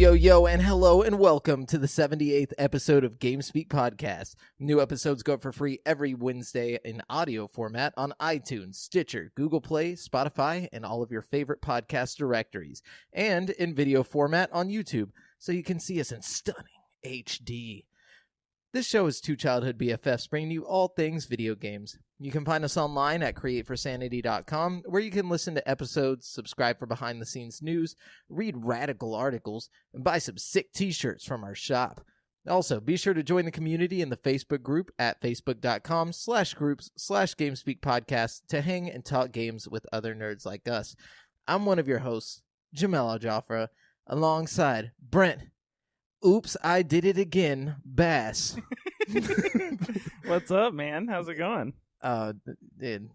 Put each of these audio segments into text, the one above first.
Yo, and hello, and welcome to the 78th episode of GameSpeak Podcast. New episodes go up for free every Wednesday in audio format on iTunes, Stitcher, Google Play, Spotify, and all of your favorite podcast directories, and in video format on YouTube, so you can see us in stunning HD. This show is two childhood BFFs bringing you all things video games. You can find us online at createforsanity.com, where you can listen to episodes, subscribe for behind-the-scenes news, read radical articles, and buy some sick t-shirts from our shop. Also, be sure to join the community in the Facebook group at facebook.com/groups/GameSpeakPodcast to hang and talk games with other nerds like us. I'm one of your hosts, Jamal Aljaafreh, alongside Brent. Oops, I did it again, Bass. What's up, man? How's it going? Dude.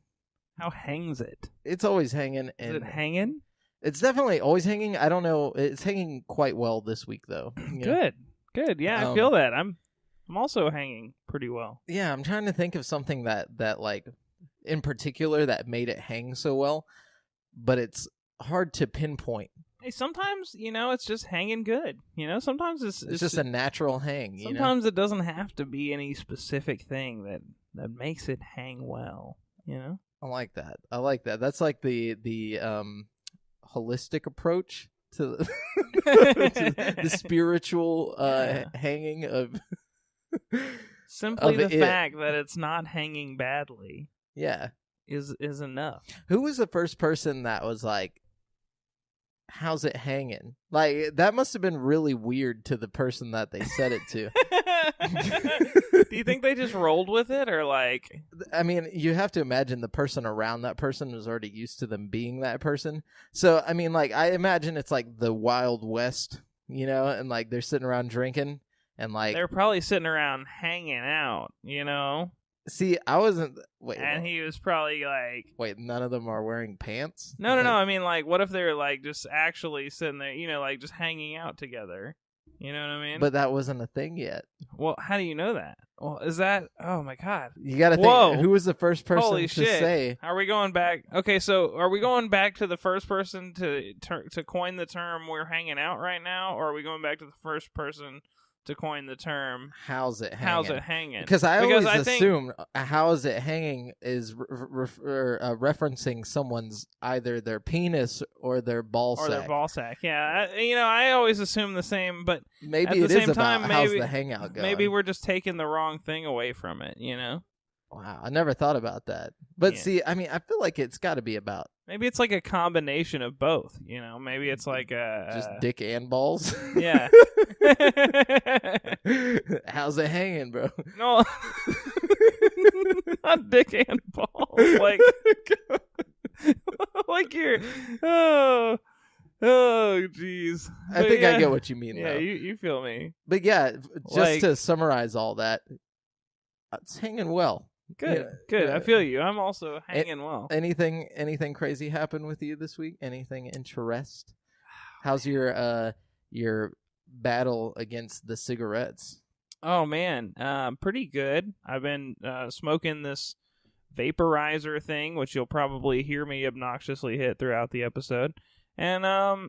How hangs it? It's always hanging. Is it hanging? It's definitely always hanging. I don't know. It's hanging quite well this week, though. Good. Yeah, I feel that. I'm also hanging pretty well. Yeah, I'm trying to think of something that like, in particular, that made it hang so well, but it's hard to pinpoint. Hey, sometimes, it's just hanging good. Sometimes it's just a natural hang. Sometimes it doesn't have to be any specific thing that makes it hang well. I like that. That's like the holistic approach to the spiritual hanging of simply the fact that it's not hanging badly. Yeah, is enough. Who was the first person that was like, how's it hanging? Like, that must have been really weird to the person that they said it to. Do you think they just rolled with it, or like? I mean, you have to imagine the person around that person was already used to them being that person. So, I mean, like, I imagine it's like the Wild West, and like they're sitting around drinking and like they're probably sitting around hanging out, See, I wasn't. Wait, and he was probably like, wait, none of them are wearing pants? No. I mean, like, what if they're like just actually sitting there, like just hanging out together? You know what I mean? But that wasn't a thing yet. Well, how do you know that? Well, is that? Oh my God! You got to think. Who was the first person Holy to shit. say? Are we going back? Okay, so are we going back to the first person to coin the term "we're hanging out" right now, or are we going back to the first person to coin the term "how's it hanging"? How's it hanging? Because I always assume "how's it hanging" is referencing someone's either their penis or their ball sack. Or their ball sack. Yeah, I always assume the same, but maybe at the it same is about time, how's the hangout going. Maybe we're just taking the wrong thing away from it. Wow, I never thought about that. But see, I mean, I feel like it's got to be about. Maybe it's like a combination of both. Maybe it's like just dick and balls. Yeah. How's it hanging, bro? No, not dick and balls. Like, like you're. Oh, jeez. I think I get what you mean. Yeah, though. you feel me. But yeah, just to summarize all that, it's hanging well. Good. I feel you. I'm also hanging well. Anything crazy happened with you this week? Anything interest? How's your battle against the cigarettes? Oh man, pretty good. I've been smoking this vaporizer thing, which you'll probably hear me obnoxiously hit throughout the episode. And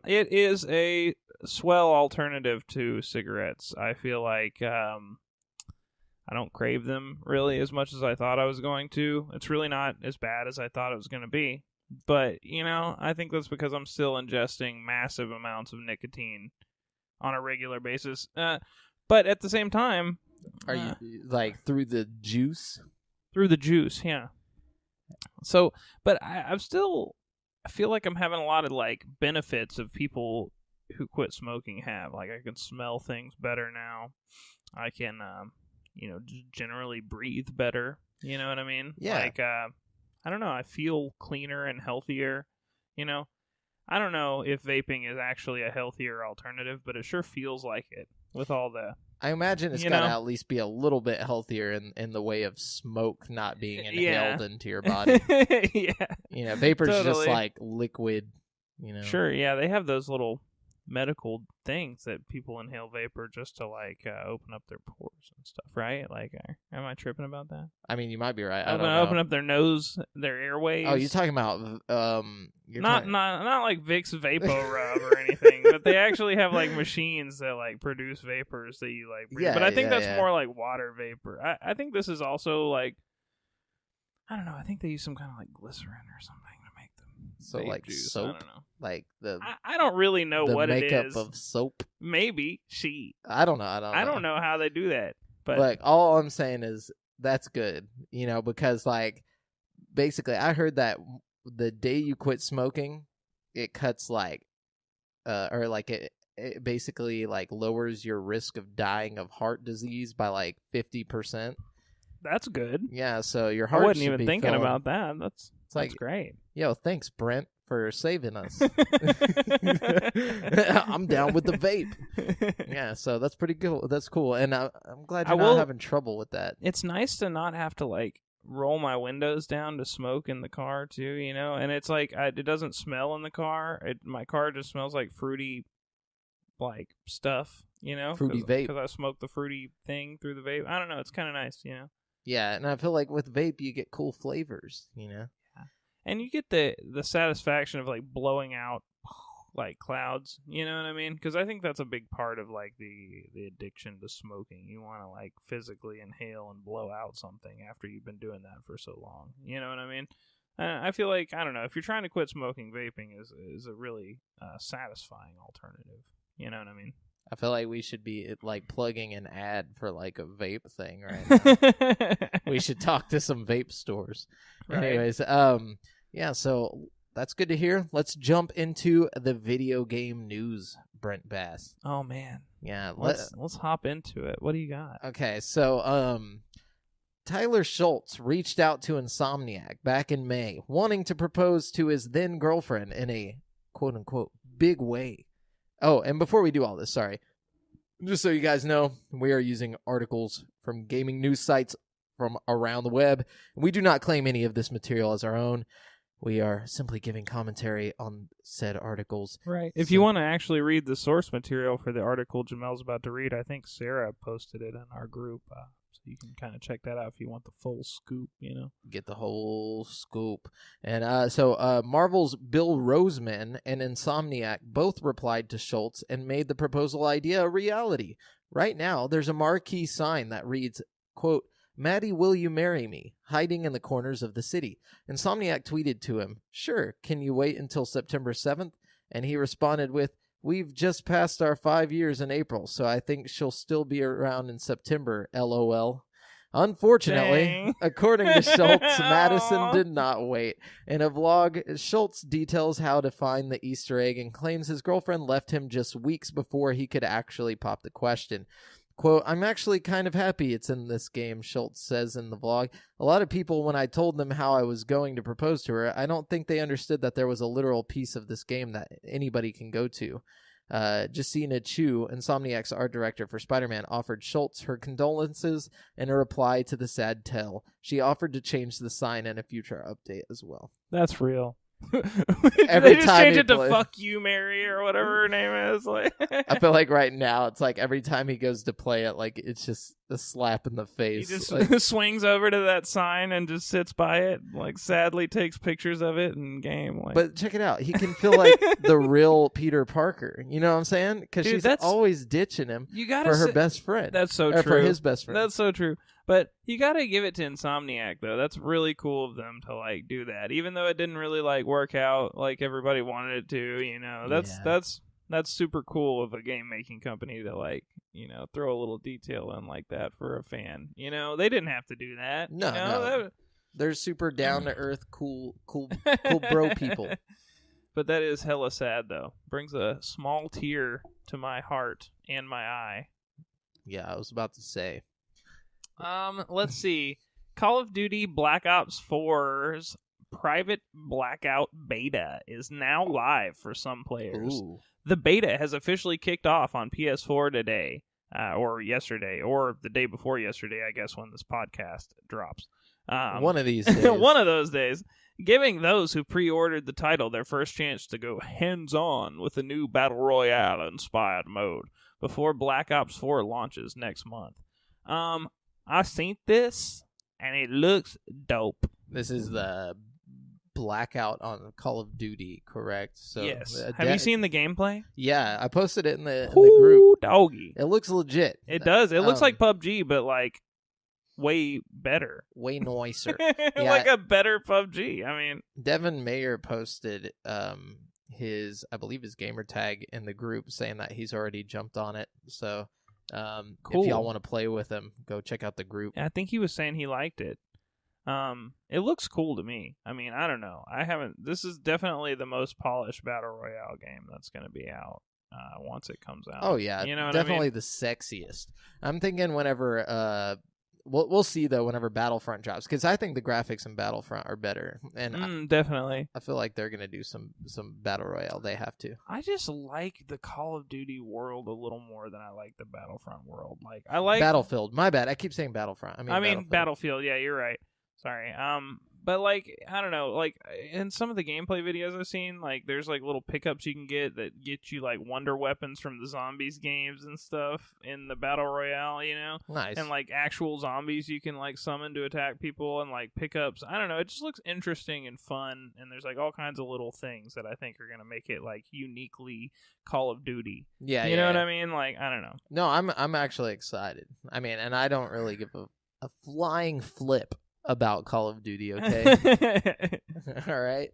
it is a swell alternative to cigarettes. I feel like I don't crave them really as much as I thought I was going to. It's really not as bad as I thought it was going to be. But, I think that's because I'm still ingesting massive amounts of nicotine on a regular basis. But at the same time... Are you, like, through the juice? Through the juice, yeah. So, but I feel like I'm having a lot of, like, benefits of people who quit smoking have. Like, I can smell things better now. I can... generally breathe better. You know what I mean? Yeah. Like, I don't know. I feel cleaner and healthier. I don't know if vaping is actually a healthier alternative, but it sure feels like it with all the... I imagine it's got to at least be a little bit healthier in the way of smoke not being inhaled into your body. Yeah. Vapor's just like liquid, Sure, yeah. They have those little medical things that people inhale vapor just to like open up their pores and stuff, right? Like, am I tripping about that? I mean, you might be right. I don't know. Open up their nose, their airways. Oh, you're talking about not like Vicks Vapo Rub or anything, but they actually have like machines that like produce vapors that you like breathe. Yeah, but I think yeah, that's more like water vapor. I think this is also like, I don't know. I think they use some kind of like glycerin or something to make them. So like juice. soap, I don't know. like the I don't really know what it is. The makeup of soap. Maybe she. I don't know. I don't know how they do that. But like all I'm saying is that's good, because like basically I heard that the day you quit smoking, it cuts like, or like it basically like lowers your risk of dying of heart disease by like 50%. That's good. Yeah, so your heart. I wasn't even thinking about that. That's great. Yo, thanks Brent for saving us. I'm down with the vape. Yeah, so that's pretty cool. That's cool, and I'm glad you're not having trouble with that. It's nice to not have to like roll my windows down to smoke in the car too, and it's like it doesn't smell in the car. My car just smells like fruity, like stuff, fruity vape, because I smoke the fruity thing through the vape. I don't know. It's kind of nice, Yeah, and I feel like with vape you get cool flavors, Yeah. And you get the satisfaction of like blowing out like clouds, you know what I mean? Because I think that's a big part of like the addiction to smoking. You want to like physically inhale and blow out something after you've been doing that for so long. You know what I mean? I feel like, I don't know, if you're trying to quit smoking, vaping is a really satisfying alternative. You know what I mean? I feel like we should be like plugging an ad for like a vape thing right now. We should talk to some vape stores. Right. Anyways, yeah, so that's good to hear. Let's jump into the video game news, Brent Bass. Oh man. Yeah, let's hop into it. What do you got? Okay, so Tyler Schultz reached out to Insomniac back in May, wanting to propose to his then girlfriend in a quote unquote big way. Oh, and before we do all this, sorry, just so you guys know, we are using articles from gaming news sites from around the web. We do not claim any of this material as our own. We are simply giving commentary on said articles. Right. If you want to actually read the source material for the article Jamel's about to read, I think Sarah posted it in our group. So you can kind of check that out if you want the full scoop, Get the whole scoop. And so Marvel's Bill Roseman and Insomniac both replied to Schultz and made the proposal idea a reality. Right now, there's a marquee sign that reads, quote, "Maddie, will you marry me?" hiding in the corners of the city. Insomniac tweeted to him, "Sure, can you wait until September 7th? And he responded with, "We've just passed our 5 years in April, so I think she'll still be around in September, LOL. Unfortunately, Dang. According to Schultz, Madison did not wait. In a vlog, Schultz details how to find the Easter egg and claims his girlfriend left him just weeks before he could actually pop the question. Quote, "I'm actually kind of happy it's in this game," Schultz says in the vlog. "A lot of people, when I told them how I was going to propose to her, I don't think they understood that there was a literal piece of this game that anybody can go to." Justina Chu, Insomniac's art director for Spider-Man, offered Schultz her condolences in a reply to the sad tale. She offered to change the sign in a future update as well. That's real. Every they just time change it to "fuck you, Mary" or whatever her name is. Like, I feel like right now it's like every time he goes to play it, like it's just a slap in the face. He just like, swings over to that sign and just sits by it, like sadly takes pictures of it in game. Like, but check it out, he can feel like the real Peter Parker. You know what I'm saying? Because she's always ditching him for her best friend. That's so true. For his best friend. That's so true. But you gotta give it to Insomniac though. That's really cool of them to like do that, even though it didn't really like work out like everybody wanted it to. That's super cool of a game making company to like throw a little detail in like that for a fan. They didn't have to do that. No. They're super down to earth, cool bro people. But that is hella sad though. Brings a small tear to my heart and my eye. Yeah, I was about to say. Let's see. Call of Duty Black Ops 4's private blackout beta is now live for some players. Ooh. The beta has officially kicked off on PS4 today, or yesterday, or the day before yesterday, I guess, when this podcast drops. One of these days. One of those days. Giving those who pre-ordered the title their first chance to go hands-on with the new Battle Royale-inspired mode before Black Ops 4 launches next month. I seen this, and it looks dope. This is the blackout on Call of Duty, correct? So yes. Have you seen the gameplay? Yeah, I posted it in the group. Doggy. It looks legit. It does. It looks like PUBG, but like way better. Way nicer. Like a better PUBG. I mean, Devin Mayer posted his gamer tag in the group saying that he's already jumped on it. So cool. If y'all want to play with him, go check out the group. I think he was saying he liked it. It looks cool to me. I mean, I don't know. This is definitely the most polished Battle Royale game that's going to be out once it comes out. Oh, yeah. You know what definitely I mean? The sexiest. I'm thinking whenever... We'll see, though, whenever Battlefront drops, because I think the graphics in Battlefront are better. And definitely. I feel like they're going to do some Battle Royale. They have to. I just like the Call of Duty world a little more than I like the Battlefront world. Like I like Battlefield. My bad. I keep saying Battlefront. I mean Battlefield. Yeah, you're right. Sorry. But like I don't know, like in some of the gameplay videos I've seen, like there's like little pickups you can get that get you like wonder weapons from the zombies games and stuff in the Battle Royale, you know? Nice. And like actual zombies you can like summon to attack people and like pickups. I don't know, it just looks interesting and fun, and there's like all kinds of little things that I think are gonna make it like uniquely Call of Duty. Yeah, you know what I mean? Like I don't know. No, I'm actually excited. I mean, and I don't really give a flying flip about Call of Duty, okay? All right.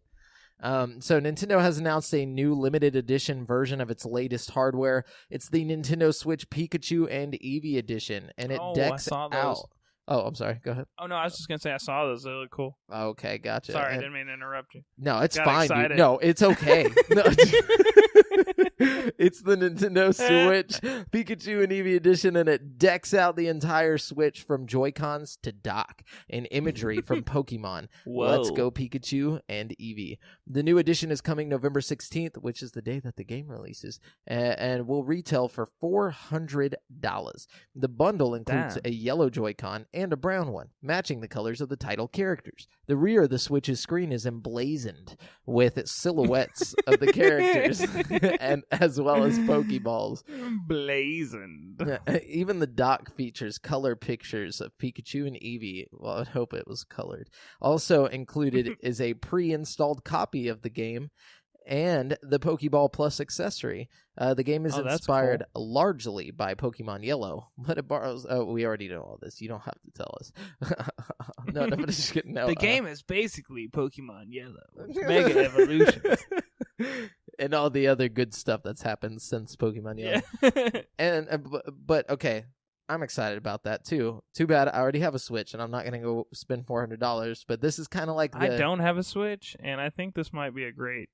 So Nintendo has announced a new limited edition version of its latest hardware. It's the Nintendo Switch Pikachu and Eevee edition, and it decks out. Oh, I'm sorry. Go ahead. Oh, no, I was just going to say I saw those. They look cool. Okay, gotcha. Sorry, I didn't mean to interrupt you. No, it's Got fine, excited. dude. No, it's okay. No. It's the Nintendo Switch Pikachu and Eevee edition, and it decks out the entire Switch from Joy-Cons to dock and imagery from Pokemon. Whoa. Let's go Pikachu and Eevee. The new edition is coming November 16th, which is the day that the game releases, and will retail for $400. The bundle includes a yellow Joy-Con and a brown one, matching the colors of the title characters. The rear of the Switch's screen is emblazoned with silhouettes of the characters, and as well as Pokeballs. Blazoned. Even the dock features color pictures of Pikachu and Eevee. Well, I'd hope it was colored. Also included is a pre-installed copy of the game and the Pokeball Plus accessory. The game is inspired largely by Pokemon Yellow, but it borrows... Oh, we already know all this. You don't have to tell us. No, nobody's just getting out. The game is basically Pokemon Yellow. Mega Evolution. And all the other good stuff that's happened since Pokemon Yellow. Yeah. But okay, I'm excited about that too. Too bad I already have a Switch, and I'm not going to go spend $400. But this is kind of like I don't have a Switch, and I think this might be a great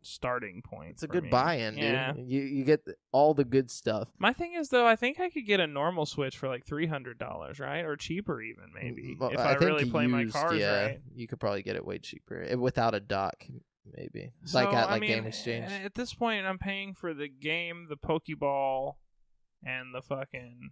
starting point. It's a good me. buy-in, dude. Yeah. You get all the good stuff. My thing is, though, I think I could get a normal Switch for like $300, right? Or cheaper even, maybe. Well, if I really think play my used, cards right. You could probably get it way cheaper without a dock. Maybe so, like at I mean, Game Exchange. At this point, I'm paying for the game, the Pokeball, and the fucking.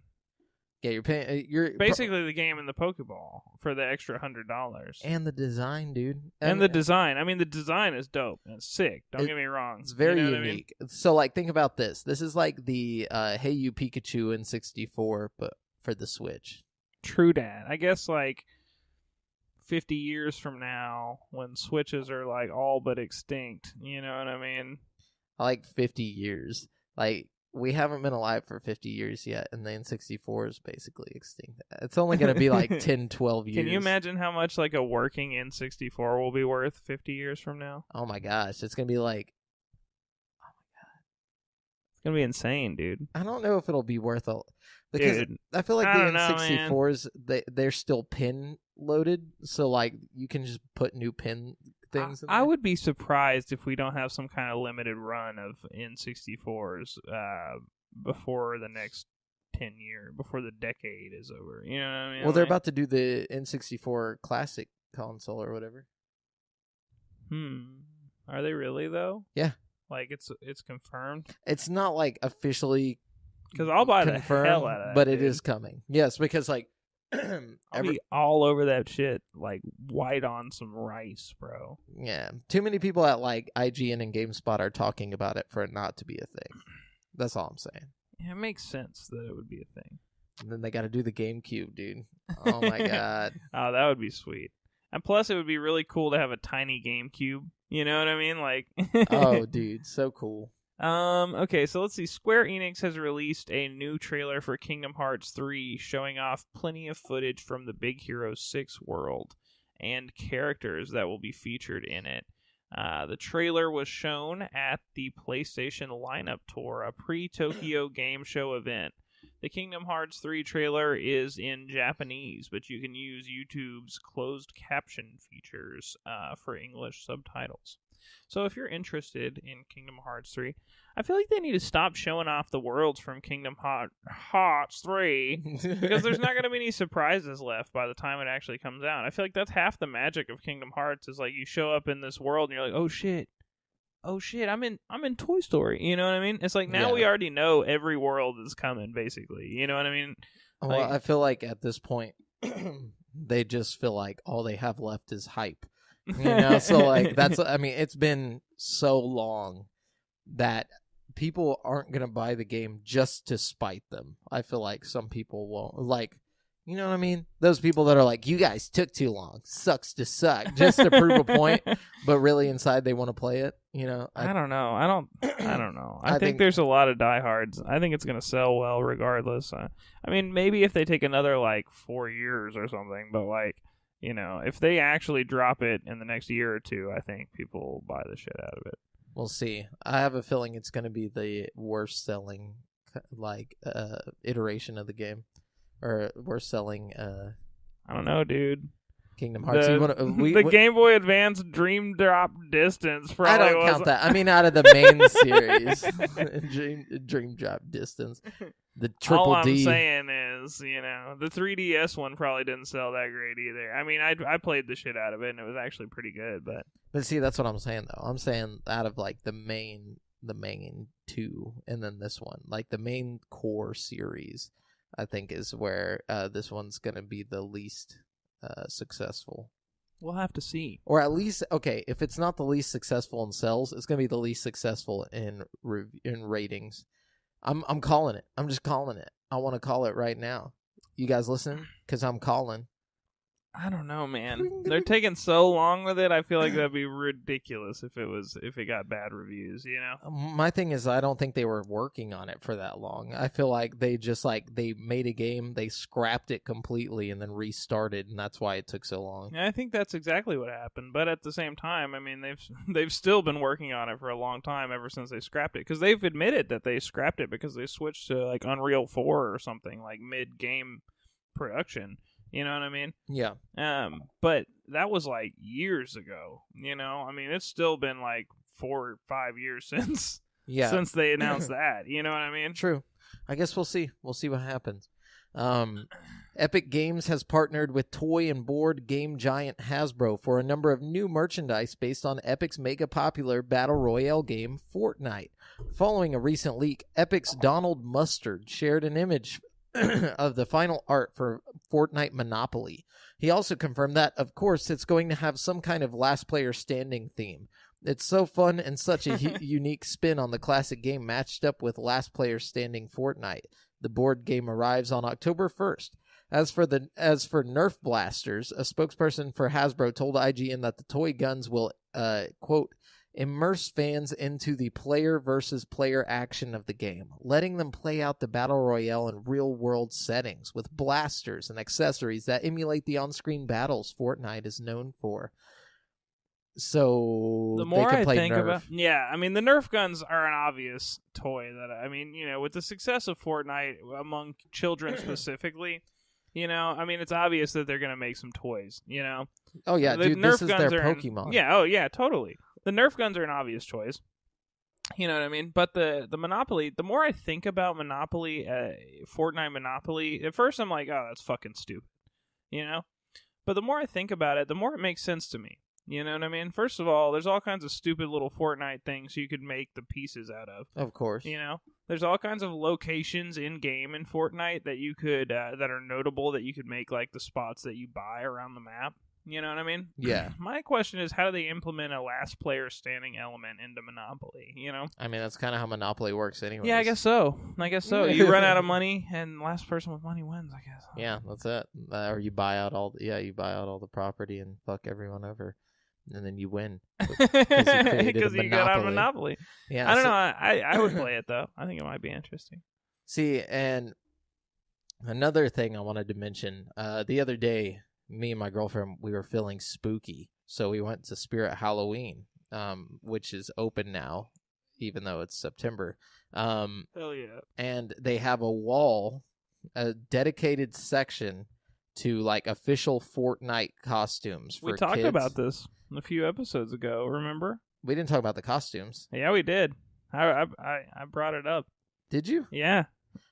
Yeah, you're paying. You're basically the game and the Pokeball for the extra $100. And the design, dude. And the design. I mean, the design is dope. It's sick. Don't get me wrong. It's very I unique. mean? So, like, think about this. This is like the Hey You Pikachu in 64, but for the Switch. True that. I guess like 50 years from now, when Switches are like all but extinct, you know what I mean? I like 50 years. Like, we haven't been alive for 50 years yet, and the N64 is basically extinct. It's only going to be like 10, 12 years. Can you imagine how much like a working N64 will be worth 50 years from now? Oh my gosh, it's going to be like... Oh my god. It's going to be insane, dude. I don't know if it'll be worth it. Because dude, I feel like the N64s, they're still pin loaded, so like you can just put new pin things in there. I would be surprised if we don't have some kind of limited run of N64s before the next 10 years, before the decade is over. You know what I mean? Well, they're about to do the N64 Classic console or whatever. Are they really though? Yeah. Like it's confirmed? It's not like officially because I'll buy confirmed, the hell out of that. but dude. it is coming. Yes, because like I'll be all over that shit, like white on some rice, bro. Yeah, too many people at like IGN and GameSpot are talking about it for it not to be a thing. That's all I'm saying. Yeah, it makes sense that it would be a thing. And then they got to do the GameCube, dude. Oh my god. Oh, that would be sweet. And plus, it would be really cool to have a tiny GameCube. You know what I mean? Like, oh, dude, so cool. Okay, so let's see. Square Enix has released a new trailer for Kingdom Hearts 3, showing off plenty of footage from the Big Hero 6 world and characters that will be featured in it. The trailer was shown at the PlayStation Lineup Tour, a pre-Tokyo Game Show event. The Kingdom Hearts 3 trailer is in Japanese, but you can use YouTube's closed caption features for English subtitles. So if you're interested in Kingdom Hearts 3, I feel like they need to stop showing off the worlds from Kingdom Hearts 3 because there's not going to be any surprises left by the time it actually comes out. I feel like that's half the magic of Kingdom Hearts is like you show up in this world and you're like, oh shit, I'm in Toy Story. You know what I mean? It's like now we already know every world is coming, basically. You know what I mean? Well, I feel like at this point, they just feel like all they have left is hype. You know, so like it's been so long that people aren't gonna buy the game just to spite them. I feel like some people won't. Like, you know what I mean? Those people that are like, you guys took too long, sucks to suck, just to prove a point, but really inside they want to play it. You know, I don't know. I don't know. I think there's a lot of diehards. I think it's gonna sell well regardless. I mean, maybe if they take another like 4 years or something, but like. You know, if they actually drop it in the next year or two, I think people will buy the shit out of it. We'll see. I have a feeling it's going to be the worst selling, iteration of the game, or worst selling. I don't know, dude. Kingdom Hearts. The Game Boy Advance Dream Drop Distance. I don't count that. I mean, out of the main series, Dream Drop Distance. The Triple All I'm D. saying is, you know, the 3DS one probably didn't sell that great either. I mean, I played the shit out of it, and it was actually pretty good. But see, that's what I'm saying, though. I'm saying out of, like, the main two, and then this one. Like, the main core series, I think, is where this one's going to be the least successful. We'll have to see. Or at least, okay, if it's not the least successful in sales, it's going to be the least successful in ratings. I'm calling it. I'm just calling it. I want to call it right now. You guys listen? Because I'm calling. I don't know, man. They're taking so long with it. I feel like that'd be ridiculous if it got bad reviews, you know? My thing is I don't think they were working on it for that long. I feel like they just they made a game, they scrapped it completely and then restarted, and that's why it took so long. Yeah, I think that's exactly what happened. But at the same time, I mean, they've still been working on it for a long time ever since they scrapped it, because they've admitted that they scrapped it because they switched to like Unreal 4 or something, like mid-game production. You know what I mean? Yeah. But that was like years ago. You know, I mean, it's still been like 4 or 5 years since they announced that. You know what I mean? True. I guess we'll see. We'll see what happens. Epic Games has partnered with toy and board game giant Hasbro for a number of new merchandise based on Epic's mega popular battle royale game Fortnite. Following a recent leak, Epic's Donald Mustard shared an image of the final art for Fortnite Monopoly. He also confirmed that, of course, it's going to have some kind of last player standing theme. It's so fun and such a unique spin on the classic game matched up with last player standing Fortnite. The board game arrives on October 1st. As for Nerf blasters, a spokesperson for Hasbro told IGN that the toy guns will, quote, immerse fans into the player versus player action of the game, letting them play out the battle royale in real-world settings with blasters and accessories that emulate the on-screen battles Fortnite is known for. So the more they can play I think Nerf. about, I mean, the Nerf guns are an obvious toy that, I mean, you know, with the success of Fortnite among children specifically, you know, I mean, it's obvious that they're going to make some toys, you know? Oh, yeah, the dude, Nerf this is guns their are Pokemon. Totally. The Nerf guns are an obvious choice. You know what I mean? But the Monopoly, the more I think about Monopoly, Fortnite Monopoly, at first I'm like, oh, that's fucking stupid. You know? But the more I think about it, the more it makes sense to me. You know what I mean? First of all, there's all kinds of stupid little Fortnite things you could make the pieces out of. Of course. You know? There's all kinds of locations in-game in Fortnite that you could, that are notable that you could make, like, the spots that you buy around the map. You know what I mean? Yeah. My question is, how do they implement a last player standing element into Monopoly, you know? I mean, that's kind of how Monopoly works anyway. Yeah, I guess so. You run out of money, and last person with money wins, I guess. Yeah, that's it. Or you buy out all the property and fuck everyone over. And then you win. Because you got out of Monopoly. Yeah, I don't know. I would play it, though. I think it might be interesting. See, and another thing I wanted to mention, the other day, me and my girlfriend, we were feeling spooky. So we went to Spirit Halloween, which is open now, even though it's September. Hell yeah. And they have a wall, a dedicated section to like official Fortnite costumes for kids. We talked about this a few episodes ago, remember? We didn't talk about the costumes. Yeah, we did. I brought it up. Did you? Yeah.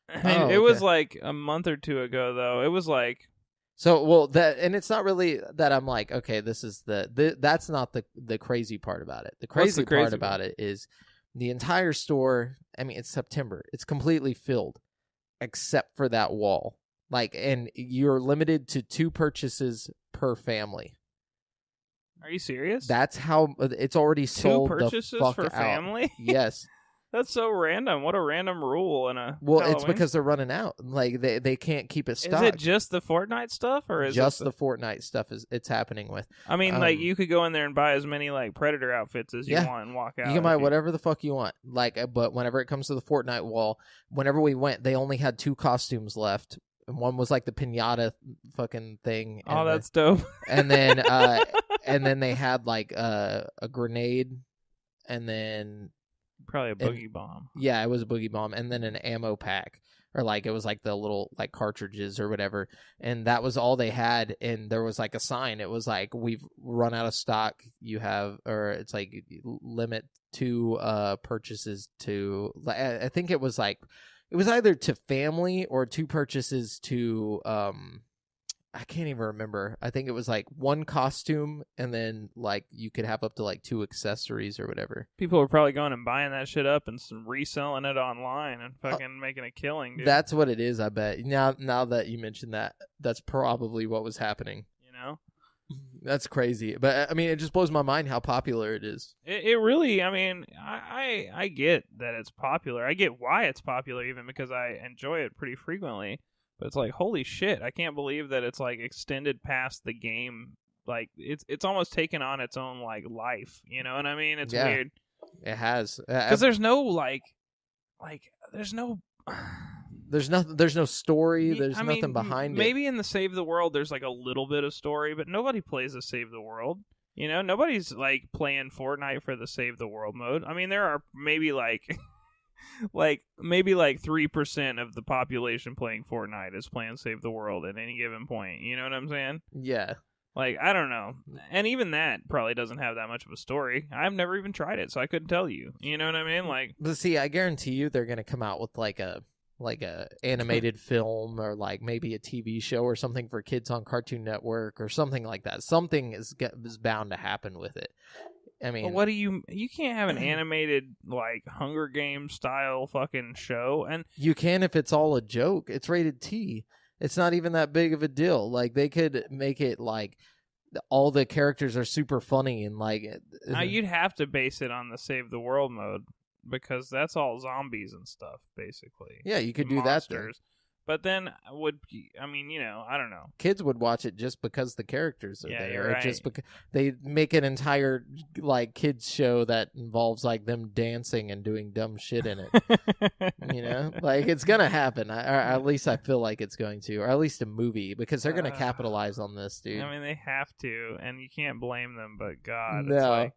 It was like a month or two ago, though. It was like... So, well, and it's not really that I'm like, okay, this is that's not the crazy part about it. The crazy part about it is the entire store, I mean, it's September. It's completely filled except for that wall. Like, and you're limited to 2 purchases per family. Are you serious? That's how it's already sold. 2 purchases the fuck for out. family? Yes. That's so random. What a random rule in a Well, Halloween. it's because they're running out. Like they can't keep it stocked. Is it just the Fortnite stuff, or is just it the Fortnite stuff it's happening with? I mean, like you could go in there and buy as many like Predator outfits as you want and walk out. You can buy whatever the fuck you want. Like, but whenever it comes to the Fortnite wall, whenever we went, they only had 2 costumes left. And one was like the pinata fucking thing. Oh, that's dope. And then they had like a grenade, and then probably a boogie bomb. Yeah, it was a boogie bomb, and then an ammo pack, or like it was like the little like cartridges or whatever, and that was all they had. And there was like a sign. It was like, we've run out of stock. You have, or it's like limit 2 purchases to. I think it was like. It was either to family or 2 purchases to, I can't even remember. I think it was like 1 costume, and then like you could have up to like 2 accessories or whatever. People were probably going and buying that shit up and reselling it online and fucking making a killing, dude. That's what it is, I bet. Now that you mentioned that, that's probably what was happening. You know? That's crazy. But I mean, it just blows my mind how popular it is. It really, I mean, I get that it's popular. I get why it's popular, even because I enjoy it pretty frequently. But it's like, holy shit, I can't believe that it's like extended past the game. Like it's almost taken on its own like life. You know what I mean? It's weird. It has. Because there's no There's no story. There's nothing behind it. Maybe in the Save the World, there's like a little bit of story, but nobody plays the Save the World. You know, nobody's like playing Fortnite for the Save the World mode. I mean, there are maybe like 3% of the population playing Fortnite is playing Save the World at any given point. You know what I'm saying? Yeah. Like, I don't know. And even that probably doesn't have that much of a story. I've never even tried it, so I couldn't tell you. You know what I mean? Like, but see, I guarantee you they're going to come out with like a animated film, or like maybe a TV show or something for kids on Cartoon Network or something like that. Something is bound to happen with it. I mean, what do you can't have an animated like Hunger Games style fucking show, and you can if it's all a joke. It's rated T. It's not even that big of a deal. Like, they could make it like all the characters are super funny and like. You'd have to base it on the Save the World mode, because that's all zombies and stuff, basically. Yeah, you could do that then. But then I don't know. Kids would watch it just because the characters are there. You're right. Just because they make an entire like kids show that involves like them dancing and doing dumb shit in it. You know, like it's gonna happen. Or at least I feel like it's going to, or at least a movie, because they're gonna capitalize on this, dude. I mean, they have to, and you can't blame them. But God, no. It's like,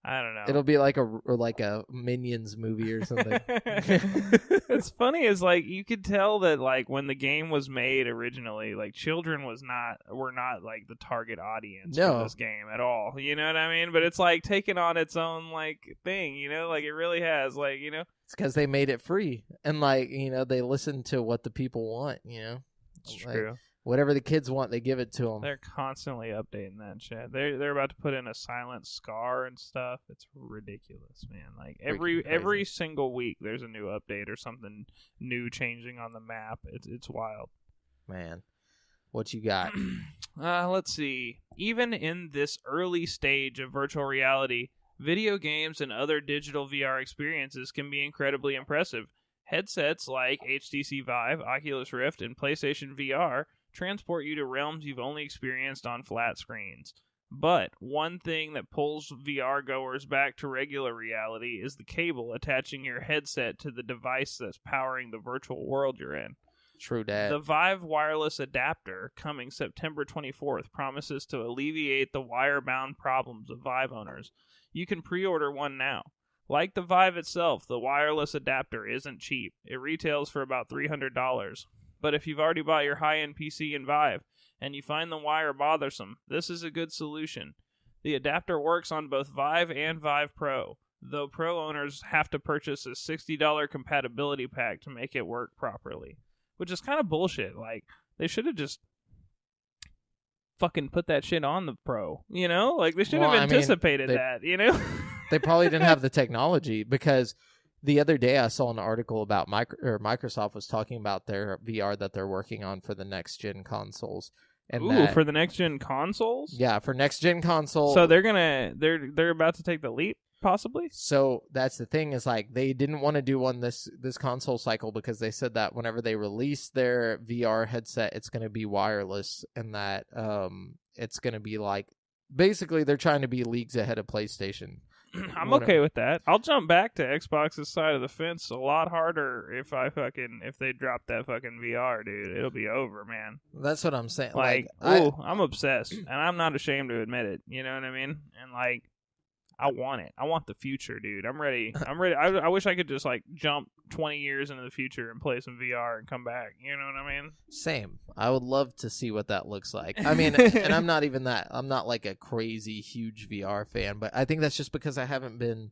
I don't know. It'll be like a Minions movie or something. It's funny is like you could tell that like when the game was made originally, like children were not like the target audience for this game at all. You know what I mean? But it's like taken on its own like thing. You know, like it really has. Like, you know, it's because they made it free, and like, you know, they listen to what the people want. You know, it's true. Whatever the kids want, they give it to them. They're constantly updating that shit. They're about to put in a silent scar and stuff. It's ridiculous, man. Like every single week, there's a new update or something new changing on the map. It's wild, man. What you got? Let's see. Even in this early stage of virtual reality, video games and other digital VR experiences can be incredibly impressive. Headsets like HTC Vive, Oculus Rift, and PlayStation VR transport you to realms you've only experienced on flat screens. But one thing that pulls VR goers back to regular reality is the cable attaching your headset to the device that's powering the virtual world you're in. True that. The Vive wireless adapter, coming September 24th, promises to alleviate the wire-bound problems of Vive owners. You can pre-order one now. Like the Vive itself, the wireless adapter isn't cheap. It retails for about $300. But if you've already bought your high-end PC and Vive, and you find the wire bothersome, this is a good solution. The adapter works on both Vive and Vive Pro, though Pro owners have to purchase a $60 compatibility pack to make it work properly. Which is kind of bullshit. Like, they should have just fucking put that shit on the Pro, you know? Like, they should have anticipated that, you know? They probably didn't have the technology, because the other day I saw an article about Microsoft was talking about their VR that they're working on for the next-gen consoles. And for the next-gen consoles? Yeah, for next-gen consoles. So they're about to take the leap, possibly? So that's the thing, is like they didn't want to do one this console cycle, because they said that whenever they release their VR headset, it's going to be wireless, and that it's going to be like, basically they're trying to be leagues ahead of PlayStation. I'm okay with that. I'll jump back to Xbox's side of the fence a lot harder if they drop that fucking VR, dude. It'll be over, man. That's what I'm saying. I'm obsessed, and I'm not ashamed to admit it. You know what I mean? And like, I want it. I want the future, dude. I'm ready. I wish I could just like jump 20 years into the future and play some VR and come back. You know what I mean? Same. I would love to see what that looks like. I mean, and I'm not like a crazy huge VR fan, but I think that's just because I haven't been,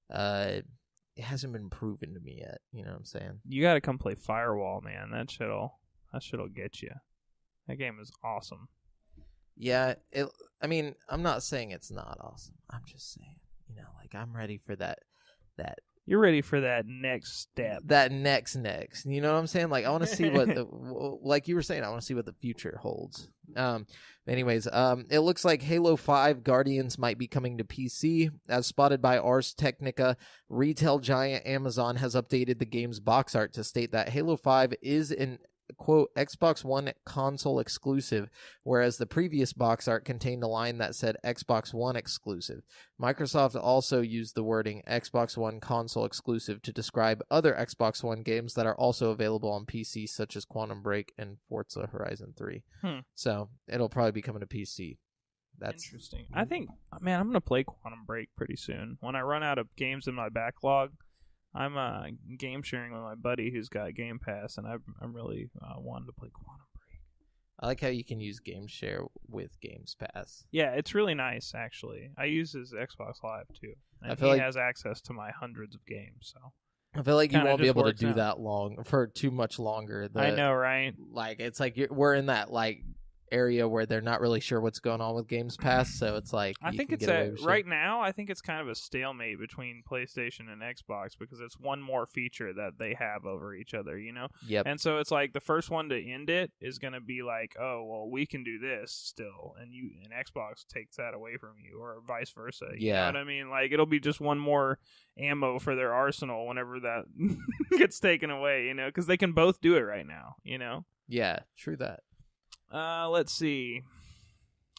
it hasn't been proven to me yet. You know what I'm saying? You got to come play Firewall, man. That shit'll get you. That game is awesome. Yeah, I mean, I'm not saying it's not awesome. I'm just saying, you know, like, I'm ready for that. You're ready for that next step. That next. You know what I'm saying? Like, I want to see what like you were saying, I want to see what the future holds. Anyways, it looks like Halo 5 Guardians might be coming to PC. As spotted by Ars Technica, retail giant Amazon has updated the game's box art to state that Halo 5 is an quote Xbox One console exclusive, whereas the previous box art contained a line that said Xbox One exclusive. Microsoft also used the wording Xbox One console exclusive to describe other Xbox One games that are also available on PC, such as Quantum Break and Forza Horizon 3. So it'll probably be coming to PC. That's interesting. I think, man, I'm gonna play Quantum Break pretty soon. When I run out of games in my backlog, I'm game sharing with my buddy who's got Game Pass, and I'm really wanting to play Quantum Break. I like how you can use Game Share with Games Pass. Yeah, it's really nice, actually. I use his Xbox Live, too. And he has access to my hundreds of games, so... I feel like you won't be able to do that long, for too much longer. I know, right? Like, it's like we're in that, like, area where they're not really sure what's going on with Games Pass, so it's like I think it's right now. I think it's kind of a stalemate between PlayStation and Xbox, because it's one more feature that they have over each other, you know. Yep. And so it's like the first one to end it is going to be like, oh well, we can do this still, and Xbox takes that away from you, or vice versa. You know what I mean? Like, it'll be just one more ammo for their arsenal whenever that gets taken away, you know, because they can both do it right now, you know. Yeah, true that. Let's see.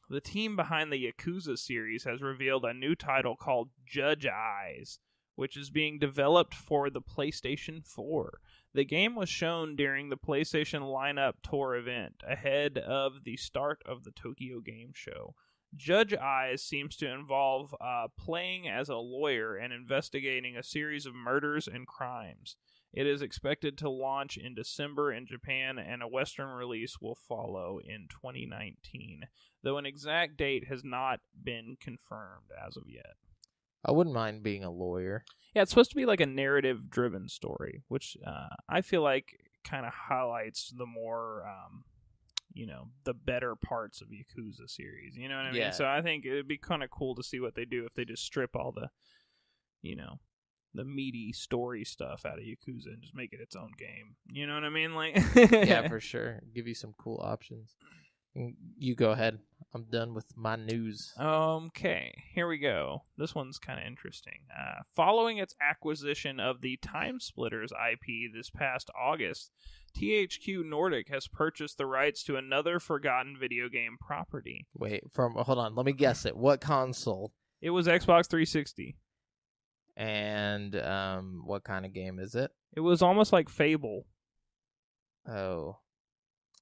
The team behind the Yakuza series has revealed a new title called Judge Eyes, which is being developed for the PlayStation 4. The game was shown during the PlayStation Lineup Tour event, ahead of the start of the Tokyo Game Show. Judge Eyes seems to involve playing as a lawyer and investigating a series of murders and crimes. It is expected to launch in December in Japan, and a Western release will follow in 2019, though an exact date has not been confirmed as of yet. I wouldn't mind being a lawyer. Yeah, it's supposed to be like a narrative-driven story, which I feel like kind of highlights the more, the better parts of Yakuza series. You know what I mean? Yeah. So I think it'd be kind of cool to see what they do if they just strip all the, the meaty story stuff out of Yakuza and just make it its own game. You know what I mean? Like, yeah, for sure. Give you some cool options. You go ahead. I'm done with my news. Okay, here we go. This one's kind of interesting. Following its acquisition of the Time Splitters IP this past August, THQ Nordic has purchased the rights to another forgotten video game property. Wait, hold on. Let me guess it. What console? It was Xbox 360. And what kind of game is it? It was almost like Fable. Oh,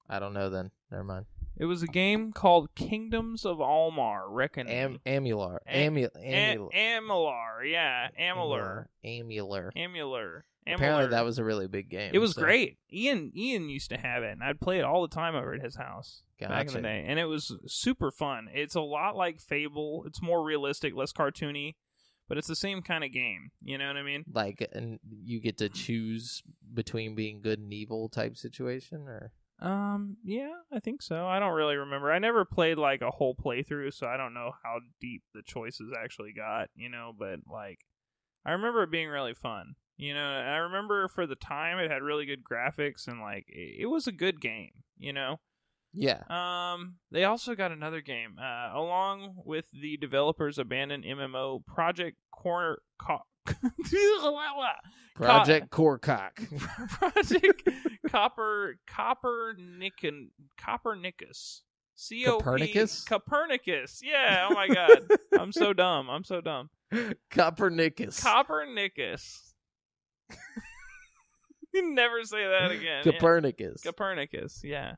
I don't know then. Never mind. It was a game called Kingdoms of Almar Reckoning. Amular. Amular, yeah. Amular. Apparently that was a really big game. It was great. Ian used to have it, and I'd play it all the time over at his house back in the day. And it was super fun. It's a lot like Fable. It's more realistic, less cartoony, but it's the same kind of game. You know what I mean? Like, and you get to choose between being good and evil type situation, or? Yeah, I think so. I don't really remember. I never played like a whole playthrough, so I don't know how deep the choices actually got, but like, I remember it being really fun, and I remember for the time it had really good graphics and like, it was a good game, Yeah. They also got another game, along with the developers' abandoned MMO Project Project Corecock. Project Copernicus. Copernicus. Yeah. Oh my God. I'm so dumb. Copernicus. You never say that again. Copernicus. Yeah.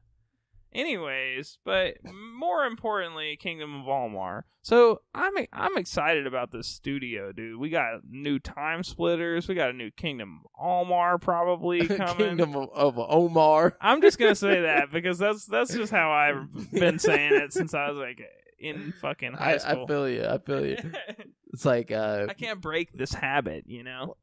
Anyways, but more importantly, Kingdom of Almar. So I'm excited about this studio, dude. We got new Time Splitters. We got a new Kingdom of Almar probably coming. Kingdom of Omar. I'm just gonna say that because that's just how I've been saying it since I was like in fucking high school. I feel you. It's like I can't break this habit,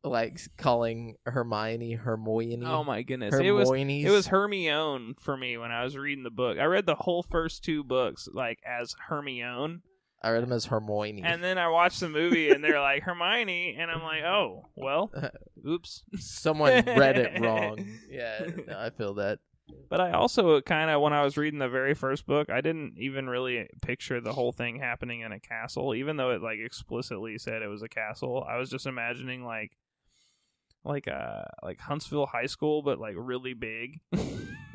like calling Hermione Hermione. Oh my goodness, Hermione's. it was Hermione for me when I was reading the book. I read the whole first 2 books like as Hermione. I read them as Hermione, and then I watched the movie and they're like Hermione, and I'm like, oh well, oops, someone read it wrong. Yeah, no, I feel that. But I also kind of, when I was reading the very first book, I didn't even really picture the whole thing happening in a castle, even though it like explicitly said it was a castle. I was just imagining like Huntsville High School, but like really big.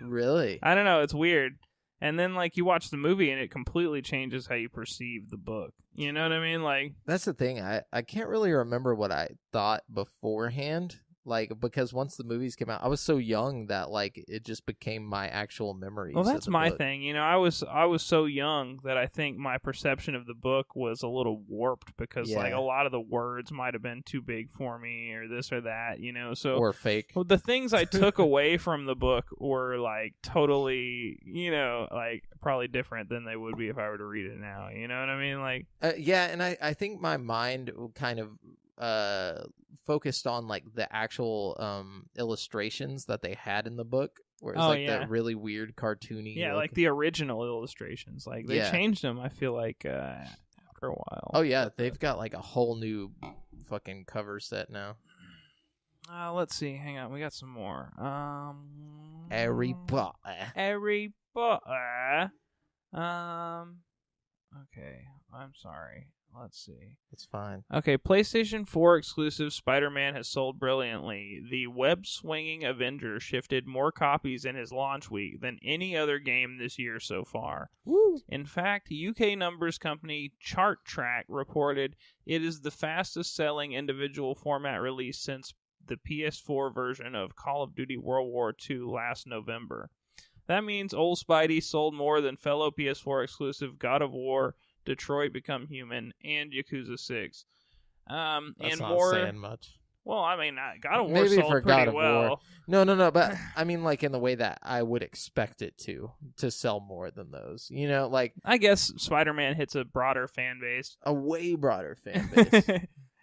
Really? I don't know. It's weird. And then like you watch the movie and it completely changes how you perceive the book. You know what I mean? Like, that's the thing. I can't really remember what I thought beforehand. Like, because once the movies came out, I was so young that like it just became my actual memories. Well, that's my thing. I was so young that I think my perception of the book was a little warped because like a lot of the words might have been too big for me or this or that, So or fake. Well, the things I took away from the book were like totally, like probably different than they would be if I were to read it now. You know what I mean? Like, yeah, and I think my mind kind of focused on like the actual illustrations that they had in the book, where it's that really weird cartoony look. Like the original illustrations, like they changed them, I feel like after a while. Oh yeah, they've got like a whole new fucking cover set now. Let's see, hang on, we got some more. Harry Potter. Okay, I'm sorry. Let's see. It's fine. Okay, PlayStation 4 exclusive Spider-Man has sold brilliantly. The web-swinging Avenger shifted more copies in his launch week than any other game this year so far. Woo. In fact, UK numbers company ChartTrack reported it is the fastest-selling individual format release since the PS4 version of Call of Duty World War II last November. That means old Spidey sold more than fellow PS4 exclusive God of War, Detroit Become Human, and Yakuza 6. That's and not more saying much. Well, I mean, God of War maybe sold for pretty God of well. War. No, but I mean, like in the way that I would expect it to sell more than those. Like I guess Spider-Man hits a broader fan base, a way broader fan base,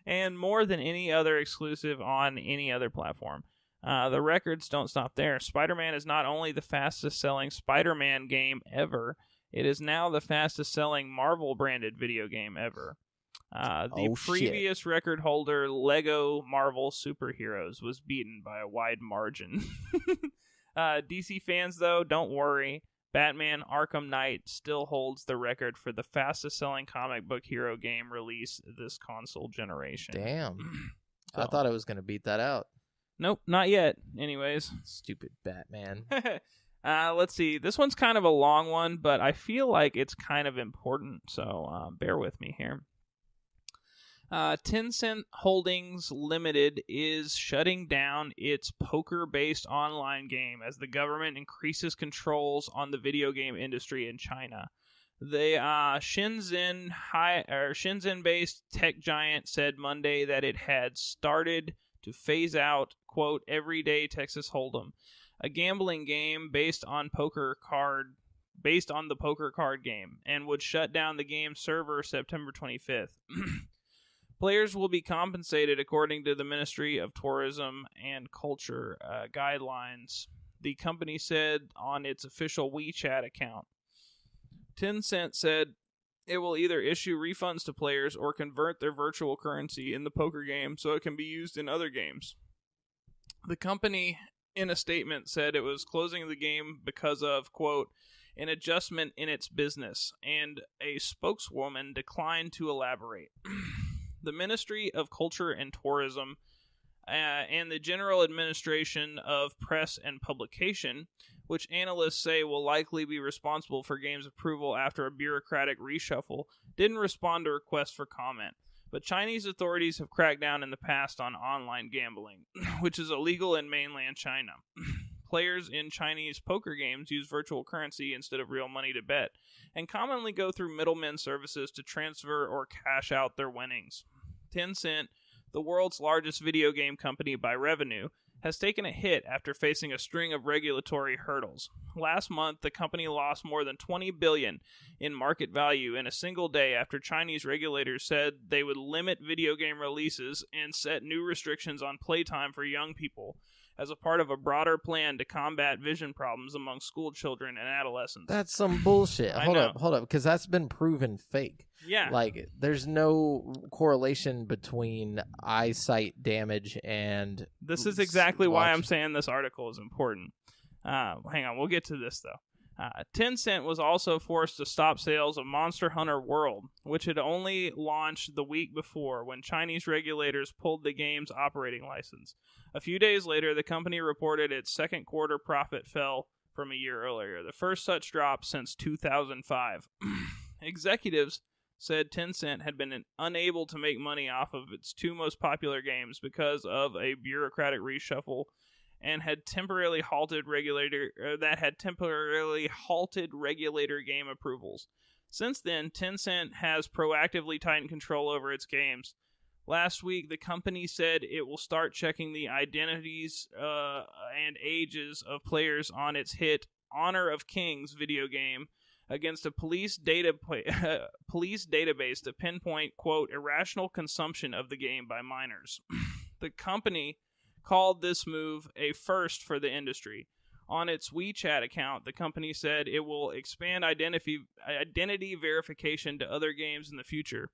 and more than any other exclusive on any other platform. The records don't stop there. Spider-Man is not only the fastest-selling Spider-Man game ever, it is now the fastest-selling Marvel-branded video game ever. The previous record holder, Lego Marvel Superheroes, was beaten by a wide margin. DC fans, though, don't worry. Batman Arkham Knight still holds the record for the fastest-selling comic book hero game release this console generation. Damn. So. I thought I was going to beat that out. Nope, not yet. Anyways. Stupid Batman. Let's see. This one's kind of a long one, but I feel like it's kind of important, so bear with me here. Tencent Holdings Limited is shutting down its poker-based online game as the government increases controls on the video game industry in China. The Shenzhen-based tech giant said Monday that it had started to phase out, quote, everyday Texas Hold'em, a gambling game based on the poker card game, and would shut down the game's server September 25th. Players will be compensated according to the Ministry of Tourism and Culture guidelines, the company said on its official WeChat account. Tencent said it will either issue refunds to players or convert their virtual currency in the poker game so it can be used in other games. The company, in a statement, said it was closing the game because of, quote, an adjustment in its business, and a spokeswoman declined to elaborate. The Ministry of Culture and Tourism and the General Administration of Press and Publication, which analysts say will likely be responsible for games approval after a bureaucratic reshuffle, didn't respond to requests for comment. But Chinese authorities have cracked down in the past on online gambling, which is illegal in mainland China. Players in Chinese poker games use virtual currency instead of real money to bet, and commonly go through middlemen services to transfer or cash out their winnings. Tencent, the world's largest video game company by revenue, has taken a hit after facing a string of regulatory hurdles. Last month, the company lost more than $20 billion in market value in a single day after Chinese regulators said they would limit video game releases and set new restrictions on playtime for young people as a part of a broader plan to combat vision problems among school children and adolescents. That's some bullshit. Hold up, because that's been proven fake. Yeah. Like, there's no correlation between eyesight damage and... This is exactly why I'm saying this article is important. Hang on, we'll get to this, though. Tencent was also forced to stop sales of Monster Hunter World, which had only launched the week before when Chinese regulators pulled the game's operating license. A few days later, the company reported its second quarter profit fell from a year earlier, the first such drop since 2005. Executives said Tencent had been unable to make money off of its two most popular games because of a bureaucratic reshuffle and had temporarily halted regulator game approvals. Since then, Tencent has proactively tightened control over its games. Last week, the company said it will start checking the identities and ages of players on its hit Honor of Kings video game against a police database to pinpoint, quote, irrational consumption of the game by minors. The company called this move a first for the industry. On its WeChat account, the company said it will expand identity verification to other games in the future.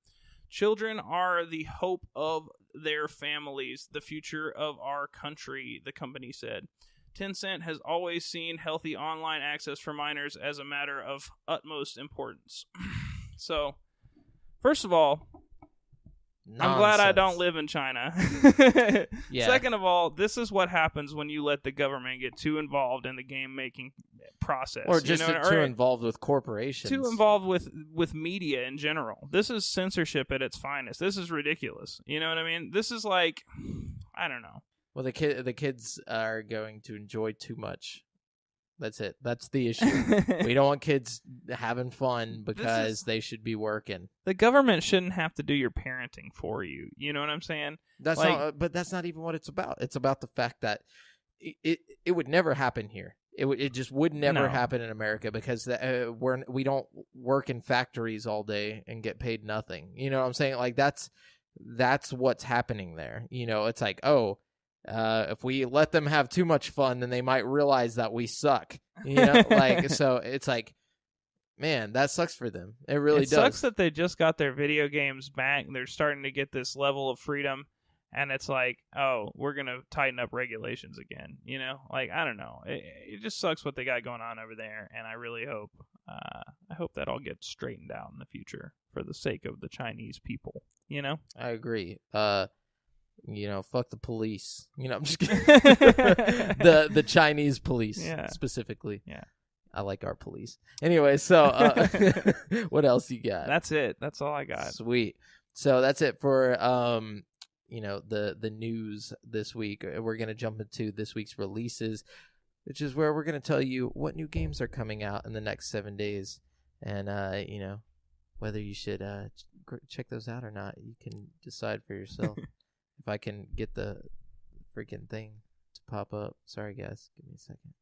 Children are the hope of their families, the future of our country, the company said. Tencent has always seen healthy online access for minors as a matter of utmost importance. So, first of all, nonsense. I'm glad I don't live in China. Yeah. Second of all, this is what happens when you let the government get too involved in the game-making process. Or just too involved with corporations. Too involved with media in general. This is censorship at its finest. This is ridiculous. You know what I mean? This is like, I don't know. Well, the kids are going to enjoy too much. That's it. That's the issue. We don't want kids having fun because they should be working. The government shouldn't have to do your parenting for you. You know what I'm saying? But that's not even what it's about. It's about the fact that it would never happen here. It just would never happen in America because we don't work in factories all day and get paid nothing. You know what I'm saying? Like that's what's happening there. You know, it's like, oh, If we let them have too much fun, then they might realize that we suck. You know, like, so it's like, man, that sucks for them. It really does. It sucks that they just got their video games back and they're starting to get this level of freedom. And it's like, oh, we're going to tighten up regulations again. You know, like, I don't know. It just sucks what they got going on over there. And I really hope, that all gets straightened out in the future for the sake of the Chinese people. You know? I agree. You know, fuck the police. You know, I'm just kidding. the Chinese police, specifically. Yeah. I like our police. Anyway, so what else you got? That's it. That's all I got. Sweet. So that's it for you know, the news this week. We're going to jump into this week's releases, which is where we're going to tell you what new games are coming out in the next 7 days. And, you know, whether you should check those out or not, you can decide for yourself. If I can get the freaking thing to pop up. Sorry, guys. Give me a second.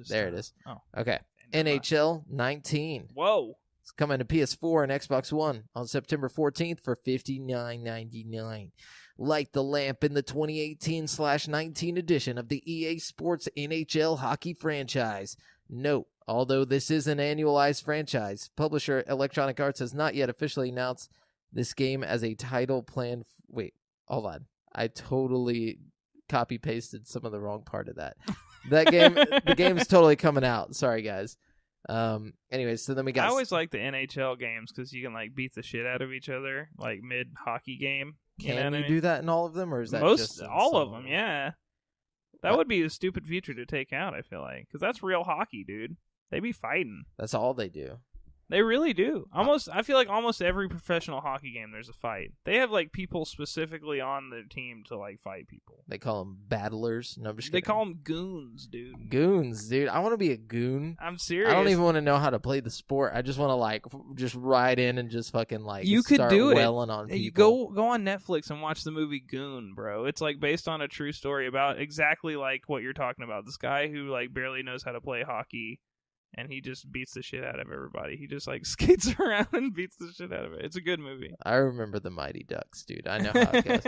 There it is. Oh. Okay. NHL 19. Whoa. It's coming to PS4 and Xbox One on September 14th for $59.99. Light the lamp in the 2018/19 edition of the EA Sports NHL hockey franchise. Note, although this is an annualized franchise, publisher Electronic Arts has not yet officially announced this game as a title planned. Wait, hold on. I totally copy-pasted some of the wrong part of that. The game's totally coming out. Sorry, guys. Anyways, so then we got. I always like the NHL games because you can like beat the shit out of each other, like mid hockey game. Can you do that in all of them, or is that just all of them? Yeah, that would be a stupid feature to take out. I feel like because that's real hockey, dude. They be fighting. That's all they do. They really do. I feel like almost every professional hockey game there's a fight. They have like people specifically on their team to like fight people. They call them battlers. No, I'm just kidding. They call them goons, dude. Goons, dude. I want to be a goon. I'm serious. I don't even want to know how to play the sport. I just want to like just ride in and just fucking like you could start do it. wailing on people. You go on Netflix and watch the movie Goon, bro. It's like based on a true story about exactly like what you're talking about. This guy who like barely knows how to play hockey. And he just beats the shit out of everybody. He just like skates around and beats the shit out of it. It's a good movie. I remember the Mighty Ducks, dude. I know how it goes.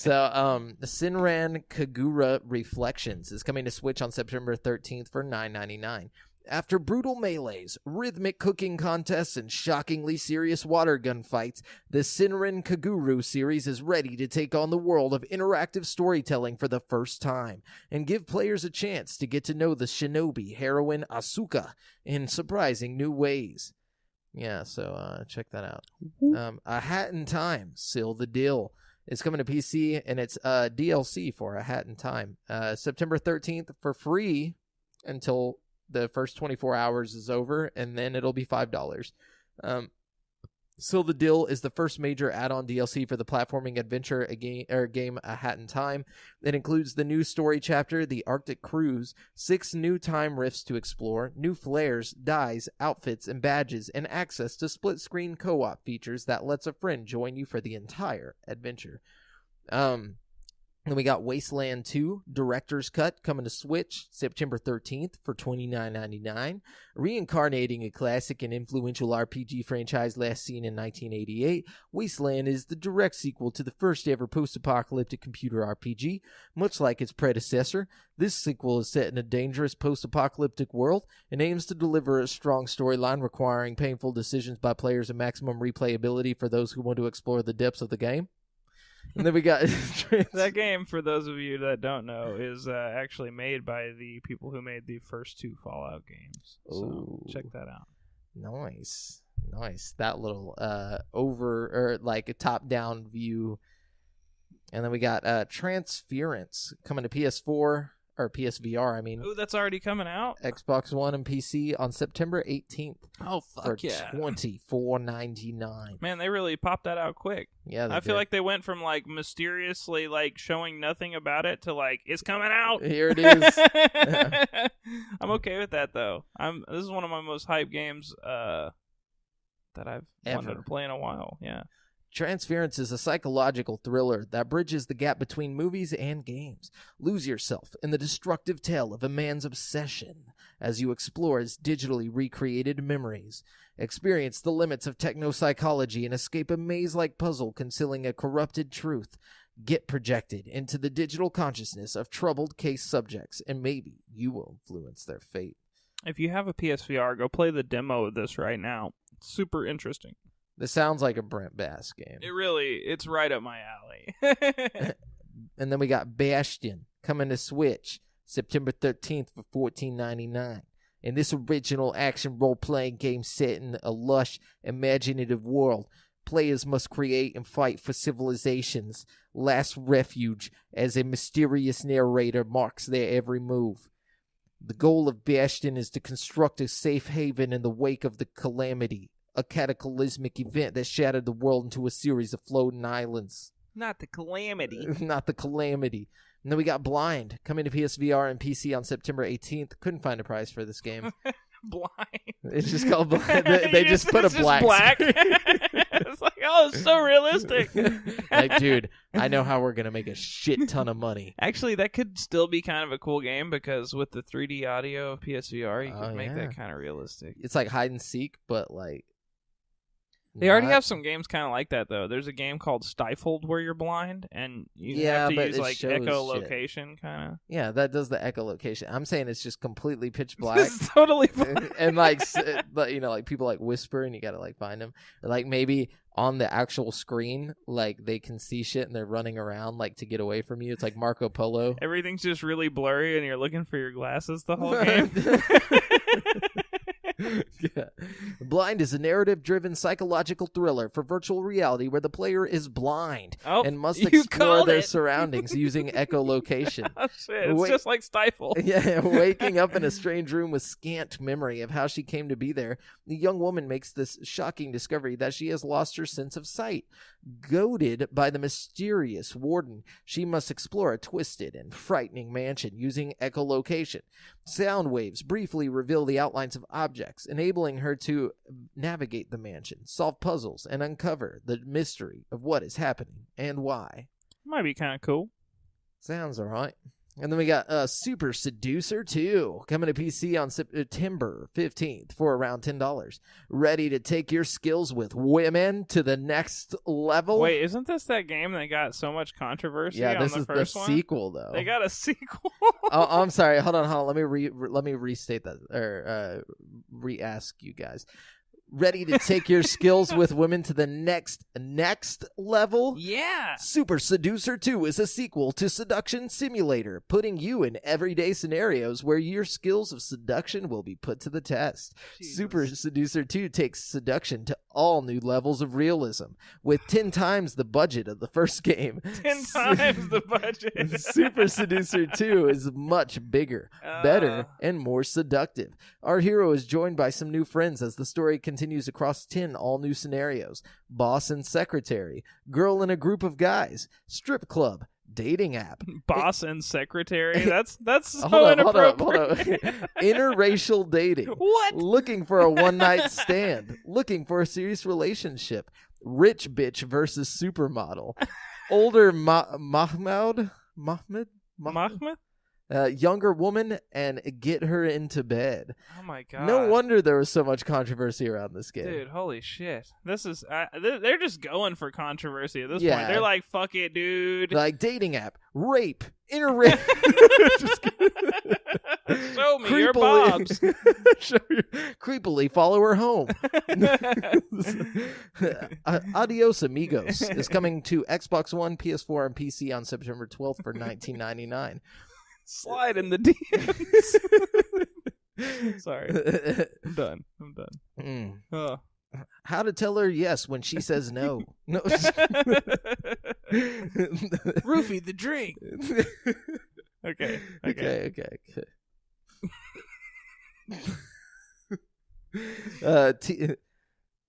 So, Sinran Kagura Reflections is coming to Switch on September 13th for $9.99. After brutal melees, rhythmic cooking contests, and shockingly serious water gun fights, the Sinran Kaguru series is ready to take on the world of interactive storytelling for the first time and give players a chance to get to know the shinobi heroine Asuka in surprising new ways. Yeah, so check that out. A Hat in Time, Seal the Deal. It's coming to PC, and it's DLC for A Hat in Time. September 13th for free until the first 24 hours is over, and then it'll be $5. Seal the Deal is the first major add-on DLC for the platforming adventure game A Hat in Time. It includes the new story chapter, The Arctic Cruise, 6 new time rifts to explore, new flares, dyes, outfits, and badges, and access to split-screen co-op features that lets a friend join you for the entire adventure. Then we got Wasteland 2 Director's Cut coming to Switch September 13th for $29.99. Reincarnating a classic and influential RPG franchise last seen in 1988, Wasteland is the direct sequel to the first ever post-apocalyptic computer RPG. Much like its predecessor, this sequel is set in a dangerous post-apocalyptic world and aims to deliver a strong storyline requiring painful decisions by players and maximum replayability for those who want to explore the depths of the game. And then we got that game, for those of you that don't know, is actually made by the people who made the first 2 Fallout games. So check that out. Nice. That little like a top-down view. And then we got Transference coming to PS4 or PSVR. I mean, that's already coming out. Xbox One and PC on September 18th. Oh fuck for yeah! $24.99. Man, they really popped that out quick. Yeah, I feel like they went from like mysteriously like showing nothing about it to like it's coming out. Here it is. I'm okay with that though. This is one of my most hype games that I've wanted to play in a while. Yeah. Transference is a psychological thriller that bridges the gap between movies and games. Lose yourself in the destructive tale of a man's obsession as you explore his digitally recreated memories. Experience the limits of technopsychology and escape a maze-like puzzle concealing a corrupted truth. Get projected into the digital consciousness of troubled case subjects, and maybe you will influence their fate. If you have a PSVR, go play the demo of this right now. It's super interesting. This sounds like a Brent Bass game. It's right up my alley. And then we got Bastion coming to Switch September 13th for $14.99. In this original action role-playing game set in a lush, imaginative world, players must create and fight for civilization's last refuge as a mysterious narrator marks their every move. The goal of Bastion is to construct a safe haven in the wake of the calamity, a cataclysmic event that shattered the world into a series of floating islands. Not the calamity. Not the calamity. And then we got Blind, coming to PSVR and PC on September 18th. Couldn't find a price for this game. Blind. It's just called Blind. They just put a black. It's like, oh, it's so realistic. Like, dude, I know how we're going to make a shit ton of money. Actually, that could still be kind of a cool game because with the 3D audio of PSVR, you could make that kind of realistic. It's like hide and seek, but like... They already have some games kind of like that, though. There's a game called Stifled where you're blind, and you have to use like echolocation, kind of. Yeah, that does the echolocation. I'm saying it's just completely pitch black. It's totally fine. And like, you know, like people like whisper, and you gotta like find them. Or, like maybe on the actual screen, like they can see shit, and they're running around like to get away from you. It's like Marco Polo. Everything's just really blurry, and you're looking for your glasses the whole game. Yeah. Blind is a narrative-driven psychological thriller for virtual reality where the player is blind and must explore their surroundings using echolocation. Oh, shit. It's just like Stifle. Yeah, waking up in a strange room with scant memory of how she came to be there, the young woman makes this shocking discovery that she has lost her sense of sight. Goaded by the mysterious warden, she must explore a twisted and frightening mansion using echolocation. Sound waves briefly reveal the outlines of objects, enabling her to navigate the mansion, solve puzzles, and uncover the mystery of what is happening and why. Might be kind of cool. Sounds all right. And then we got Super Seducer 2 coming to PC on September 15th for around $10. Ready to take your skills with women to the next level? Wait, isn't this that game that got so much controversy on the first one? Yeah, this is the sequel, though. They got a sequel? Oh, I'm sorry. Hold on. Let me restate that, or re-ask you guys. Ready to take your skills with women to the next level? Yeah. Super Seducer 2 is a sequel to Seduction Simulator, putting you in everyday scenarios where your skills of seduction will be put to the test. Jesus. Super Seducer 2 takes seduction to all new levels of realism, with 10 times the budget of the first game. 10 times the budget. Super Seducer 2 is much bigger, better, and more seductive. Our hero is joined by some new friends as the story continues across 10 all-new scenarios. Boss and secretary, girl and a group of guys, strip club, dating app. Boss and secretary? That's so inappropriate. Hold up. Interracial dating. What? Looking for a one-night stand. Looking for a serious relationship. Rich bitch versus supermodel. Older Mahmoud? Younger woman, and get her into bed. Oh my god! No wonder there was so much controversy around this game. Dude, holy shit! This is they're just going for controversy at this point. They're like, "Fuck it, dude!" Like dating app, rape, interracial. Show me your bobs. Creepily follow her home. Adios Amigos is coming to Xbox One, PS4, and PC on September 12th for $19.99. Slide in the DMs. Sorry. I'm done. Oh. How to tell her yes when she says no. No. Roofie the drink. Okay.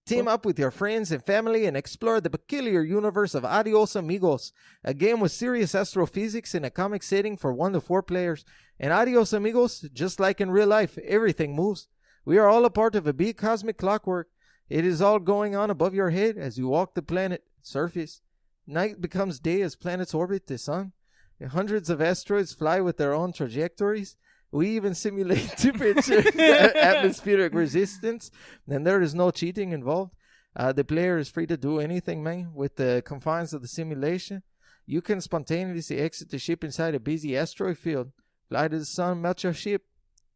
Team up with your friends and family and explore the peculiar universe of Adios Amigos, a game with serious astrophysics in a comic setting for 1 to 4 players. In Adios Amigos, just like in real life, everything moves. We are all a part of a big cosmic clockwork. It is all going on above your head as you walk the planet surface. Night becomes day as planets orbit the sun. Hundreds of asteroids fly with their own trajectories. We even simulate temperature atmospheric resistance, and there is no cheating involved. The player is free to do anything, man, with the confines of the simulation. You can spontaneously exit the ship inside a busy asteroid field, fly to the sun, melt your ship,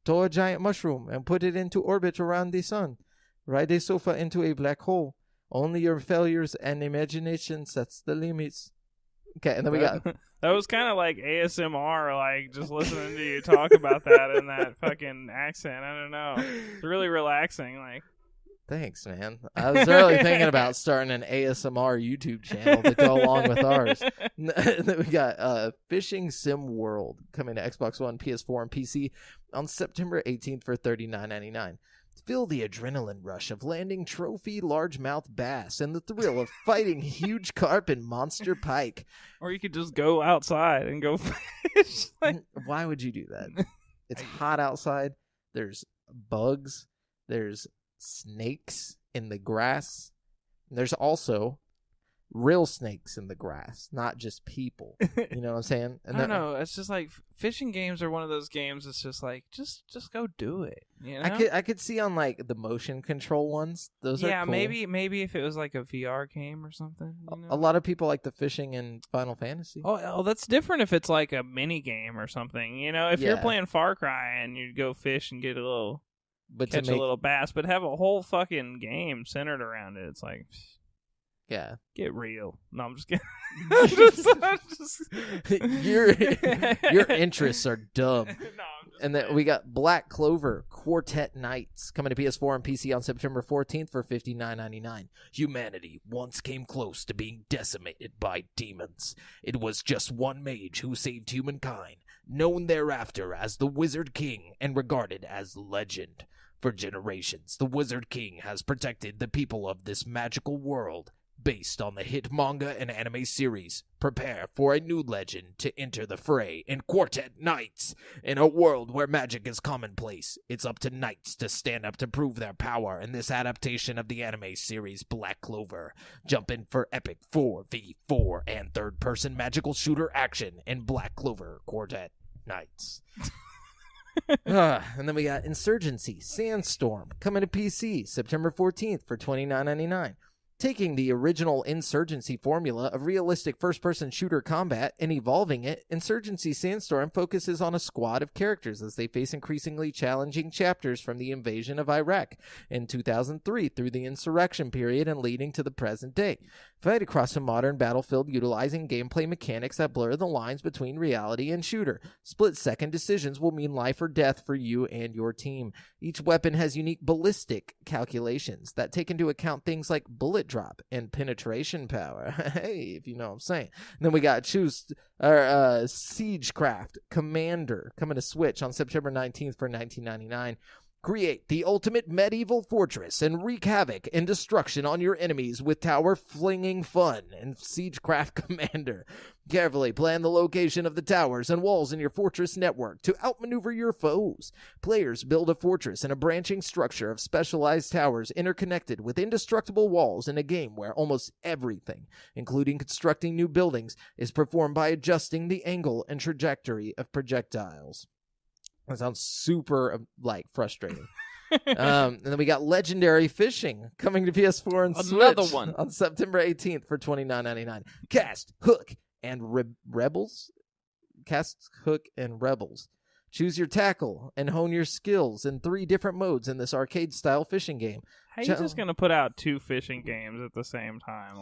throw a giant mushroom, and put it into orbit around the sun. Ride a sofa into a black hole. Only your failures and imagination sets the limits. Okay, and then we got... That was kind of like ASMR, like just listening to you talk about that in that fucking accent. I don't know. It's really relaxing. Like, thanks, man. I was really thinking about starting an ASMR YouTube channel to go along with ours. And then we got Fishing Sim World coming to Xbox One, PS4, and PC on September 18th for $39.99. Feel the adrenaline rush of landing trophy largemouth bass and the thrill of fighting huge carp and monster pike. Or you could just go outside and go fish. Why would you do that? It's hot outside. There's bugs. There's snakes in the grass. There's also real snakes in the grass, not just people. You know what I'm saying? And I don't know. It's just like fishing games are one of those games. It's just like just go do it. You know? I could see on like the motion control ones. Those are cool. maybe if it was like a VR game or something. You know? A lot of people like the fishing in Final Fantasy. Oh, that's different if it's like a mini game or something. You know, if you're playing Far Cry and you go fish and get a little catch a little bass, but have a whole fucking game centered around it. It's like. Yeah. Get real. No, I'm just kidding. Your interests are dumb. No, and then we got Black Clover Quartet Knights coming to PS4 and PC on September 14th for $59.99. Humanity once came close to being decimated by demons. It was just one mage who saved humankind, known thereafter as the Wizard King and regarded as legend. For generations, the Wizard King has protected the people of this magical world. Based on the hit manga and anime series, prepare for a new legend to enter the fray in Quartet Knights. In a world where magic is commonplace, it's up to knights to stand up to prove their power in this adaptation of the anime series Black Clover. Jump in for epic 4v4 and third-person magical shooter action in Black Clover Quartet Knights. And then we got Insurgency Sandstorm coming to PC September 14th for $29.99. Taking the original Insurgency formula of realistic first-person shooter combat and evolving it, Insurgency Sandstorm focuses on a squad of characters as they face increasingly challenging chapters from the invasion of Iraq in 2003 through the insurrection period and leading to the present day. Fight across a modern battlefield utilizing gameplay mechanics that blur the lines between reality and shooter. Split-second decisions will mean life or death for you and your team. Each weapon has unique ballistic calculations that take into account things like bullet drop and penetration power. Hey, if you know what I'm saying. And then we got Siegecraft Commander coming to Switch on September 19th for $19.99. Create the ultimate medieval fortress and wreak havoc and destruction on your enemies with tower-flinging fun and Siegecraft Commander. Carefully plan the location of the towers and walls in your fortress network to outmaneuver your foes. Players build a fortress in a branching structure of specialized towers interconnected with indestructible walls in a game where almost everything, including constructing new buildings, is performed by adjusting the angle and trajectory of projectiles. That sounds super, frustrating. And then we got Legendary Fishing coming to PS4 and Another Switch one. on September 18th for $29.99. Cast, Hook, and Rebels? Cast, Hook, and Rebels. Choose your tackle and hone your skills in 3 different modes in this arcade-style fishing game. How are you just going to put out 2 fishing games at the same time?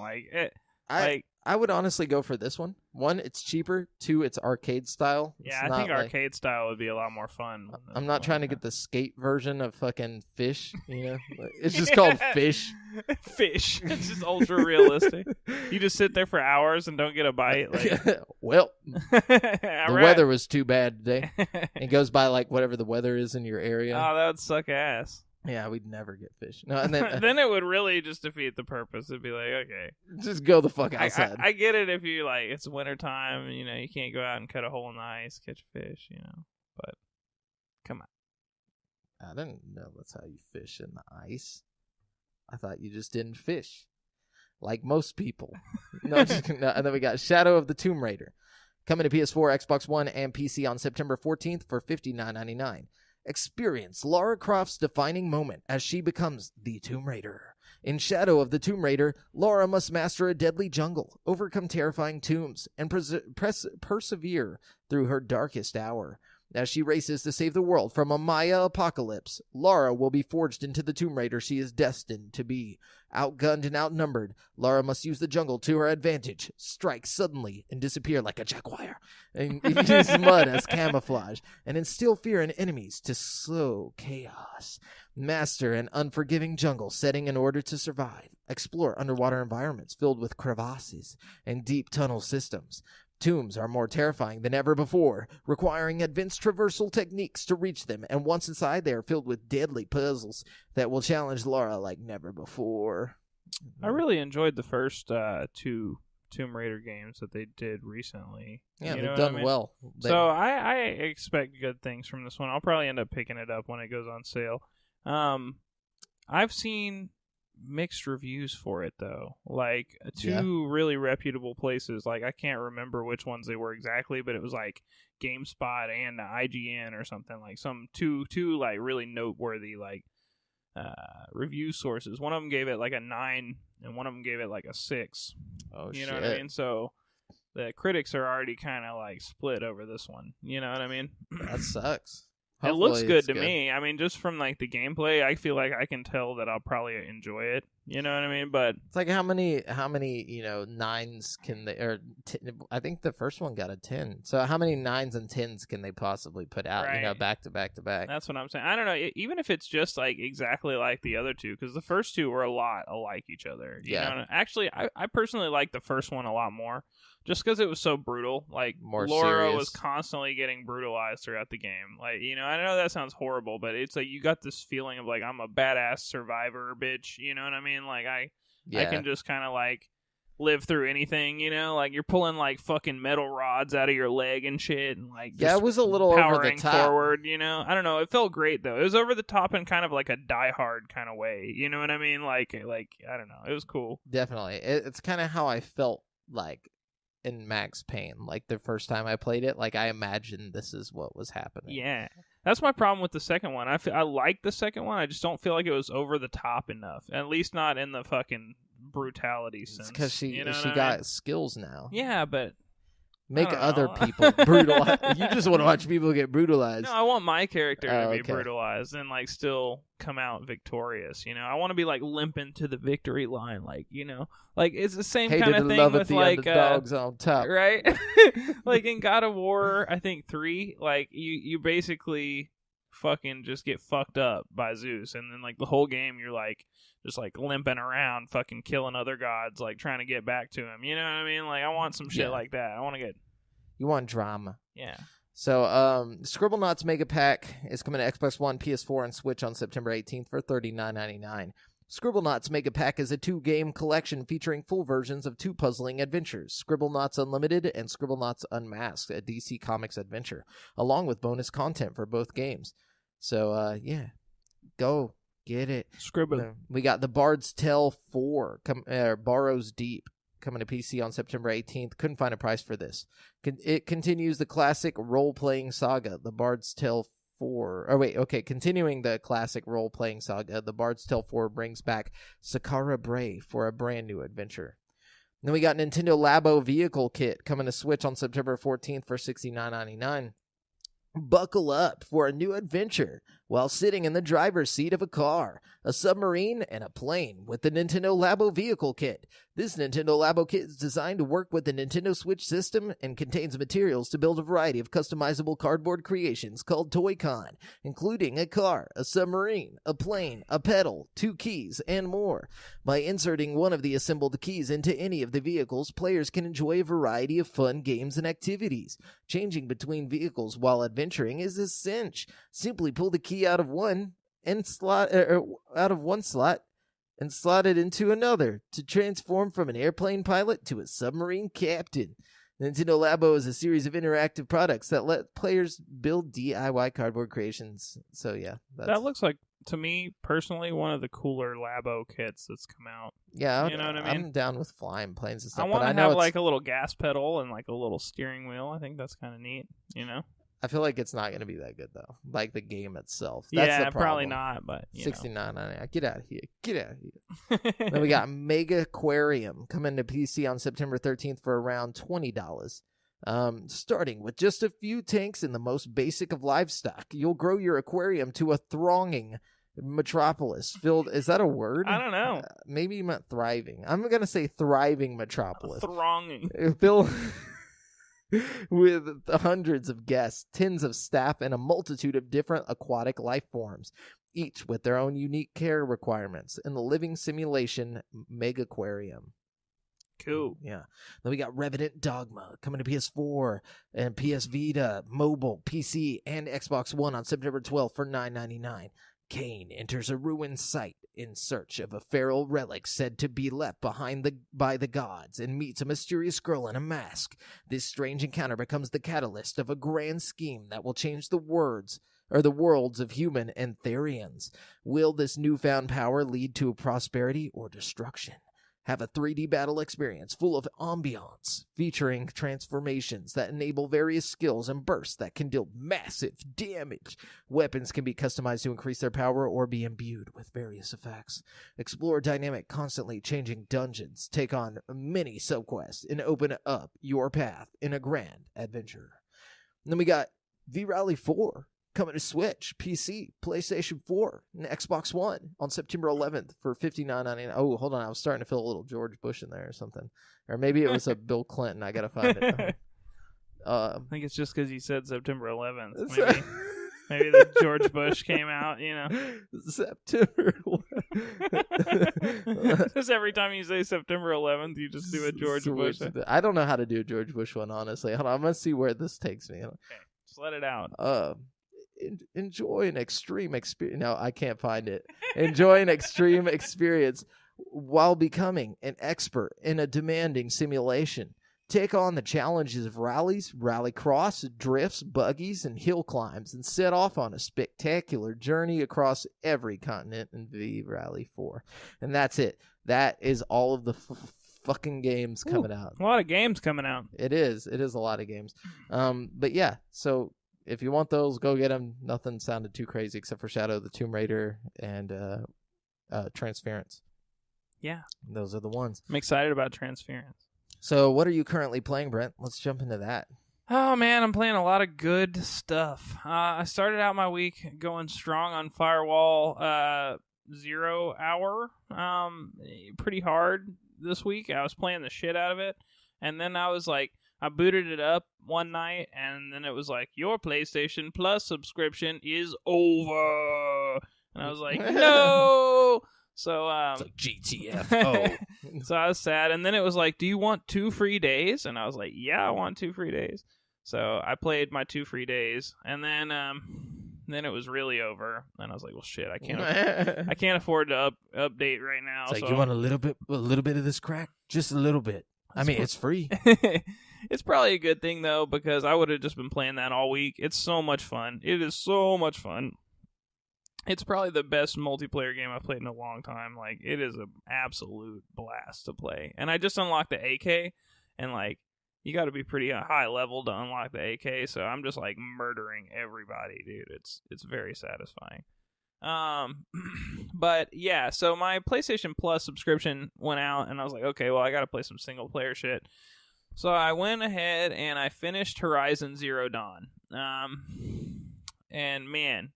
I would honestly go for this one. 1, it's cheaper. 2, it's arcade style. Yeah, I think arcade style would be a lot more fun. I'm not trying to get the skate version of fucking Fish, you know? It's just called Fish. Fish. It's just ultra realistic. You just sit there for hours and don't get a bite. Well, the weather was too bad today. It goes by whatever the weather is in your area. Oh, that would suck ass. Yeah, we'd never get fish. No, and then then it would really just defeat the purpose. It'd be like, okay, just go the fuck outside. I get it if you it's wintertime, you can't go out and cut a hole in the ice, catch fish, but come on. I didn't know that's how you fish in the ice. I thought you just didn't fish, like most people. No, and then we got Shadow of the Tomb Raider coming to PS4, Xbox One, and PC on September 14th for $59.99. Experience Lara Croft's defining moment as she becomes the Tomb Raider In Shadow of the Tomb Raider, Lara must master a deadly jungle, overcome terrifying tombs, and persevere through her darkest hour. As she races to save the world from a Maya apocalypse, Lara will be forged into the Tomb Raider she is destined to be. Outgunned and outnumbered, Lara must use the jungle to her advantage, strike suddenly and disappear like a jaguar, and use mud as camouflage, and instill fear in enemies to sow chaos. Master an unforgiving jungle setting in order to survive. Explore underwater environments filled with crevasses and deep tunnel systems. Tombs are more terrifying than ever before, requiring advanced traversal techniques to reach them, and once inside they are filled with deadly puzzles that will challenge Lara like never before. I really enjoyed the first two Tomb Raider games that they did recently. Yeah, they've done well. So I expect good things from this one. I'll probably end up picking it up when it goes on sale. I've seen mixed reviews for it though, like two really reputable places, like I can't remember which ones they were exactly, but it was like GameSpot and IGN or something, like some two like really noteworthy like review sources. One of them gave it like a 9 and one of them gave it like a 6. You know what I mean? So the critics are already kind of like split over this one, you know what I mean? That sucks. It looks good to me. I mean, just from like the gameplay, I feel like I can tell that I'll probably enjoy it. You know what I mean? But it's like how many 9s can they? Or I think the first one got a 10. So how many 9s and 10s can they possibly put out? Right. You know, back to back to back. That's what I'm saying. I don't know. Even if it's just like exactly like the other two, because the first two were a lot alike each other. You know? Actually, I personally like the first one a lot more. Just because it was so brutal. Like, more Laura serious. was constantly getting brutalized throughout the game. Like, you know, I know that sounds horrible, but it's like you got this feeling of like, I'm a badass survivor, bitch. You know what I mean? Like, I can just kind of like live through anything, you know? Like, you're pulling like fucking metal rods out of your leg and shit. And like, it was a little over the top. Forward, you know? I don't know. It felt great, though. It was over the top in kind of like a Die Hard kind of way. You know what I mean? Like I don't know. It was cool. Definitely. It's kind of how I felt like in Max Payne, like the first time I played it, like I imagined this is what was happening. Yeah, that's my problem with the second one. I like the second one. I just don't feel like it was over the top enough. At least not in the fucking brutality sense. Because she got mean? Skills now. Yeah, but make other people brutalized. You just want to watch people get brutalized. No, I want my character to be brutalized and like still come out victorious. You know, I want to be like limping to the victory line, like, you know, like it's the same kind of thing with like dogs on top, right? Like in God of War, I think 3, like you basically fucking just get fucked up by Zeus, and then like the whole game you're like just like limping around, fucking killing other gods, like trying to get back to him. You know what I mean? Like I want some shit like that. I want to get. You want drama. Yeah. So, Scribblenauts Mega Pack is coming to Xbox One, PS4, and Switch on September 18th for $39.99. Scribblenauts Mega Pack is a 2-game collection featuring full versions of 2 puzzling adventures, Scribblenauts Unlimited and Scribblenauts Unmasked, a DC Comics adventure, along with bonus content for both games. So, go get it. Scribble. We got The Bard's Tale 4, Borrows Deep, coming to PC on September 18th. Couldn't find a price for this. It continues the classic role-playing saga, The Bard's Tale 4. Continuing the classic role-playing saga, The Bard's Tale 4 brings back Sakara Bray for a brand new adventure. Then we got Nintendo Labo Vehicle Kit coming to Switch on September 14th for $69.99. Buckle up for a new adventure while sitting in the driver's seat of a car, a submarine, and a plane with the Nintendo Labo Vehicle Kit. This Nintendo Labo Kit is designed to work with the Nintendo Switch system and contains materials to build a variety of customizable cardboard creations called Toy-Con, including a car, a submarine, a plane, a pedal, 2 keys, and more. By inserting one of the assembled keys into any of the vehicles, players can enjoy a variety of fun games and activities. Changing between vehicles while adventuring is a cinch. Simply pull the key out of one slot and slot it into another to transform from an airplane pilot to a submarine captain. Nintendo Labo is a series of interactive products that let players build DIY cardboard creations. So yeah, that looks like, to me personally, one of the cooler Labo kits that's come out. Yeah, you know what I mean? I'm down with flying planes and stuff. I want to have like a little gas pedal and like a little steering wheel. I think that's kind of neat, you know? I feel like it's not going to be that good though. Like the game itself. That's yeah, the problem. probably not. But $69.99. Get out of here. Get out of here. Then we got Mega Aquarium coming to PC on September 13th for around $20. Starting with just a few tanks and the most basic of livestock, you'll grow your aquarium to a thronging metropolis filled. Is that a word? I don't know. Maybe you meant thriving. I'm going to say thriving metropolis. Thronging. Filled with hundreds of guests, tens of staff, and a multitude of different aquatic life forms, each with their own unique care requirements in the living simulation Mega Aquarium. Cool. Yeah. Then we got Revenant Dogma coming to PS4 and PS Vita, mobile, PC, and Xbox One on September 12th for $9.99. Cain enters a ruined site in search of a feral relic said to be left behind by the gods and meets a mysterious girl in a mask. This strange encounter becomes the catalyst of a grand scheme that will change the worlds of human and Therians. Will this newfound power lead to prosperity or destruction? Have a 3D battle experience full of ambiance, featuring transformations that enable various skills and bursts that can deal massive damage. Weapons can be customized to increase their power or be imbued with various effects. Explore dynamic, constantly changing dungeons, take on many subquests, and open up your path in a grand adventure. And then we got V-Rally 4. Coming to Switch, PC, PlayStation 4, and Xbox One on September 11th for $59.99. Oh, hold on. I was starting to feel a little George Bush in there or something. Or maybe it was a Bill Clinton. I got to find it. I think it's just because you said September 11th. Maybe the George Bush came out, September 11th. Just every time you say September 11th, you just do a George Bush. I don't know how to do a George Bush one, honestly. Hold on. I'm going to see where this takes me. Okay, just let it out. Enjoy an extreme experience. No, I can't find it. Enjoy an extreme experience while becoming an expert in a demanding simulation. Take on the challenges of rallies, rallycross, drifts, buggies, and hill climbs, and set off on a spectacular journey across every continent in V-Rally 4. And that's it. That is all of the fucking games coming out. A lot of games coming out. It is. It is a lot of games. But yeah, so if you want those, go get them. Nothing sounded too crazy except for Shadow of the Tomb Raider and Transference. Yeah. Those are the ones. I'm excited about Transference. So what are you currently playing, Brent? Let's jump into that. Oh, man, I'm playing a lot of good stuff. I started out my week going strong on Firewall 0 hour. Pretty hard this week. I was playing the shit out of it. And then I was like, I booted it up one night, and then it was like, your PlayStation Plus subscription is over. And I was like, no! So, it's like GTFO. So I was sad. And then it was like, do you want 2 free days? And I was like, yeah, I want 2 free days. So I played my 2 free days, and then it was really over. And I was like, well, shit, I can't afford to update right now. It's like, you want a little bit of this crack? Just a little bit. It's free. It's probably a good thing, though, because I would have just been playing that all week. It's so much fun. It is so much fun. It's probably the best multiplayer game I've played in a long time. Like, it is an absolute blast to play. And I just unlocked the AK, and, like, you got to be pretty high level to unlock the AK, so I'm just, like, murdering everybody, dude. It's very satisfying. But yeah, so my PlayStation Plus subscription went out, and I was like, okay, well, I gotta play some single player shit. So I went ahead and I finished Horizon Zero Dawn. And man,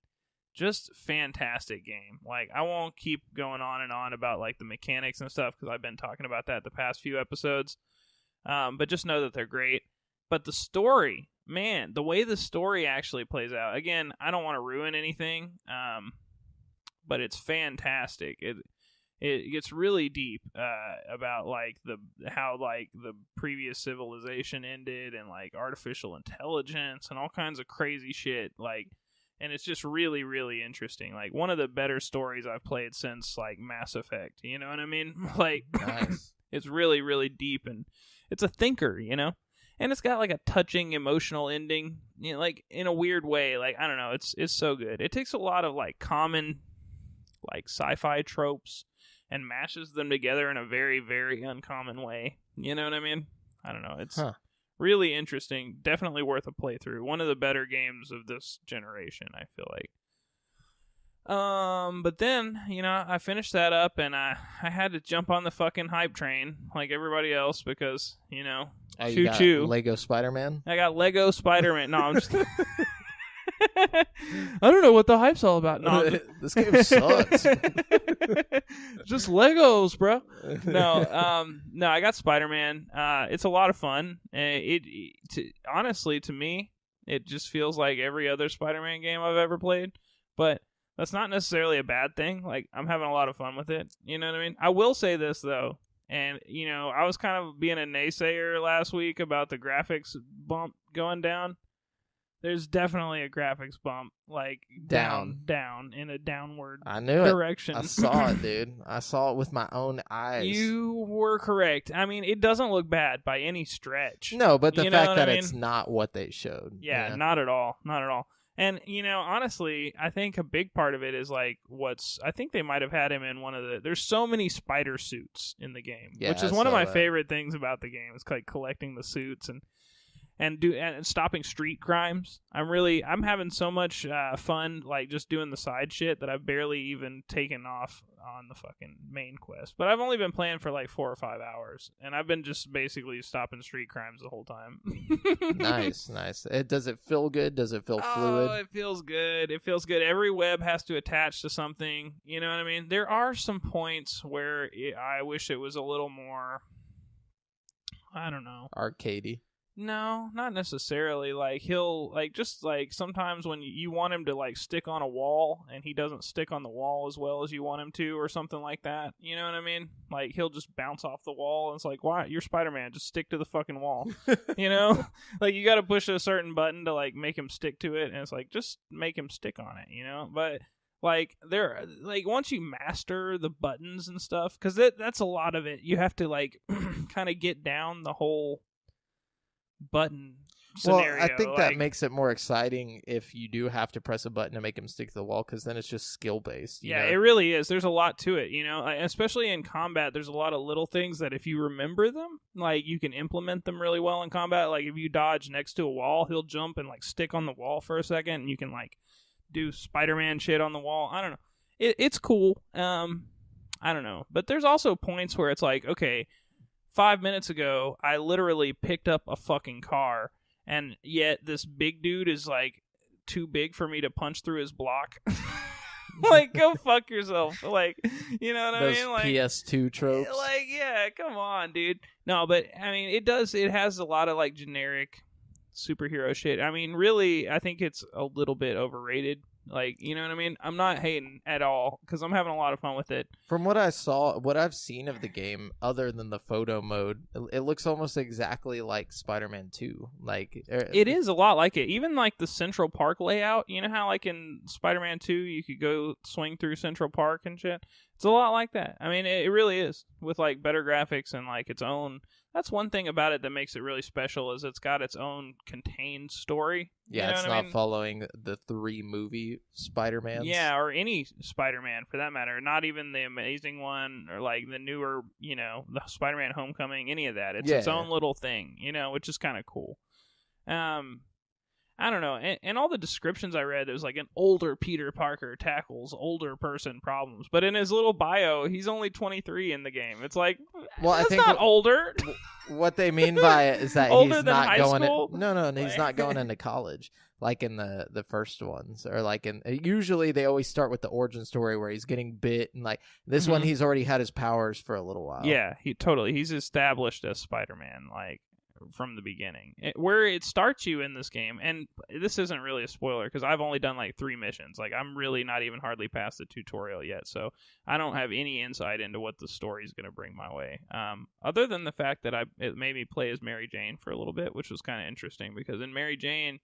just fantastic game. Like, I won't keep going on and on about like the mechanics and stuff, because I've been talking about that the past few episodes. But just know that they're great. But the story, man, the way the story actually plays out. Again, I don't want to ruin anything. But it's fantastic. It gets really deep about like how the previous civilization ended, and like artificial intelligence and all kinds of crazy shit. Like, and it's just really, really interesting. Like, one of the better stories I've played since like Mass Effect. You know what I mean? Like, nice. It's really, really deep, and it's a thinker. And it's got like a touching emotional ending. Like in a weird way. Like, I don't know. It's so good. It takes a lot of like common like sci-fi tropes and mashes them together in a very, very uncommon way. You know what I mean? I don't know. It's Really interesting. Definitely worth a playthrough. One of the better games of this generation, I feel like. But then, I finished that up, and I had to jump on the fucking hype train like everybody else because, you choo. Lego Spider-Man? I got Lego Spider-Man. No, I'm just I don't know what the hype's all about. No, this game sucks. Just Legos, bro. No, I got Spider-Man. It's a lot of fun. Honestly, to me, it just feels like every other Spider-Man game I've ever played. But that's not necessarily a bad thing. Like, I'm having a lot of fun with it. You know what I mean? I will say this, though. And, I was kind of being a naysayer last week about the graphics bump going down. There's definitely a graphics bump, like down in a downward direction. I saw it, dude. I saw it with my own eyes. You were correct. I mean, it doesn't look bad by any stretch. No, but the fact that it's not what they showed. Yeah, not at all. Not at all. And, honestly, I think a big part of it is, like, I think they might have had him in one of the... There's so many spider suits in the game, which is one of my favorite things about the game. It's like collecting the suits and stopping street crimes. I'm having so much fun, like, just doing the side shit that I've barely even taken off on the fucking main quest. But I've only been playing for like 4 or 5 hours, and I've been just basically stopping street crimes the whole time. Nice. Does it feel good? Does it feel fluid? Oh, it feels good. Every web has to attach to something. You know what I mean? There are some points where I wish it was a little more, I don't know, arcadey. No, not necessarily. Like, he'll, like, just, like, sometimes when you want him to, like, stick on a wall, and he doesn't stick on the wall as well as you want him to, or something like that. You know what I mean? Like, he'll just bounce off the wall, and it's like, why? You're Spider-Man. Just stick to the fucking wall. You know? Like, you gotta push a certain button to, like, make him stick to it, and it's like, just make him stick on it, you know? But... Like, once you master the buttons and stuff, because that's a lot of it, you have to, like, kind of get down the whole button scenario. Well, I think that makes it more exciting if you do have to press a button to make him stick to the wall, because then it's just skill-based. Yeah, it really is. There's a lot to it, especially in combat. There's a lot of little things that if you remember them, like, you can implement them really well in combat. Like, if you dodge next to a wall, he'll jump and, like, stick on the wall for a second, and you can, like, do Spider-Man shit on the wall. I don't know. It's cool. I don't know. But there's also points where it's like, okay, 5 minutes ago, I literally picked up a fucking car, and yet this big dude is, like, too big for me to punch through his block. Like, go fuck yourself. Like, you know what I mean? Like, PS2 tropes. Like, yeah, come on, dude. No, but, I mean, it has a lot of, like, generic superhero shit. I mean, really, I think it's a little bit overrated. Like, you know what I mean? I'm not hating at all, because I'm having a lot of fun with it. From what I saw, what I've seen of the game, other than the photo mode, it looks almost exactly like Spider-Man 2. Like, it is a lot like it. Even, like, the Central Park layout. You know how, like, in Spider-Man 2, you could go swing through Central Park and shit? It's a lot like that. I mean, it really is. With, like, better graphics and, like, its own... That's one thing about it that makes it really special, is it's got its own contained story. Yeah, it's not following the 3 movie Spider-Mans. Yeah, or any Spider-Man, for that matter. Not even the Amazing one, or, like, the newer, the Spider-Man Homecoming, any of that. It's its own little thing, which is kind of cool. I don't know. And all the descriptions I read, it was like an older Peter Parker tackles older person problems. But in his little bio, he's only 23 in the game. It's like, well, that's not older. What they mean by it is that he's not going he's not going into college like in the first ones, or like usually they always start with the origin story where he's getting bit, and like this one he's already had his powers for a little while. Yeah, he's established as Spider-Man, like, from the beginning. Where it starts you in this game, and this isn't really a spoiler because I've only done like 3 missions. Like, I'm really not even hardly past the tutorial yet, so I don't have any insight into what the story is going to bring my way. Other than the fact that it made me play as Mary Jane for a little bit, which was kind of interesting because in Mary Jane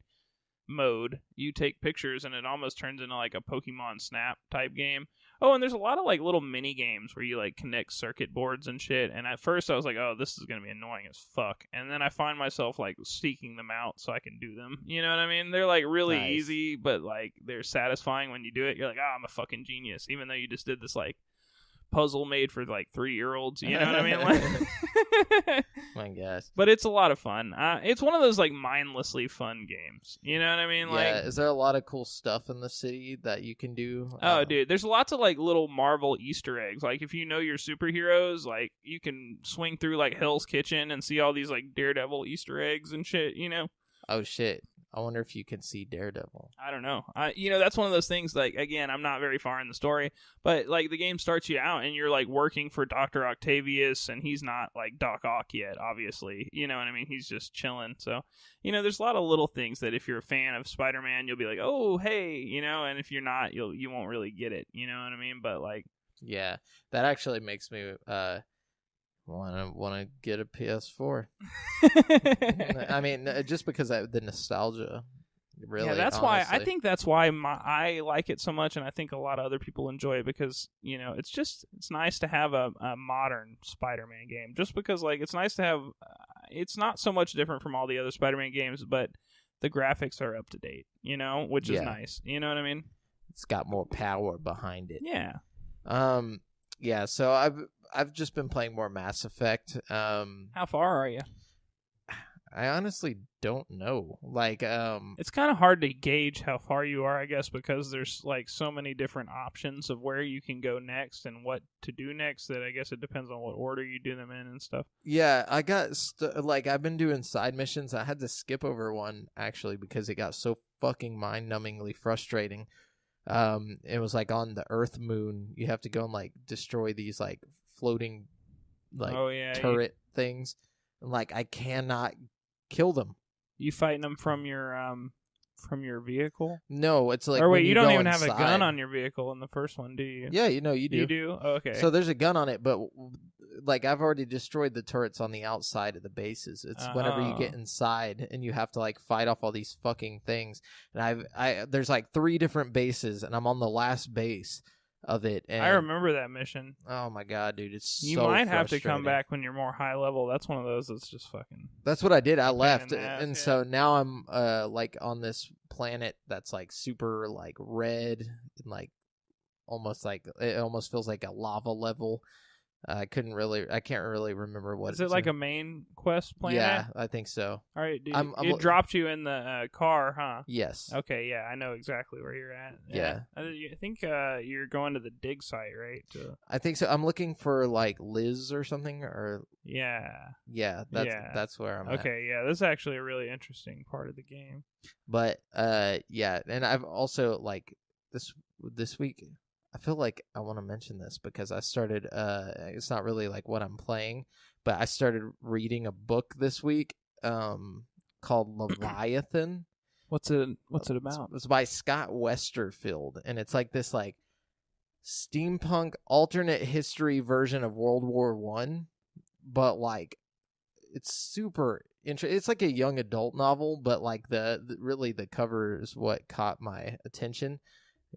mode, you take pictures and it almost turns into like a Pokemon Snap type game. Oh, and there's a lot of like little mini games where you like connect circuit boards and shit. And at first I was like, oh, this is going to be annoying as fuck. And then I find myself like seeking them out so I can do them. You know what I mean? They're like really easy, but like they're satisfying when you do it. You're like, oh, I'm a fucking genius. Even though you just did this like puzzle made for like 3-year-olds. You know what I mean? My gosh. But it's a lot of fun. It's one of those like mindlessly fun games. You know what I mean? Yeah. Is there a lot of cool stuff in the city that you can do? Oh, dude, there's lots of like little Marvel Easter eggs. Like if you know your superheroes, like you can swing through like Hell's Kitchen and see all these like Daredevil Easter eggs and shit. You know? Oh shit. I wonder if you can see Daredevil. I don't know. That's one of those things, like, again, I'm not very far in the story, but, like, the game starts you out, and you're, like, working for Dr. Octavius, and he's not, like, Doc Ock yet, obviously. You know what I mean? He's just chilling. So, there's a lot of little things that if you're a fan of Spider-Man, you'll be like, oh, hey, and if you're not, you won't really get it. You know what I mean? But, like... Yeah, that actually makes me, want to get a PS4. I mean, just because the nostalgia, really. Yeah, that's honestly. why I think that's why I like it so much, and I think a lot of other people enjoy it because it's nice to have a modern Spider-Man game. Just because like it's nice to have. It's not so much different from all the other Spider-Man games, but the graphics are up to date. Which is nice. You know what I mean? It's got more power behind it. Yeah. Yeah. So I've just been playing more Mass Effect. How far are you? I honestly don't know. Like, it's kind of hard to gauge how far you are, I guess, because there's like so many different options of where you can go next and what to do next that I guess it depends on what order you do them in and stuff. Yeah, I got I've been doing side missions. I had to skip over one actually because it got so fucking mind-numbingly frustrating. It was like on the Earth moon. You have to go and like destroy these like floating like turret things. And like I cannot kill them. You fighting them from your vehicle? No, it's like or wait, you don't even inside. have a gun on your vehicle in the first one, do you? Yeah, you do. You do? Oh, okay. So there's a gun on it, but like I've already destroyed the turrets on the outside of the bases. It's whenever you get inside and you have to like fight off all these fucking things. And there's like 3 different bases, and I'm on the last base of it. And I remember that mission. Oh my god, dude, it's you so might have to frustrating. come back when you're more high level. That's one of those that's just fucking. That's what I did. I left, and so now I'm like on this planet that's like super like red and like it almost feels like a lava level. I can't really remember what. Is it like a main quest planet? Yeah, I think so. All right, dude. It dropped you in the car, huh? Yes. Okay, yeah, I know exactly where you're at. Yeah. I think you're going to the dig site, right? I think so. I'm looking for like Liz or something, or yeah, that's where I'm at. Okay, yeah, this is actually a really interesting part of the game. But yeah, and I've also like this week. I feel like I want to mention this because I started, it's not really like what I'm playing, but I started reading a book this week called Leviathan. What's it about? It's by Scott Westerfield, and it's like this like steampunk alternate history version of World War I, but like it's super interesting. It's like a young adult novel, but like the cover is what caught my attention.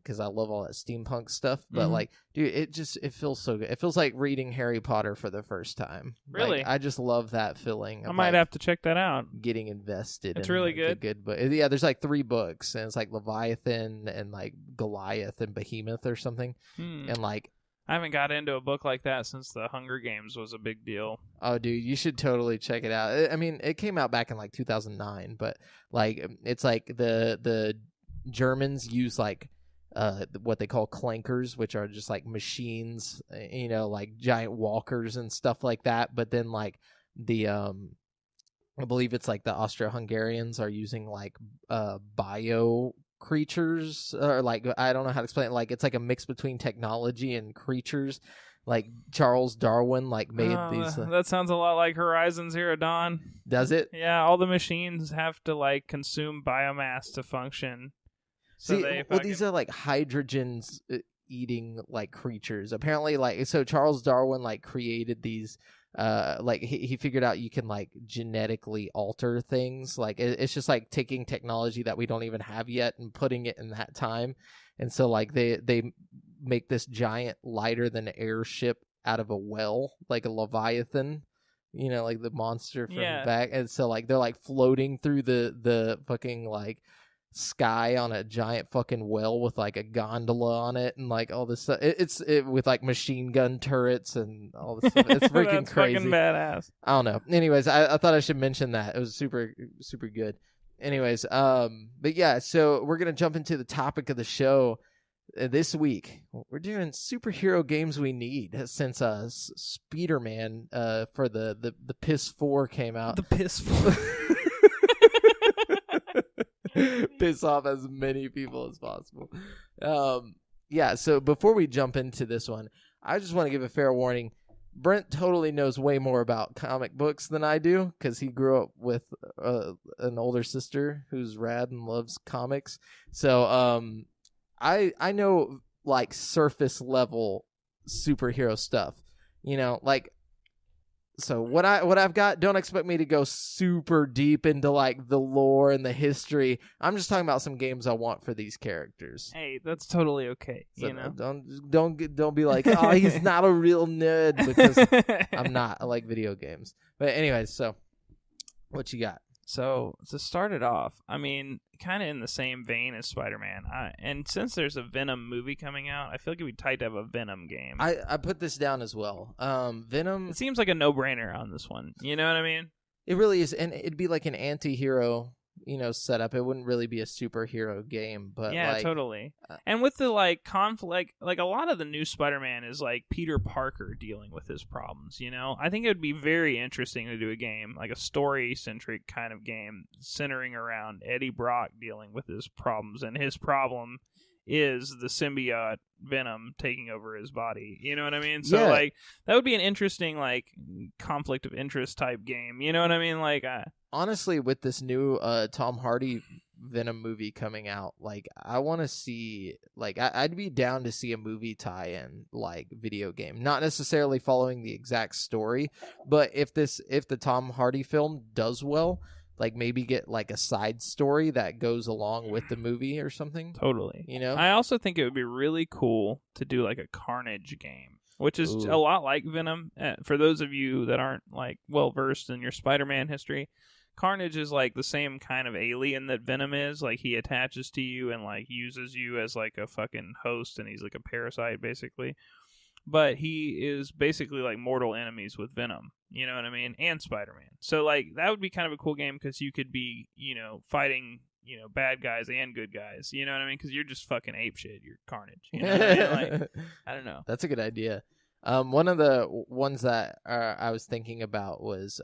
Because I love all that steampunk stuff, but like, dude, it feels so good. It feels like reading Harry Potter for the first time. Really, like, I just love that feeling. I might have to check that out. Getting invested. It's really good. Good book. Yeah, there's like 3 books, and it's like Leviathan and like Goliath and Behemoth or something, and like. I haven't got into a book like that since the Hunger Games was a big deal. Oh, dude, you should totally check it out. I mean, it came out back in like 2009, but like it's like the Germans use like. What they call clankers, which are just like machines, like giant walkers and stuff like that. But then like the I believe it's like the Austro-Hungarians are using like bio creatures, or like I don't know how to explain it. Like it's like a mix between technology and creatures. Like Charles Darwin like made these. That sounds a lot like Horizon Zero Dawn. Does it? Yeah, all the machines have to like consume biomass to function. So these are like hydrogen eating like creatures. Apparently, like so Charles Darwin like created these. Like he figured out you can like genetically alter things. Like it's just like taking technology that we don't even have yet and putting it in that time. And so like they make this giant lighter than air ship out of a well, like a Leviathan. Like the monster from back. And so like they're like floating through the fucking like. sky on a giant fucking well with like a gondola on it and like all this stuff. It's with like machine gun turrets and all this stuff. It's freaking That's crazy. fucking badass. I don't know. Anyways, I thought I should mention that. It was super good. Anyways, but yeah, so we're gonna jump into the topic of the show. This week we're doing superhero games we need since Spider-Man for the PS4 came out. The PS4. Piss off as many people as possible. Yeah, so before we jump into this one, I just want to give a fair warning. Brent totally knows way more about comic books than I do because he grew up with an older sister who's rad and loves comics. So I know like surface level superhero stuff, like. So what I've got, don't expect me to go super deep into like the lore and the history. I'm just talking about some games I want for these characters. Hey, that's totally okay. So don't be like, oh, he's not a real nerd, because I'm not. I like video games. But anyways, so what you got? So to start it off, I mean, kind of in the same vein as Spider-Man, and since there's a Venom movie coming out, I feel like it'd be tight to have a Venom game. I put this down as well. Venom. It seems like a no-brainer on this one. You know what I mean? It really is, and it'd be like an anti-hero, setup. It wouldn't really be a superhero game, but yeah, like, totally. And with the like conflict, like a lot of the new Spider-Man is like Peter Parker dealing with his problems. I think it would be very interesting to do a game, like a story-centric kind of game, centering around Eddie Brock dealing with his problems, and his problem is the symbiote Venom taking over his body. You know what I mean? So like that would be an interesting like conflict of interest type game. You know what I mean? Like honestly, with this new Tom Hardy Venom movie coming out, like I want to see, like I'd be down to see a movie tie-in like video game, not necessarily following the exact story, but if the Tom Hardy film does well, like maybe get like a side story that goes along with the movie or something. Totally. I also think it would be really cool to do like a Carnage game, which is a lot like Venom. For those of you that aren't like well versed in your Spider-Man history, Carnage is like the same kind of alien that Venom is. Like he attaches to you and like uses you as like a fucking host, and he's like a parasite basically. But he is basically like mortal enemies with Venom, you know what I mean? And Spider-Man. So like that would be kind of a cool game because you could be, fighting, bad guys and good guys, you know what I mean? Because you're just fucking apeshit. You're Carnage. You know what I mean? Like, I don't know. That's a good idea. One of the ones that I was thinking about was,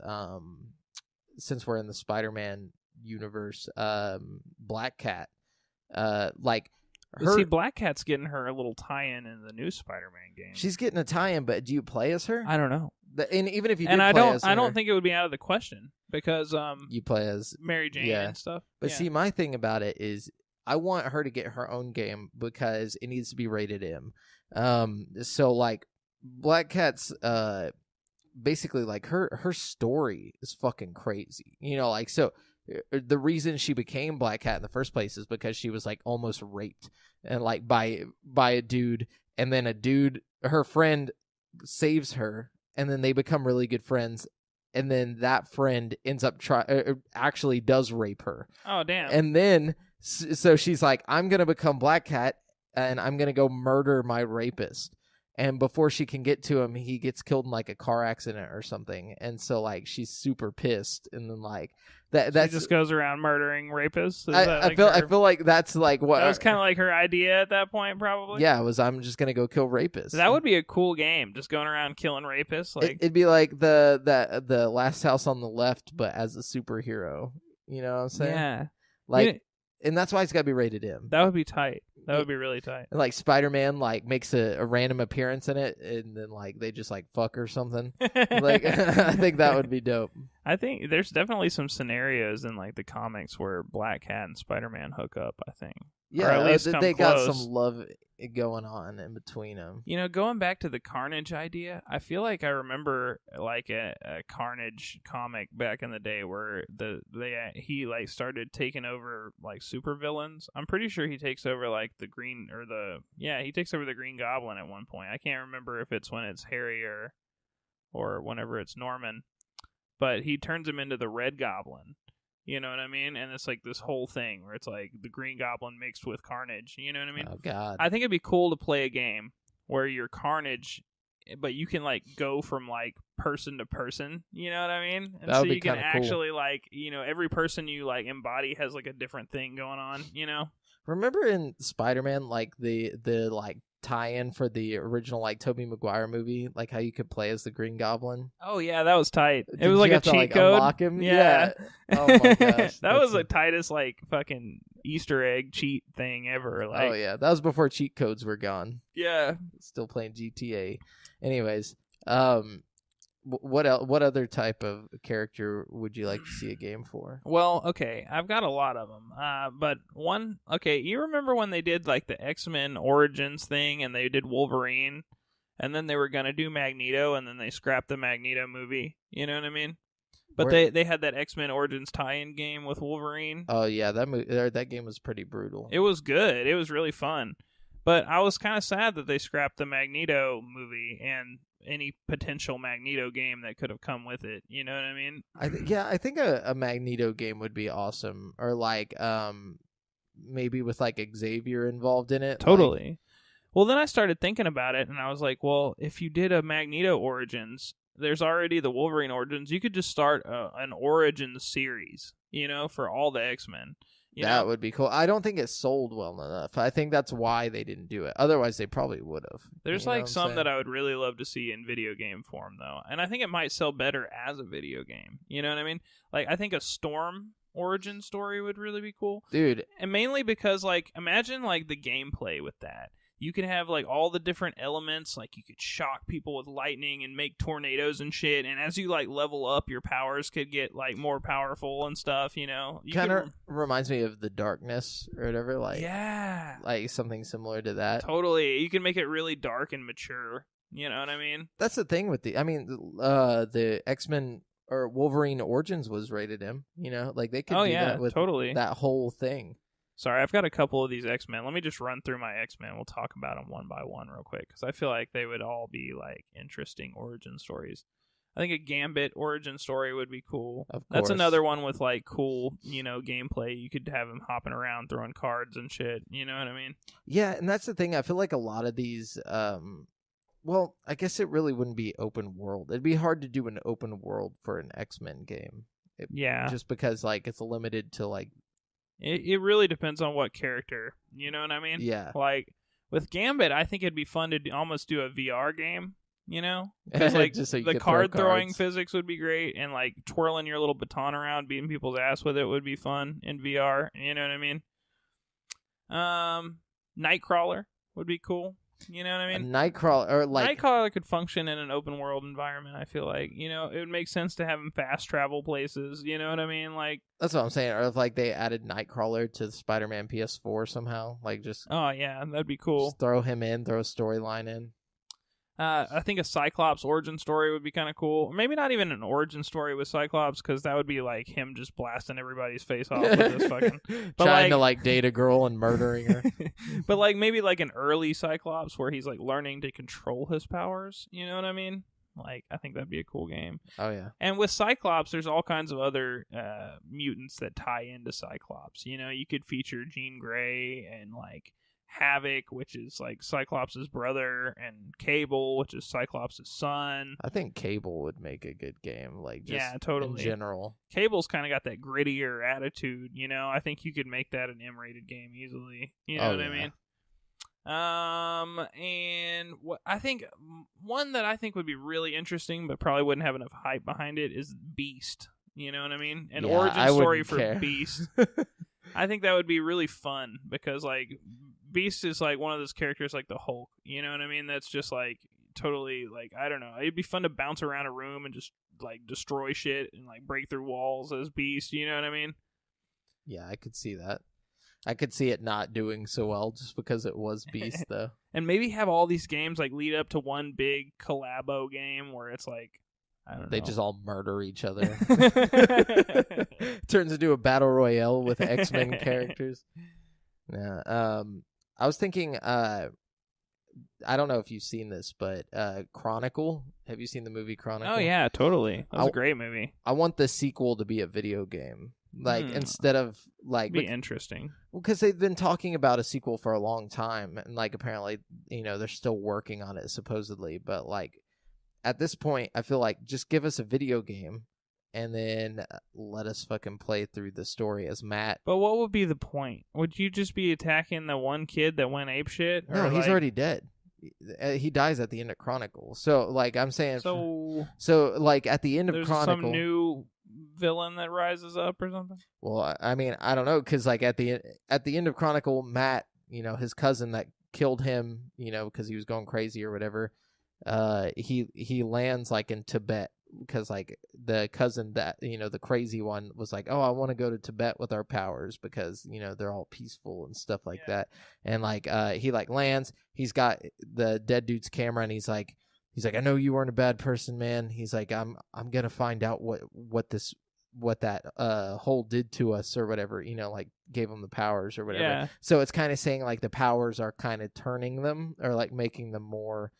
since we're in the Spider-Man universe, Black Cat. See, Black Cat's getting her a little tie-in in the new Spider-Man game. She's getting a tie-in, but do you play as her? I don't know. And even if you and did I play don't, as I her, don't think it would be out of the question because you play as Mary Jane and stuff. But see, my thing about it is, I want her to get her own game because it needs to be rated M. So like Black Cat's basically like her story is fucking crazy. Like so. The reason she became Black Cat in the first place is because she was like almost raped and like by a dude, and then her friend saves her, and then they become really good friends, and then that friend ends up actually does rape her. Oh damn. And then so she's like, I'm gonna become Black Cat and I'm gonna go murder my rapist. And before she can get to him, he gets killed in like a car accident or something. And so like she's super pissed, and then like that just goes around murdering rapists. I feel like that's like what that was kind of like her idea at that point, probably. Yeah, I'm just gonna go kill rapists. That would be a cool game, just going around killing rapists. Like it'd be like the Last House on the Left, but as a superhero. You know what I'm saying? Yeah. Like. And that's why it's got to be rated M. That would be tight. That would be really tight. And like Spider-Man like makes a random appearance in it, and then like they just like fuck or something. Like I think that would be dope. I think there's definitely some scenarios in like the comics where Black Cat and Spider-Man hook up, I think. Yeah, or at least they close. got some love going on in between them. Going back to the Carnage idea, I feel like I remember like a Carnage comic back in the day where he like started taking over like supervillains. I'm pretty sure he takes over like he takes over the Green Goblin at one point. I can't remember if it's when it's Harry or whenever it's Norman, but he turns him into the Red Goblin. You know what I mean? And it's like this whole thing where it's like the Green Goblin mixed with Carnage. You know what I mean? Oh God. I think it'd be cool to play a game where you're Carnage, but you can like go from like person to person. You know what I mean? And That would so be you can kinda cool. actually like, every person you like embody has like a different thing going on. Remember in Spider-Man, like the like tie-in for the original like Tobey Maguire movie, like how you could play as the Green Goblin? Oh yeah, that was tight. It Did was like you a have to, cheat like, code. unlock him? Yeah. Oh my gosh. That was the tightest like fucking Easter egg cheat thing ever. Like, oh yeah, that was before cheat codes were gone. Yeah. Still playing GTA. Anyways, what other type of character would you like to see a game for? Well, okay, I've got a lot of them. But one, okay, you remember when they did like the X-Men Origins thing and they did Wolverine, and then they were gonna do Magneto, and then they scrapped the Magneto movie. You know what I mean? But they had that X-Men Origins tie-in game with Wolverine. Oh yeah, that game was pretty brutal. It was good. It was really fun. But I was kind of sad that they scrapped the Magneto movie and any potential Magneto game that could have come with it. You know what I mean? I think a Magneto game would be awesome, or like maybe with like Xavier involved in it. Totally. Like, well, then I started thinking about it, and I was like, well, if you did a Magneto Origins, there's already the Wolverine Origins. You could just start an Origins series, for all the X-Men. That would be cool. I don't think it sold well enough. I think that's why they didn't do it. Otherwise, they probably would have. There's like some that I would really love to see in video game form, though. And I think it might sell better as a video game. You know what I mean? Like, I think a Storm origin story would really be cool. Dude. And mainly because, like, imagine, like, the gameplay with that. You could have, like, all the different elements. Like, you could shock people with lightning and make tornadoes and shit. And as you, like, level up, your powers could get, like, more powerful and stuff, Kind of reminds me of The Darkness or whatever. Like, yeah. Like, something similar to that. Totally. You can make it really dark and mature. You know what I mean? That's the thing with the X-Men or Wolverine Origins was rated M. Like, they could do that with that whole thing. Sorry, I've got a couple of these X-Men. Let me just run through my X-Men. We'll talk about them one by one real quick, because I feel like they would all be, like, interesting origin stories. I think a Gambit origin story would be cool. Of course. That's another one with, like, cool, gameplay. You could have him hopping around, throwing cards and shit. You know what I mean? Yeah, and that's the thing. I feel like a lot of these, well, I guess it really wouldn't be open world. It'd be hard to do an open world for an X-Men game. Just because, like, it's limited to, like, It really depends on what character. You know what I mean? Yeah. Like, with Gambit, I think it'd be fun to almost do a VR game, Because, like, Just so you the could card throw throwing cards. physics would be great, and, like, twirling your little baton around, beating people's ass with it would be fun in VR. You know what I mean? Nightcrawler would be cool. You know what I mean? Nightcrawler, or like Nightcrawler could function in an open world environment. I feel like it would make sense to have him fast travel places. You know what I mean? Like, that's what I'm saying. Or if like they added Nightcrawler to the Spider-Man PS4 somehow, like just oh yeah, that'd be cool. Just throw him in, throw a storyline in. I think a Cyclops origin story would be kind of cool. Maybe not even an origin story with Cyclops, because that would be like him just blasting everybody's face off with this fucking trying to like date a girl and murdering her. But like maybe like an early Cyclops where he's like learning to control his powers. You know what I mean? Like, I think that'd be a cool game. Oh yeah. And with Cyclops, there's all kinds of other mutants that tie into Cyclops. You could feature Jean Grey and like Havoc, which is like Cyclops' brother, and Cable, which is Cyclops' son. I think Cable would make a good game, like just totally. in general. Cable's kind of got that grittier attitude, I think you could make that an M-rated game easily. You know what I mean? And what I think one that I think would be really interesting, but probably wouldn't have enough hype behind it, is Beast. You know what I mean? An origin story for Beast. I think that would be really fun, because like Beast is like one of those characters like the Hulk, you know what I mean? That's just like totally like, I don't know. It'd be fun to bounce around a room and just like destroy shit and like break through walls as Beast, you know what I mean? Yeah, I could see that. I could see it not doing so well just because it was Beast though. And maybe have all these games like lead up to one big collabo game where it's like, I don't know. They just all murder each other. Turns into a battle royale with X-Men characters. Yeah. I was thinking, I don't know if you've seen this, but Chronicle. Have you seen the movie Chronicle? Oh, yeah, totally. That was a great movie. I want the sequel to be a video game. Like instead of like be interesting. Because they've been talking about a sequel for a long time, and like apparently, they're still working on it supposedly. But like at this point, I feel like just give us a video game, and then let us fucking play through the story as Matt. But what would be the point? Would you just be attacking the one kid that went apeshit? No, he's already dead. He dies at the end of Chronicle. So like I'm saying, so like at the end of Chronicle, some new villain that rises up or something. Well, I mean, I don't know, because like at the end of Chronicle, Matt, his cousin that killed him, because he was going crazy or whatever, he lands like in Tibet, because like the cousin that the crazy one was like, oh, I want to go to Tibet with our powers because they're all peaceful and stuff like that, and like he like lands, he's got the dead dude's camera, and he's like, I know you weren't a bad person, man. He's like, I'm gonna find out what that hole did to us or whatever, like gave them the powers or whatever. Yeah. So it's kind of saying like the powers are kind of turning them or like making them more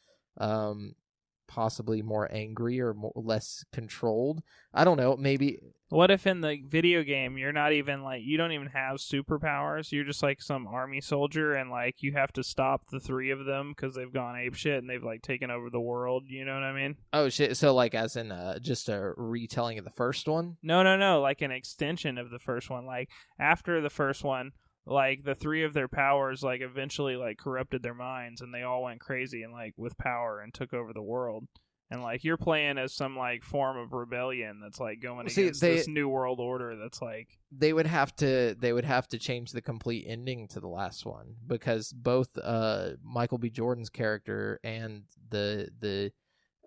possibly more angry or less controlled. I don't know, maybe. What if in the video game you're not even like, you don't even have superpowers, you're just like some army soldier, and like you have to stop the three of them because they've gone apeshit and they've like taken over the world, you know what I mean? Oh shit, so like as in just a retelling of the first one? No, like an extension of the first one. Like after the first one, like the three of their powers like eventually like corrupted their minds and they all went crazy and like with power and took over the world. And like you're playing as some like form of rebellion that's like going against this new world order that's like, they would have to change the complete ending to the last one, because both Michael B. Jordan's character and the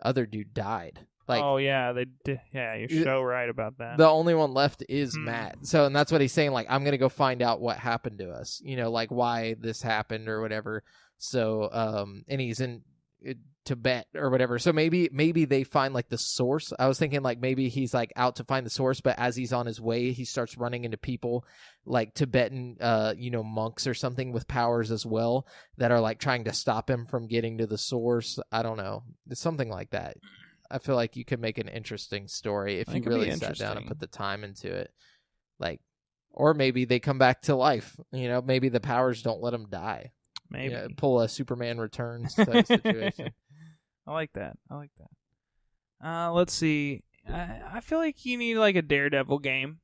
other dude died. Like, oh yeah, they did. Yeah, you're so right about that. The only one left is Matt. So, and that's what he's saying. Like, I'm gonna go find out what happened to us. Like why this happened or whatever. So, and he's in Tibet or whatever. So maybe they find like the source. I was thinking like maybe he's like out to find the source, but as he's on his way, he starts running into people like Tibetan, monks or something with powers as well that are like trying to stop him from getting to the source. I don't know. It's something like that. I feel like you could make an interesting story if you really sat down and put the time into it. Like, or maybe they come back to life. Maybe the powers don't let them die. Maybe pull a Superman Returns type situation. I like that. Let's see. I feel like you need like a Daredevil game.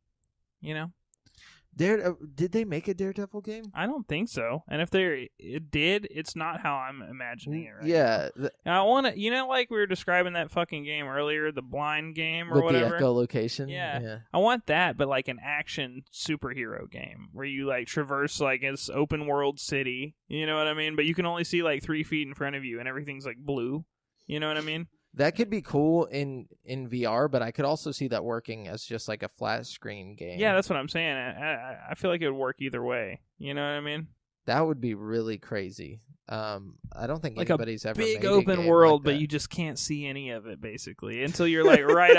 Did they make a Daredevil game? I don't think so. And if it did, it's not how I'm imagining it right now. Yeah. I want to, like we were describing that fucking game earlier, the blind game or with whatever. The echolocation? Yeah. I want that, but like an action superhero game where you like traverse like this open world city. You know what I mean? But you can only see like 3 feet in front of you and everything's like blue. You know what I mean? That could be cool in VR, but I could also see that working as just like a flat screen game. Yeah, that's what I'm saying. I feel like it would work either way. You know what I mean? That would be really crazy. I don't think like anybody's ever big made open a game world, like but you just can't see any of it basically until you're like right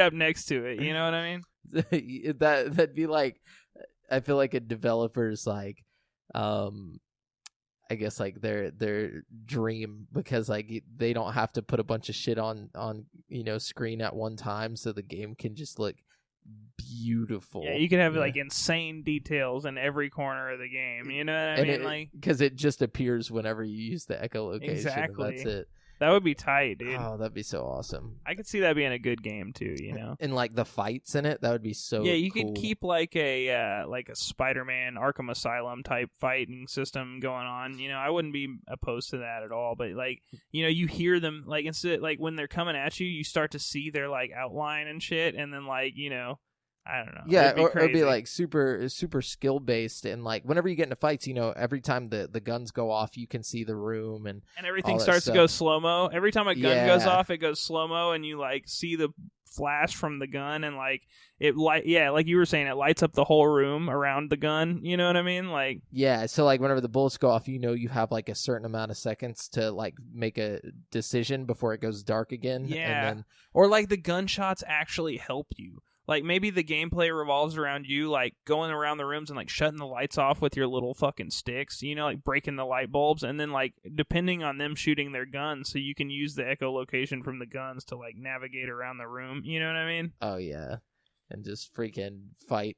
up next to it. You know what I mean? That'd be like, I feel like a developer's like, I guess like their dream, because like they don't have to put a bunch of shit on screen at one time, so the game can just look beautiful. Yeah, you could have like insane details in every corner of the game. You know what I mean? Like, because it just appears whenever you use the echolocation. Exactly. And that's it. That would be tight, dude. Oh, that'd be so awesome. I could see that being a good game too, And like the fights in it, that would be so Yeah, you cool. could keep like a Spider-Man Arkham Asylum type fighting system going on. I wouldn't be opposed to that at all, but like, you hear them like instead like when they're coming at you, you start to see their like outline and shit, and then like, I don't know. Yeah, or it'd be like super skill based, and like whenever you get into fights, every time the guns go off, you can see the room and everything starts to go slow mo. Every time a gun goes off, it goes slow mo, and you like see the flash from the gun, and like like you were saying, it lights up the whole room around the gun. You know what I mean? Like so like whenever the bullets go off, you have like a certain amount of seconds to like make a decision before it goes dark again. Yeah, and then... or like the gunshots actually help you. Like, maybe the gameplay revolves around you, like, going around the rooms and, like, shutting the lights off with your little fucking sticks, like, breaking the light bulbs, and then, like, depending on them shooting their guns, so you can use the echolocation from the guns to, like, navigate around the room, you know what I mean? Oh, yeah. And just freaking fight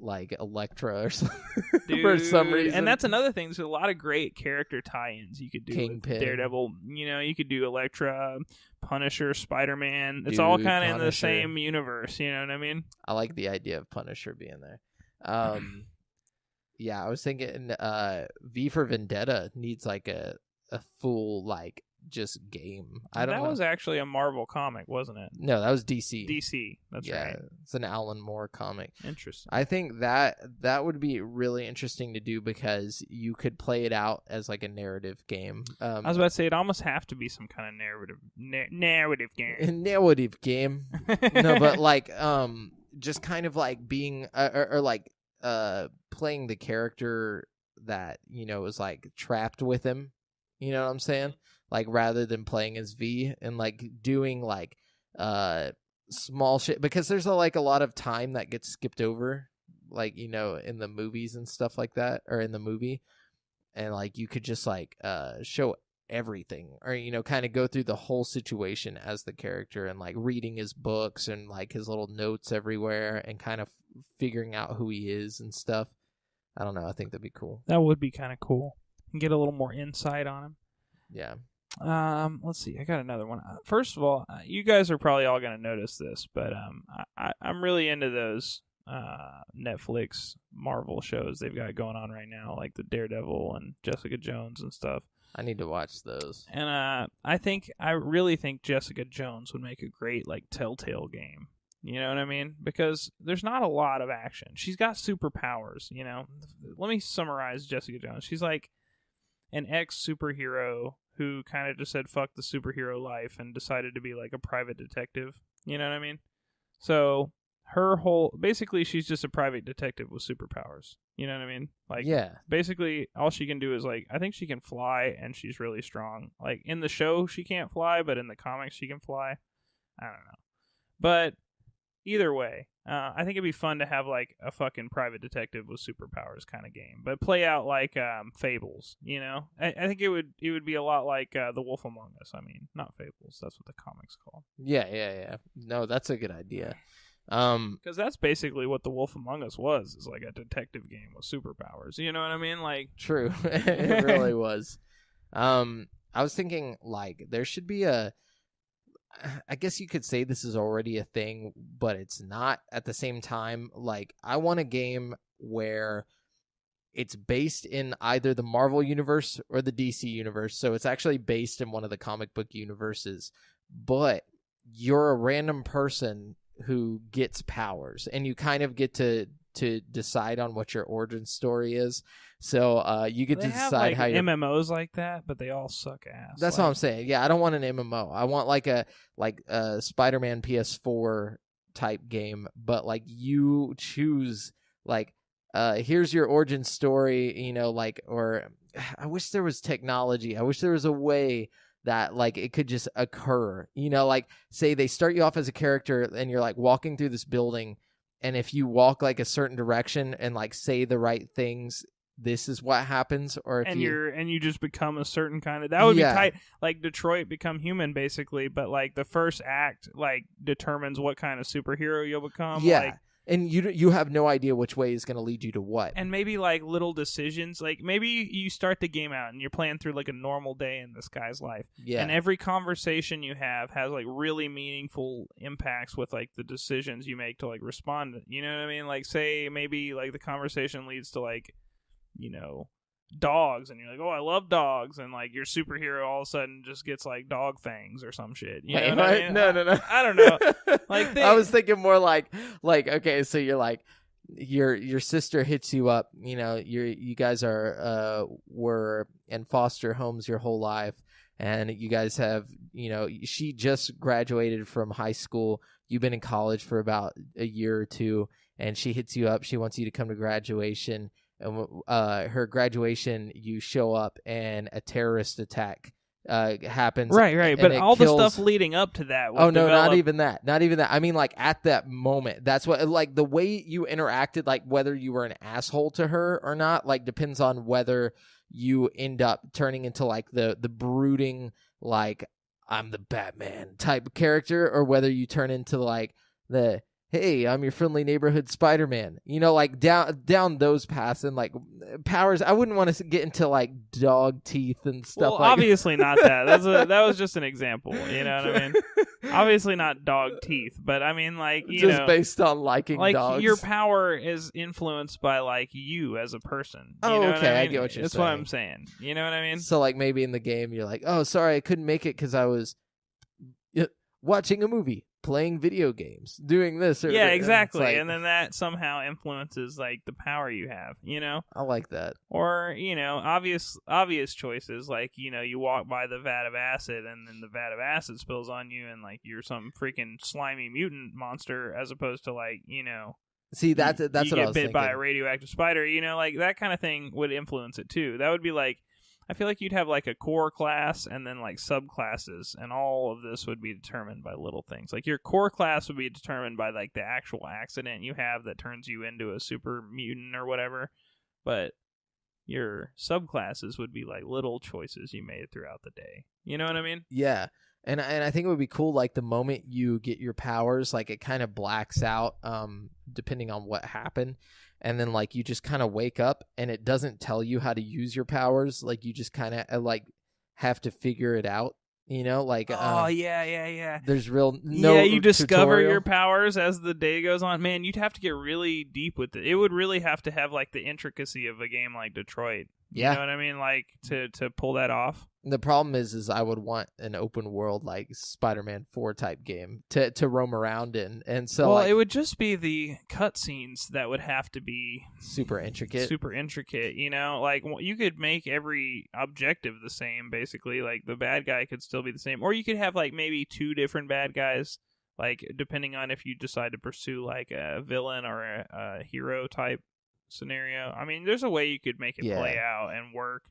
like Elektra or something Dude, for some reason. And that's another thing. There's a lot of great character tie-ins you could do Kingpin. with Daredevil. You could do Elektra, Punisher, Spider-Man. It's all kind of in the same universe. You know what I mean? I like the idea of Punisher being there. Yeah, I was thinking V for Vendetta needs like a full like just game. I don't know. That was actually a Marvel comic, wasn't it? No, that was DC. DC, that's right. It's an Alan Moore comic. Interesting. I think that would be really interesting to do because you could play it out as like a narrative game. I was about to say it'd almost have to be some kind of narrative game. Narrative game. No, but like just kind of like being or like playing the character that is like trapped with him. You know what I'm saying? Like rather than playing as V and like doing like small shit, because there's a lot of time that gets skipped over, like in the movies and stuff like that, or in the movie, and like you could just like show everything, or kind of go through the whole situation as the character and like reading his books and like his little notes everywhere and kind of figuring out who he is and stuff. I don't know. I think that'd be cool. That would be kind of cool. And get a little more insight on him. Yeah. Let's see. I got another one. First of all, you guys are probably all going to notice this, but I'm really into those Netflix Marvel shows they've got going on right now, like the Daredevil and Jessica Jones and stuff. I need to watch those. And I really think Jessica Jones would make a great like Telltale game. You know what I mean? Because there's not a lot of action. She's got superpowers. Let me summarize Jessica Jones. She's like an ex-superhero who kind of just said fuck the superhero life and decided to be like a private detective. You know what I mean? So basically she's just a private detective with superpowers. You know what I mean? Like, yeah. Basically all she can do is like, I think she can fly and she's really strong. Like in the show she can't fly, but in the comics she can fly. I don't know. But either way, I think it'd be fun to have like a fucking private detective with superpowers kind of game, but play out like Fables. I think it would be a lot like The Wolf Among Us. I mean, not Fables. That's what the comics call. Yeah. No, that's a good idea. Because that's basically what The Wolf Among Us was. Is like a detective game with superpowers. You know what I mean? Like, true. It really was. I was thinking like there should be I guess you could say this is already a thing, but it's not at the same time. Like, I want a game where it's based in either the Marvel universe or the DC universe. So it's actually based in one of the comic book universes, but you're a random person who gets powers and you kind of get to decide on what your origin story is. So you get to decide like how your MMOs like that, but they all suck ass. That's what I'm saying. Yeah, I don't want an MMO. I want like a Spider-Man PS4 type game, but like you choose like here's your origin story, or I wish there was technology. I wish there was a way that like it could just occur. Like say they start you off as a character and you're like walking through this building, and if you walk like a certain direction and like say the right things, this is what happens. Or if you just become a certain kind of, that would be tight. Like Detroit Become Human, basically, but like the first act like determines what kind of superhero you'll become. Yeah. Like, and you have no idea which way is going to lead you to what. And maybe like little decisions, like maybe you start the game out and you're playing through like a normal day in this guy's life. Yeah. And every conversation you have has like really meaningful impacts with like the decisions you make to like respond. You know what I mean? Like say maybe like the conversation leads to like, dogs, and you're like, oh, I love dogs, and like your superhero all of a sudden just gets like dog fangs or some shit. You know what I mean? No. I don't know. Like I was thinking more like okay, so you're like your sister hits you up. You guys were in foster homes your whole life, and you guys have she just graduated from high school. You've been in college for about a year or two, and she hits you up. She wants you to come to graduation. And her graduation, you show up and a terrorist attack happens. Right. But all the stuff leading up to that. Oh, no, not even that. I mean, like at that moment, that's what, like the way you interacted, like whether you were an asshole to her or not, like depends on whether you end up turning into like the brooding, like I'm the Batman type of character, or whether you turn into like the hey, I'm your friendly neighborhood Spider-Man. Like down those paths, and like powers. I wouldn't want to get into like dog teeth and stuff. Well, like obviously not that. That was just an example. You know what I mean? Obviously not dog teeth, but I mean, like, just based on liking like dogs. Your power is influenced by like you as a person. You Oh, know okay, what I I mean? get what you're That's saying. what I'm saying. You know what I mean? So like maybe in the game you're like, oh, sorry, I couldn't make it because I was watching a movie, playing video games, doing this. Or Yeah, that. exactly. Like, and then that somehow influences like the power you have. I like that. Or obvious choices like you walk by the vat of acid and then the vat of acid spills on you and like you're some freaking slimy mutant monster as opposed to like See, that's you what I get was bit thinking. by a radioactive spider. Like that kind of thing would influence it too. That would be like, I feel like you'd have like a core class and then like subclasses, and all of this would be determined by little things. Like your core class would be determined by like the actual accident you have that turns you into a super mutant or whatever. But your subclasses would be like little choices you made throughout the day. You know what I mean? Yeah. And I think it would be cool, like the moment you get your powers, like it kind of blacks out depending on what happened. And then like you just kind of wake up and it doesn't tell you how to use your powers. Like you just kind of like have to figure it out. Like yeah. There's you discover tutorial. your powers as the day goes on. Man, you'd have to get really deep with it. It would really have to have like the intricacy of a game like Detroit. Yeah. You know what I mean? Like to pull that off. The problem is I would want an open world like Spider-Man 4 type game to roam around in, and so well, it would just be the cutscenes that would have to be super intricate. Like you could make every objective the same, basically. Like the bad guy could still be the same, or you could have like maybe two different bad guys, like depending on if you decide to pursue like a villain or a hero type scenario. I mean, there's a way you could make it play out and work.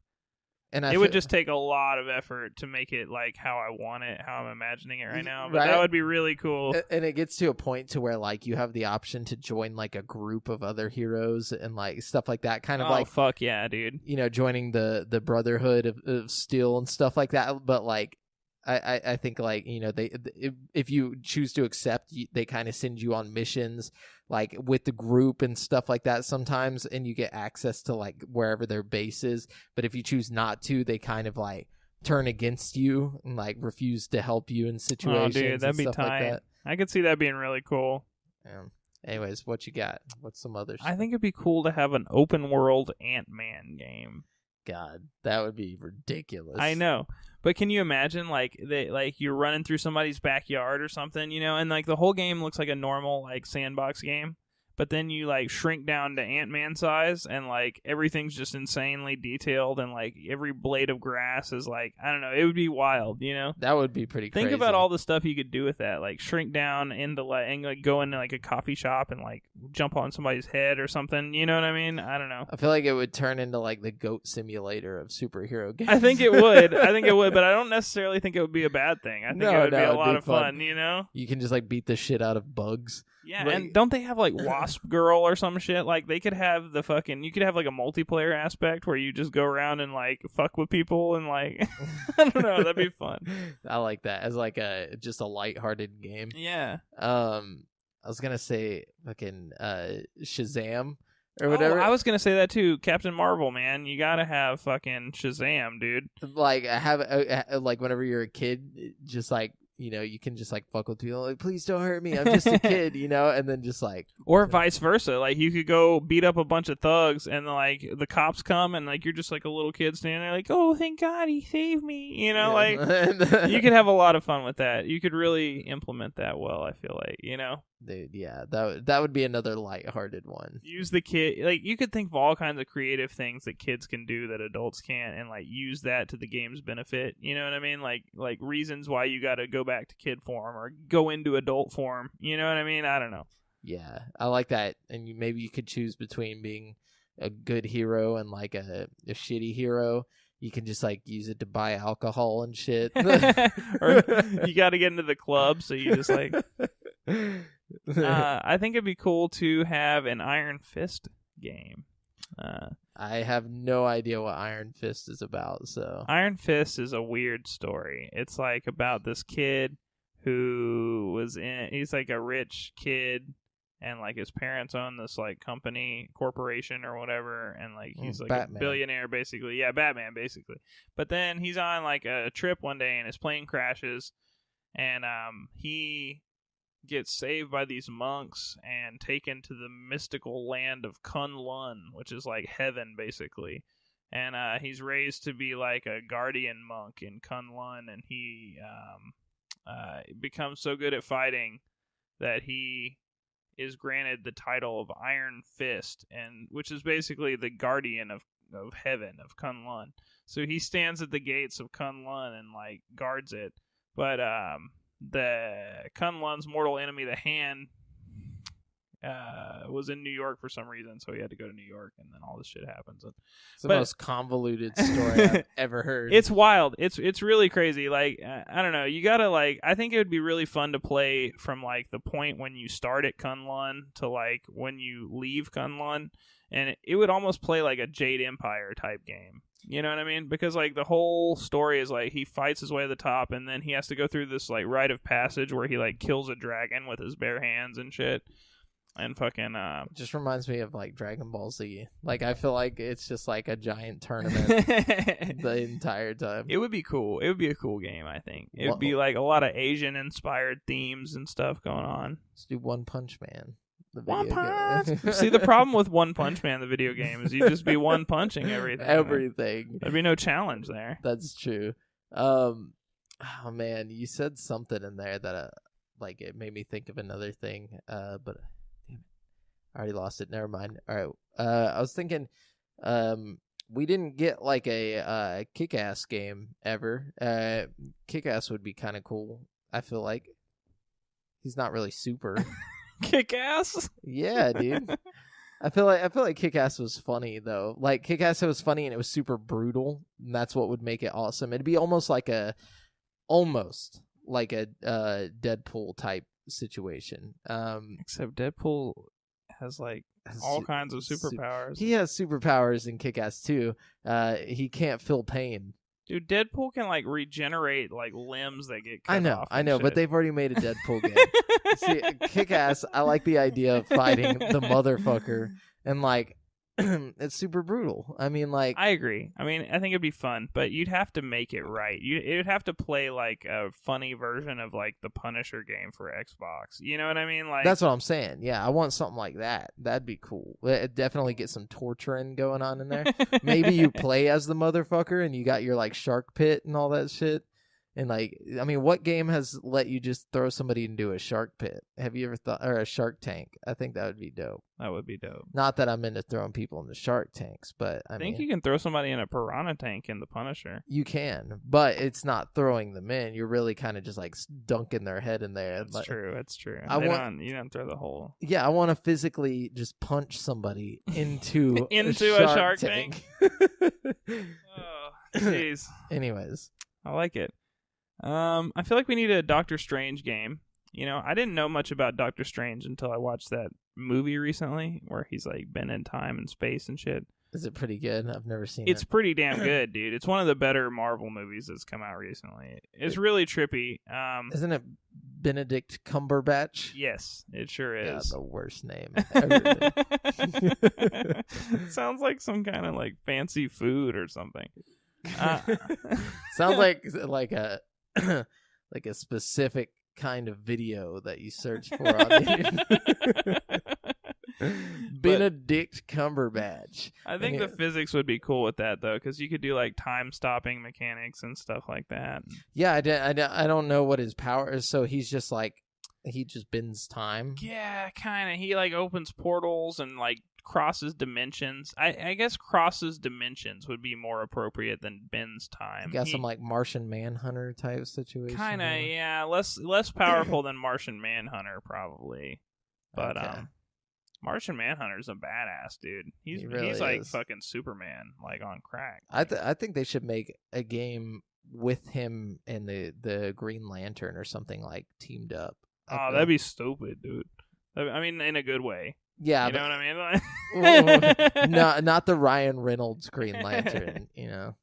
And it would just take a lot of effort to make it like how I want it, how I'm imagining it right now. But that would be really cool. And it gets to a point to where like you have the option to join like a group of other heroes and like stuff like that. Kind of like, fuck yeah, dude. Joining the Brotherhood of Steel and stuff like that. But like, I think like if you choose to accept, they kind of send you on missions like with the group and stuff like that sometimes, and you get access to like wherever their base is. But if you choose not to, they kind of like turn against you and like refuse to help you in situations. Oh, dude, that'd be tight. Like that. I could see that being really cool. Yeah. Anyways, what you got? What's some other stuff? I think it'd be cool to have an open world Ant-Man game. God, that would be ridiculous. I know. But can you imagine like you're running through somebody's backyard or something, and like the whole game looks like a normal like sandbox game, but then you like shrink down to Ant-Man size and like everything's just insanely detailed and like every blade of grass is like, I don't know, it would be wild, That would be pretty crazy. Think about all the stuff you could do with that, like shrink down into like and like go into like a coffee shop and like jump on somebody's head or something, you know what I mean? I don't know. I feel like it would turn into like the goat simulator of superhero games. I think it would, but I don't necessarily think it would be a bad thing. I think it would be a lot of fun, You can just like beat the shit out of bugs. Yeah, and don't they have like Wasp Girl or some shit? Like they could have you could have like a multiplayer aspect where you just go around and like fuck with people and like I don't know, that'd be fun. I like that as like just a lighthearted game. Yeah. I was gonna say fucking Shazam or whatever. I was gonna say that too. Captain Marvel, man, you gotta have fucking Shazam, dude. Like have like whenever you're a kid, just like. You can just like fuck with people like, please don't hurt me, I'm just a kid, and then just like, or vice versa. Like you could go beat up a bunch of thugs and like the cops come and like you're just like a little kid standing there like, oh thank God he saved me, like you could have a lot of fun with that. You could really implement that well, I feel like, Dude, yeah, that would be another lighthearted one. Use the kid, like you could think of all kinds of creative things that kids can do that adults can't, and like use that to the game's benefit. You know what I mean? Like reasons why you got to go back to kid form or go into adult form. You know what I mean? I don't know. Yeah, I like that. And maybe you could choose between being a good hero and like a shitty hero. You can just like use it to buy alcohol and shit. Or you got to get into the club, so you just like. I think it'd be cool to have an Iron Fist game. I have no idea what Iron Fist is about. So Iron Fist is a weird story. It's like about this kid who he's like a rich kid and like his parents own this like corporation or whatever, and like he's like Batman. a billionaire basically. Yeah, Batman basically. But then he's on like a trip one day and his plane crashes, and he gets saved by these monks and taken to the mystical land of Kunlun, which is like heaven basically. And he's raised to be like a guardian monk in Kunlun, and he becomes so good at fighting that he is granted the title of Iron Fist, and which is basically the guardian of heaven, of Kunlun. So he stands at the gates of Kunlun and like guards it. But the Kunlun's mortal enemy, the Hand, was in New York for some reason, so he had to go to New York, and then all this shit happens. It's the most convoluted story I've ever heard. It's wild. It's really crazy. Like, I don't know. You gotta like. I think it would be really fun to play from like the point when you start at Kunlun to like when you leave Kunlun, and it would almost play like a Jade Empire type game. You know what I mean? Because like the whole story is like he fights his way to the top, and then he has to go through this like rite of passage where he like kills a dragon with his bare hands and shit. And fucking just reminds me of like Dragon Ball Z. Like I feel like it's just like a giant tournament the entire time. It would be cool. It would be a cool game, I think. It would be like a lot of Asian inspired themes and stuff going on. Let's do One Punch Man. One Punch. See, the problem with One Punch Man, the video game, is you just be one punching everything. Everything. There'd be no challenge there. That's true. Oh man, you said something in there that like it made me think of another thing. But I already lost it. Never mind. All right. I was thinking, we didn't get like a Kick-Ass game ever. Kick-Ass would be kind of cool. I feel like he's not really super. Kick-Ass? Yeah, dude. I feel like Kick-Ass was funny though. Like Kick-Ass was funny and it was super brutal, and that's what would make it awesome. It'd be almost like a Deadpool type situation. Except Deadpool has like all kinds of superpowers. He has superpowers in Kick-Ass too. He can't feel pain. Dude, Deadpool can like regenerate like limbs that get cut off. I know, shit. but they've already made a Deadpool game. See, Kick-Ass, I like the idea of fighting the motherfucker, and like it's super brutal. I mean, like I agree. I mean, I think it'd be fun, but you'd have to make it right. It'd have to play like a funny version of like the Punisher game for Xbox. You know what I mean? Like that's what I'm saying. Yeah, I want something like that. That'd be cool. It'd definitely get some torturing going on in there. Maybe you play as the motherfucker and you got your like shark pit and all that shit. And like, I mean, what game has let you just throw somebody into a shark pit? Have you ever thought, or a shark tank? I think that would be dope. That would be dope. Not that I'm into throwing people into shark tanks, but I think mean, you can throw somebody in a piranha tank in the Punisher. You can, but it's not throwing them in. You're really kind of just like dunking their head in there. That's true. That's true. You don't throw the whole. Yeah, I want to physically just punch somebody into a shark tank. Oh, jeez. Anyways, I like it. I feel like we need a Doctor Strange game. You know, I didn't know much about Doctor Strange until I watched that movie recently where he's like been in time and space and shit. Is it pretty good? I've never seen it. It's pretty damn good, dude. It's one of the better Marvel movies that's come out recently. It's really trippy. Isn't it Benedict Cumberbatch? Yes, it sure is. God, the worst name ever. It sounds like some kind of like fancy food or something. Sounds like a like a specific kind of video that you search for on the Benedict Cumberbatch. I think the physics would be cool with that though, because you could do like time stopping mechanics and stuff like that. Yeah, I don't know what his power is. So he's just like he just bends time. Yeah, kind of. He like opens portals and like crosses dimensions. I guess crosses dimensions would be more appropriate than bends time. Got some like Martian Manhunter type situation. Kind of, yeah. Less powerful than Martian Manhunter probably, but okay. Martian Manhunter's a badass dude. He's like fucking Superman, like on crack. I think they should make a game with him and the Green Lantern or something like teamed up. Oh, that'd be stupid, dude. I mean, in a good way. Yeah, you know what I mean? not the Ryan Reynolds Green Lantern, you know.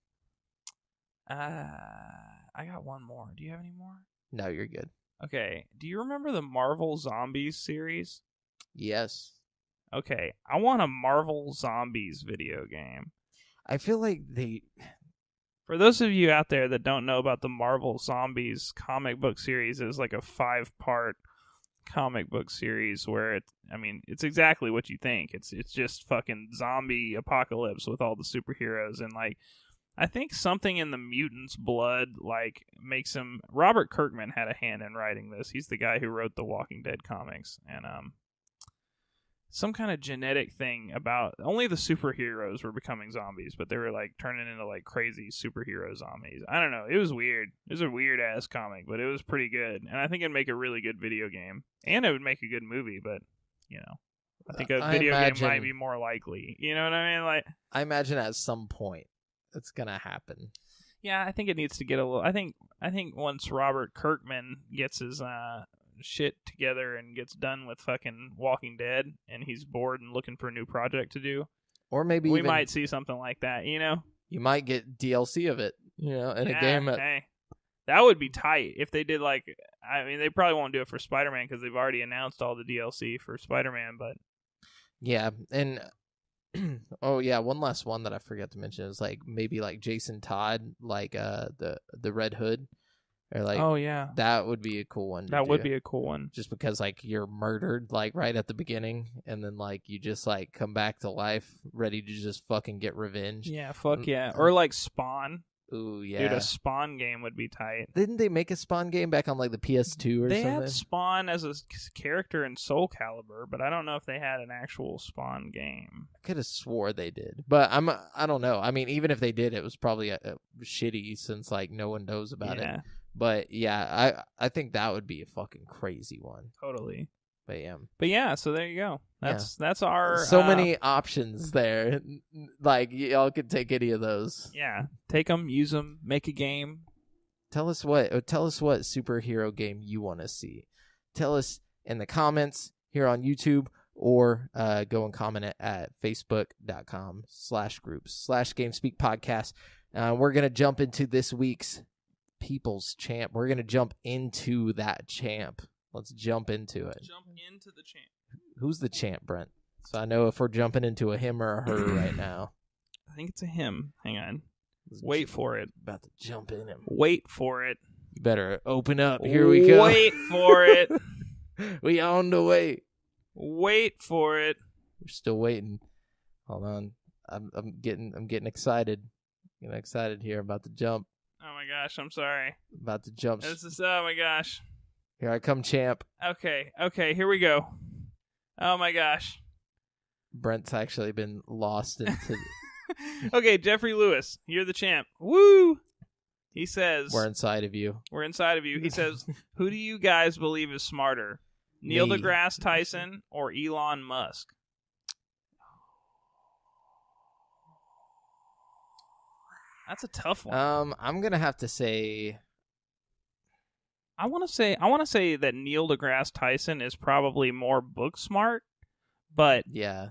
I got one more. Do you have any more? No, you're good. Okay. Do you remember the Marvel Zombies series? Yes. Okay, I want a Marvel Zombies video game. I feel like For those of you out there that don't know about the Marvel Zombies comic book series, it's like a 5-part comic book series where it's exactly what you think. It's just fucking zombie apocalypse with all the superheroes, and like I think something in the mutants' blood like makes him. Robert Kirkman had a hand in writing this. He's the guy who wrote the Walking Dead comics, and some kind of genetic thing about only the superheroes were becoming zombies, but they were like turning into like crazy superhero zombies. I don't know. It was weird. It was a weird ass comic, but it was pretty good. And I think it'd make a really good video game. And it would make a good movie, but I think a video game might be more likely. You know what I mean? Like, I imagine at some point it's gonna happen. Yeah, I think it needs to get a little. I think once Robert Kirkman gets his shit together and gets done with fucking Walking Dead, and he's bored and looking for a new project to do, or maybe we might see something like that. You might get DLC of it. In a game. Hey, that would be tight if they did. Like, I mean, they probably won't do it for Spider-Man because they've already announced all the DLC for Spider-Man. But yeah, and oh yeah, one last one that I forgot to mention is like maybe like Jason Todd, like the Red Hood. Or like, oh yeah, that would be a cool one. That would be a cool one. Just because like you're murdered like right at the beginning, and then like you just like come back to life, ready to just fucking get revenge. Yeah, fuck yeah. Or like Spawn. Ooh yeah, dude, a Spawn game would be tight. Didn't they make a Spawn game back on like the PS2 or something? They had Spawn as a character in Soul Calibur, but I don't know if they had an actual Spawn game. I could have swore they did, but I don't know. I mean, even if they did, it was probably shitty since like no one knows about it. But yeah, I think that would be a fucking crazy one. Totally. But yeah, so there you go. That's our so many options there. Like y'all could take any of those. Yeah, take them, use them, make a game. Tell us what superhero game you want to see. Tell us in the comments here on YouTube, or go and comment it at facebook.com/groups/GameSpeak podcast. We're gonna jump into this week's People's Champ. We're gonna jump into that champ. Let's jump into it. Jump into the champ. Who's the champ, Brent? So I know if we're jumping into a him or a her right now. I think it's a him. Hang on. Wait for it. About to jump in him. Wait for it. You better open up. Here we go. Wait for it. We on the way. Wait for it. We're still waiting. Hold on. I'm getting excited. Getting excited here. About to jump. Oh my gosh, I'm sorry. About to jump. Oh my gosh. Here I come, champ. Okay, here we go. Oh my gosh. Brent's actually been lost into... Okay, Jeffrey Lewis, you're the champ. Woo! He says... We're inside of you. We're inside of you. He says, who do you guys believe is smarter? Neil deGrasse Tyson or Elon Musk? That's a tough one. I'm gonna have to say... I want to say that Neil deGrasse Tyson is probably more book smart, but yeah,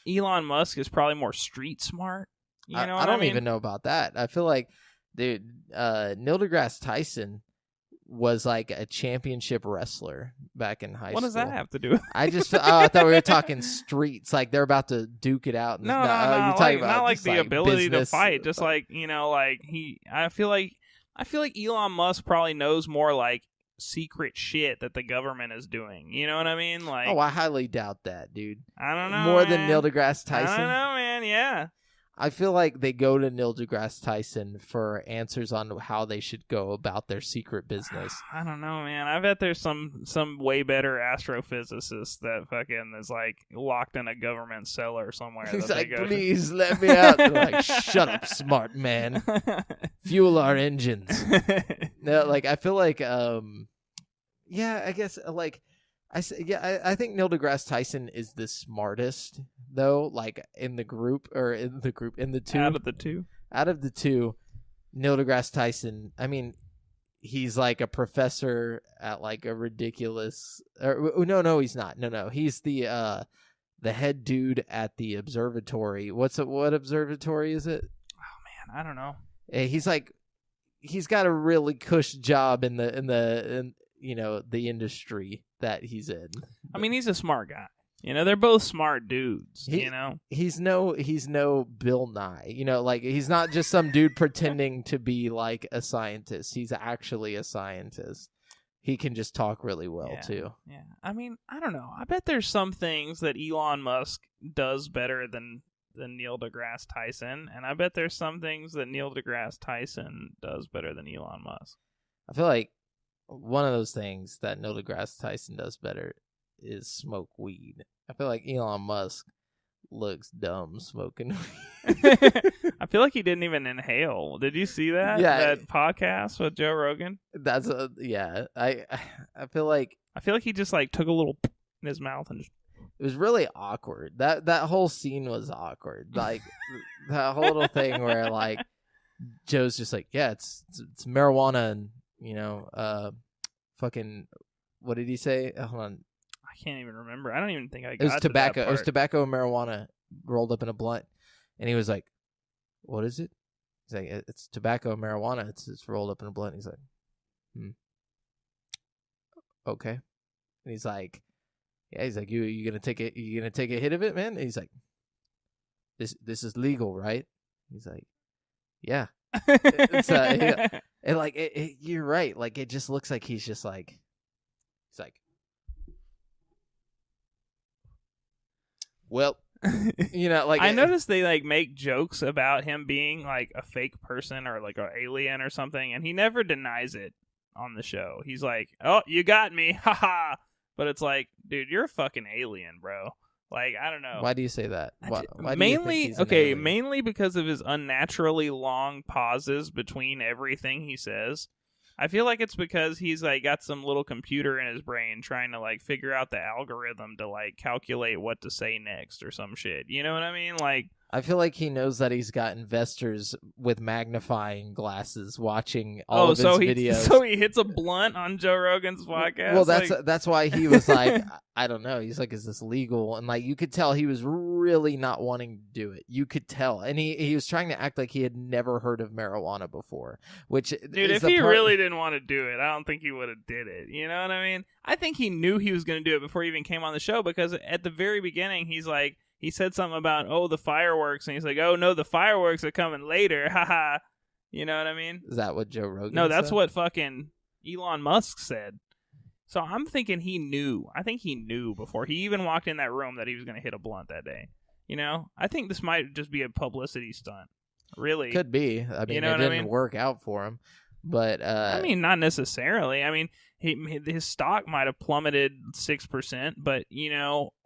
Elon Musk is probably more street smart. You know what I don't mean? even know about that. I feel like, dude, Neil deGrasse Tyson was like a championship wrestler back in high school. What does that have to do with it? I thought we were talking streets, like they're about to duke it out. No, not like the ability to fight, just like, like I feel like Elon Musk probably knows more like secret shit that the government is doing. You know what I mean? Like, I highly doubt that, dude. I don't know. More than Neil deGrasse Tyson. I don't know, man. Yeah. I feel like they go to Neil deGrasse Tyson for answers on how they should go about their secret business. I don't know, man. I bet there's some way better astrophysicist that fucking is like locked in a government cellar somewhere. He's like, please let me out. They're like, shut up, smart man. Fuel our engines. No, like I feel like, I guess like. I think Neil deGrasse Tyson is the smartest, though, like in the two. Out of the two, Neil deGrasse Tyson, I mean, he's like a professor at like a ridiculous... No, he's not. No. He's the head dude at the observatory. What observatory is it? Oh, man, I don't know. He's got a really cush job in the industry that he's in. I mean, he's a smart guy. You know, they're both smart dudes, He's no Bill Nye. Like, he's not just some dude pretending to be like a scientist. He's actually a scientist. He can just talk really well, too. Yeah. I mean, I don't know. I bet there's some things that Elon Musk does better than Neil deGrasse Tyson, and I bet there's some things that Neil deGrasse Tyson does better than Elon Musk. I feel like one of those things that Neil deGrasse Tyson does better is smoke weed. I feel like Elon Musk looks dumb smoking weed. I feel like he didn't even inhale. Did you see that? Yeah. That podcast with Joe Rogan? That's I feel like he just like took a little in his mouth and just... It was really awkward. That whole scene was awkward. Like that whole little thing where like Joe's just like, yeah, it's marijuana and fucking what did he say? Hold on. I can't even remember. I don't even think I got It was to tobacco. that part. It was tobacco and marijuana rolled up in a blunt. And he was like, what is it? He's like, it's tobacco and marijuana. It's rolled up in a blunt. He's like, okay. And he's like, yeah, he's like, you gonna take it? You gonna take a hit of it, man? And he's like, this is legal, right? He's like, yeah. And like, you're right. Like, it just looks like he's just like, he's like, well, like I noticed they like make jokes about him being like a fake person or like an alien or something, and he never denies it on the show. He's like, "Oh, you got me, haha!" But it's like, dude, you're a fucking alien, bro. Like, I don't know. Why do you say that? Why mainly, do you think he's an alien? mainly because of his unnaturally long pauses between everything he says. I feel like it's because he's like got some little computer in his brain trying to like figure out the algorithm to like calculate what to say next or some shit. You know what I mean? Like, I feel like he knows that he's got investors with magnifying glasses watching all of his videos. So he hits a blunt on Joe Rogan's podcast. Well, that's why he was like, I don't know. He's like, is this legal? And like, you could tell he was really not wanting to do it. You could tell, and he was trying to act like he had never heard of marijuana before. Which, dude, if he really didn't want to do it, I don't think he would have did it. You know what I mean? I think he knew he was going to do it before he even came on the show, because at the very beginning, he's like, he said something about, the fireworks, and he's like, oh, no, the fireworks are coming later, haha. You know what I mean? Is that what Joe Rogan No, that's said? what fucking Elon Musk said. So I'm thinking he knew. I think he knew before he even walked in that room that he was going to hit a blunt that day. You know? I think this might just be a publicity stunt. Really. Could be. I mean, it didn't work out for him. But I mean, not necessarily. I mean, his stock might have plummeted 6%, but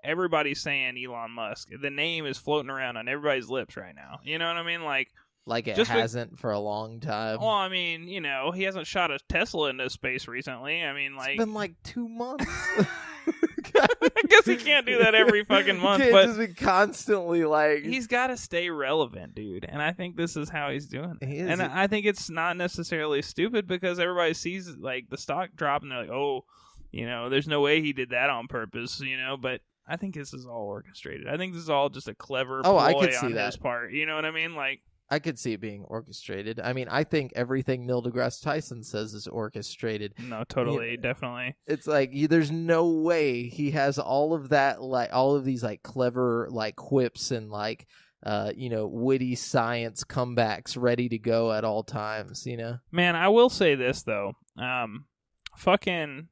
everybody's saying Elon Musk. The name is floating around on everybody's lips right now. You know what I mean? Like it hasn't for a long time. Well, I mean, he hasn't shot a Tesla into space recently. I mean, like, it's been like 2 months. I guess he can't do that every fucking month. Can't but just be constantly like, he's got to stay relevant, dude. And I think this is how he's doing it. And I think it's not necessarily stupid, because everybody sees like the stock drop and they're like, oh, there's no way he did that on purpose, But I think this is all orchestrated. I think this is all just a clever ploy I could see on that. his part. You know what I mean? Like, I could see it being orchestrated. I mean, I think everything Neil deGrasse Tyson says is orchestrated. No, totally, definitely. It's like there's no way he has all of that, like all of these like clever like quips and like witty science comebacks ready to go at all times. Man, I will say this though, fucking.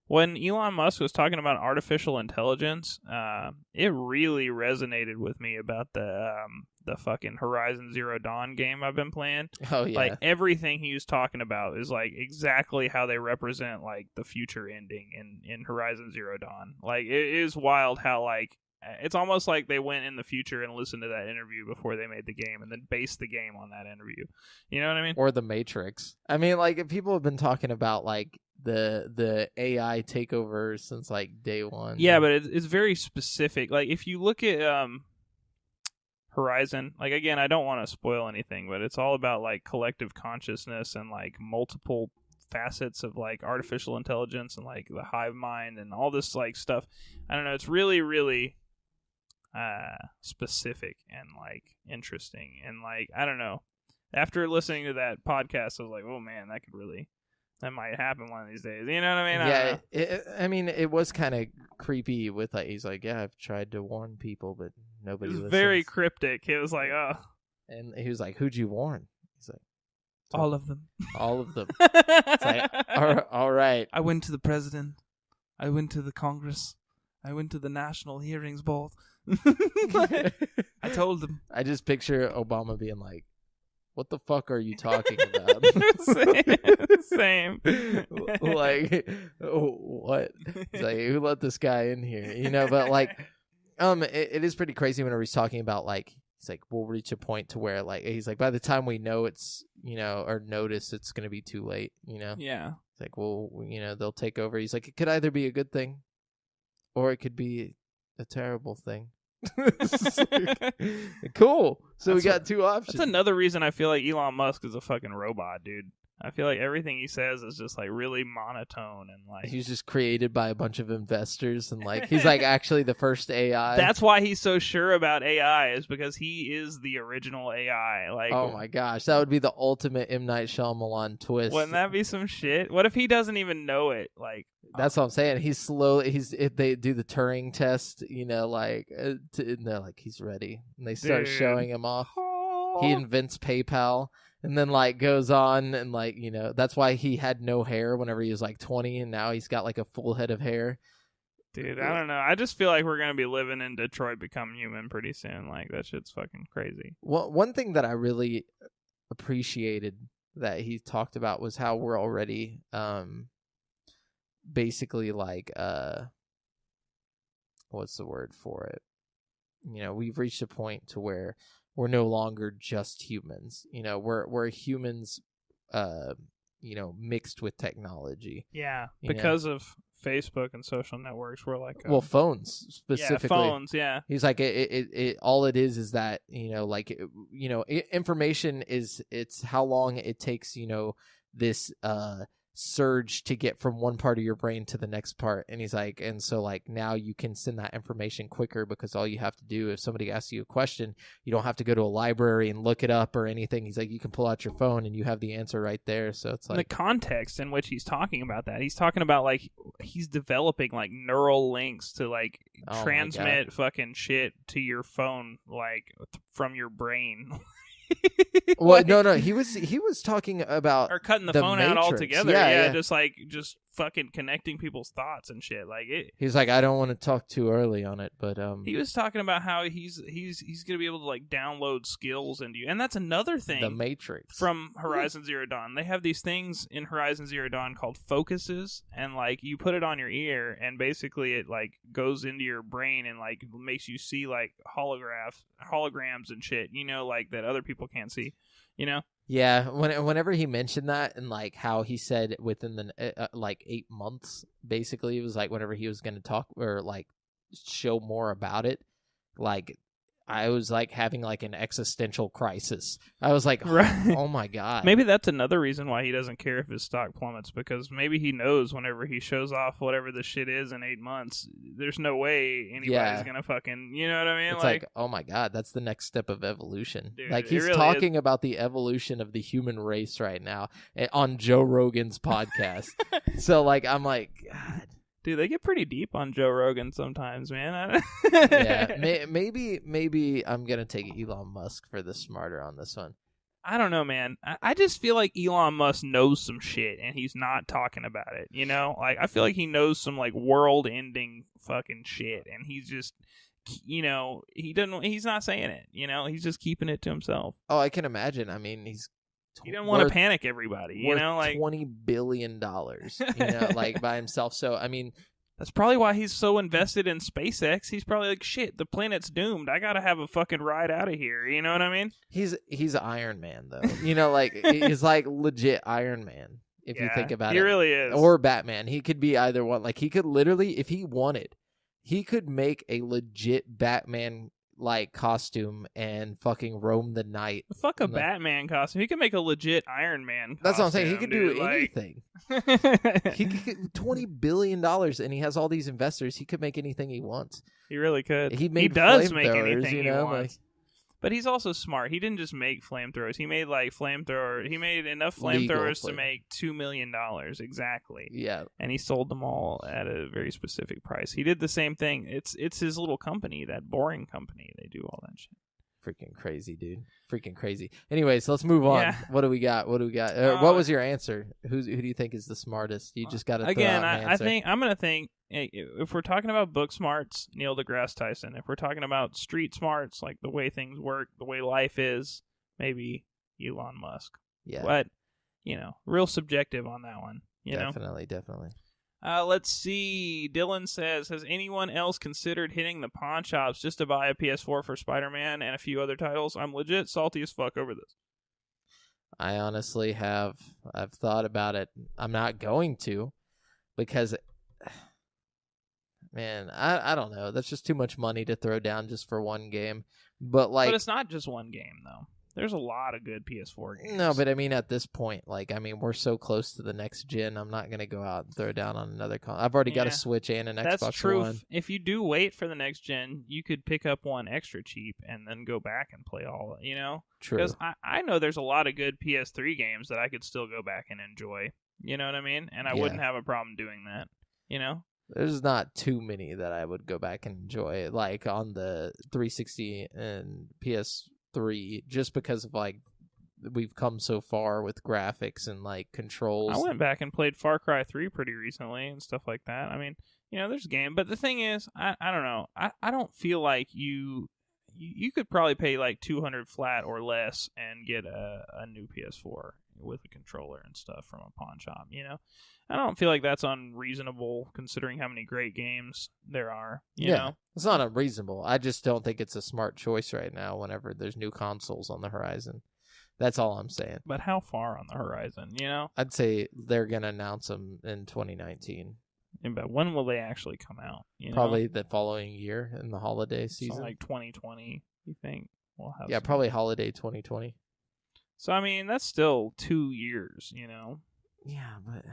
When Elon Musk was talking about artificial intelligence, it really resonated with me about the fucking Horizon Zero Dawn game I've been playing. Oh yeah, like everything he was talking about is like exactly how they represent like the future ending in Horizon Zero Dawn. Like it is wild how like it's almost like they went in the future and listened to that interview before they made the game, and then based the game on that interview. You know what I mean? Or the Matrix. I mean, like people have been talking about like the AI takeover since like day one. Yeah, but it's very specific. Like if you look at Horizon, like again, I don't want to spoil anything, but it's all about like collective consciousness and like multiple facets of like artificial intelligence and like the hive mind and all this like stuff. I don't know. It's really, really specific and like interesting, and like I don't know. After listening to that podcast, I was like, oh man, that could really that might happen one of these days. You know what I mean? I mean, it was kind of creepy with like, he's like, yeah, I've tried to warn people, but nobody listens. Very cryptic. He was like, oh. And he was like, who'd you warn? He's like, all of them. All of them. It's like, all right. I went to the president. I went to the Congress. I went to the national hearings both. I told them. I just picture Obama being like, what the fuck are you talking about? Same. Like, what? He's like, who let this guy in here? You know, but like, it is pretty crazy whenever he's talking about like, he's like, we'll reach a point to where like, he's like, by the time we know it's, you know, or notice it's going to be too late, you know? Yeah. It's like, well, you know, they'll take over. He's like, it could either be a good thing or it could be a terrible thing. Cool. So we got two options. That's another reason I feel like Elon Musk is a fucking robot, dude. I feel like everything he says is just like really monotone and like he's just created by a bunch of investors and like he's like actually the first AI. That's why he's so sure about AI is because he is the original AI. Like, oh my gosh, that would be the ultimate M. Night Shyamalan twist. Wouldn't that be some shit? What if he doesn't even know it? Like, that's what I'm saying. He's slowly. If they do the Turing test, you know, like and they're like he's ready, and they start showing him off. He invents PayPal. And then, like, goes on and, like, you know, that's why he had no hair whenever he was, like, 20, and now he's got, like, a full head of hair. Dude, I don't know. I just feel like we're going to be living in Detroit Become Human pretty soon. Like, that shit's fucking crazy. Well, one thing that I really appreciated that he talked about was how we're already basically, like, what's the word for it? You know, we've reached a point to where we're no longer just humans. You know, we're humans, you know, mixed with technology. Yeah, because of Facebook and social networks, we're like, well, phones specifically. Yeah, phones. Yeah, he's like, it all it is that, you know, like, you know, information it's how long it takes, you know, this surge to get from one part of your brain to the next part. And he's like, and so like now you can send that information quicker because all you have to do, if somebody asks you a question, you don't have to go to a library and look it up or anything. He's like, you can pull out your phone and you have the answer right there. So it's like the context in which he's talking about that, he's talking about like he's developing like neural links to like transmit fucking shit to your phone, like from your brain. Well, no, he was talking about or cutting the phone Matrix. out altogether. Yeah, just fucking connecting people's thoughts and shit. Like it. He's like, I don't want to talk too early on it, but he was talking about how he's gonna be able to like download skills into you, and that's another thing. The Matrix from Horizon Zero Dawn. They have these things in Horizon Zero Dawn called focuses, and like you put it on your ear, and basically it like goes into your brain and like makes you see like holograms and shit. You know, like that other people can't see. You know. Yeah, whenever he mentioned that and like how he said within the like 8 months, basically it was like whenever he was going to talk or like show more about it, like I was like having like an existential crisis. I was like, right. Oh my God. Maybe that's another reason why he doesn't care if his stock plummets, because maybe he knows whenever he shows off whatever the shit is in 8 months, there's no way anybody's going to fucking, you know what I mean? It's like, oh my God, that's the next step of evolution. Dude, like he's really talking about the evolution of the human race right now on Joe Rogan's podcast. So like, I'm like, God. Dude, they get pretty deep on Joe Rogan sometimes, man. Yeah, maybe I'm gonna take Elon Musk for the smarter on this one. I don't know, man. I just feel like Elon Musk knows some shit, and he's not talking about it. You know, like I feel like he knows some like world-ending fucking shit, and he's just, you know, he's not saying it. You know, he's just keeping it to himself. Oh, I can imagine. I mean, he didn't want to panic everybody, you know, like $20 billion, you know, like by himself. So, I mean, that's probably why he's so invested in SpaceX. He's probably like, shit, the planet's doomed. I got to have a fucking ride out of here. You know what I mean? He's Iron Man though. You know, like he's like legit Iron Man. If you think about it, he really is. Or Batman. He could be either one. Like he could literally, if he wanted, he could make a legit Batman like costume and fucking roam the night. Fuck a Batman costume. He can make a legit Iron Man costume. That's what I'm saying. He could do anything. He could get $20 billion and he has all these investors. He could make anything he wants. He really could. He does make anything he wants. But he's also smart. He didn't just make flamethrowers. He made He made enough flamethrowers to make $2 million exactly. Yeah, and he sold them all at a very specific price. He did the same thing. It's his little company, that boring company. They do all that shit. freaking crazy, dude. Freaking crazy. Anyways, let's move on. Yeah. What do we got? What was your answer? Who do you think is the smartest? You just got to again. I think I'm gonna think if we're talking about book smarts, Neil deGrasse Tyson. If we're talking about street smarts, like the way things work, the way life is, maybe Elon Musk. Yeah, but real subjective on that one. Definitely. Let's see. Dylan says, has anyone else considered hitting the pawn shops just to buy a PS4 for Spider-Man and a few other titles? I'm legit salty as fuck over this. I honestly have. I've thought about it. I'm not going to because, man, I don't know. That's just too much money to throw down just for one game. But it's not just one game, though. There's a lot of good PS4 games. No, but I mean, at this point, we're so close to the next gen. I'm not going to go out and throw down on another console. I've already got a Switch and an Xbox One. That's true. If you do wait for the next gen, you could pick up one extra cheap and then go back and play all, True. Because I know there's a lot of good PS3 games that I could still go back and enjoy. You know what I mean? And I wouldn't have a problem doing that, There's not too many that I would go back and enjoy, like on the 360 and PS3, just because of we've come so far with graphics and controls. I went back and played Far Cry 3 pretty recently and stuff like that. I mean, there's a game, but the thing is, I don't know. I don't feel like you could probably pay $200 flat or less and get a new PS4 with a controller and stuff from a pawn shop. I don't feel like that's unreasonable considering how many great games there are. You know? It's not unreasonable. I just don't think it's a smart choice right now whenever there's new consoles on the horizon. That's all I'm saying. But how far on the horizon, I'd say they're going to announce them in 2019. But when will they actually come out? Probably the following year in the holiday season. So 2020, you think? We'll have probably holiday 2020. So, I mean, that's still 2 years, Yeah, but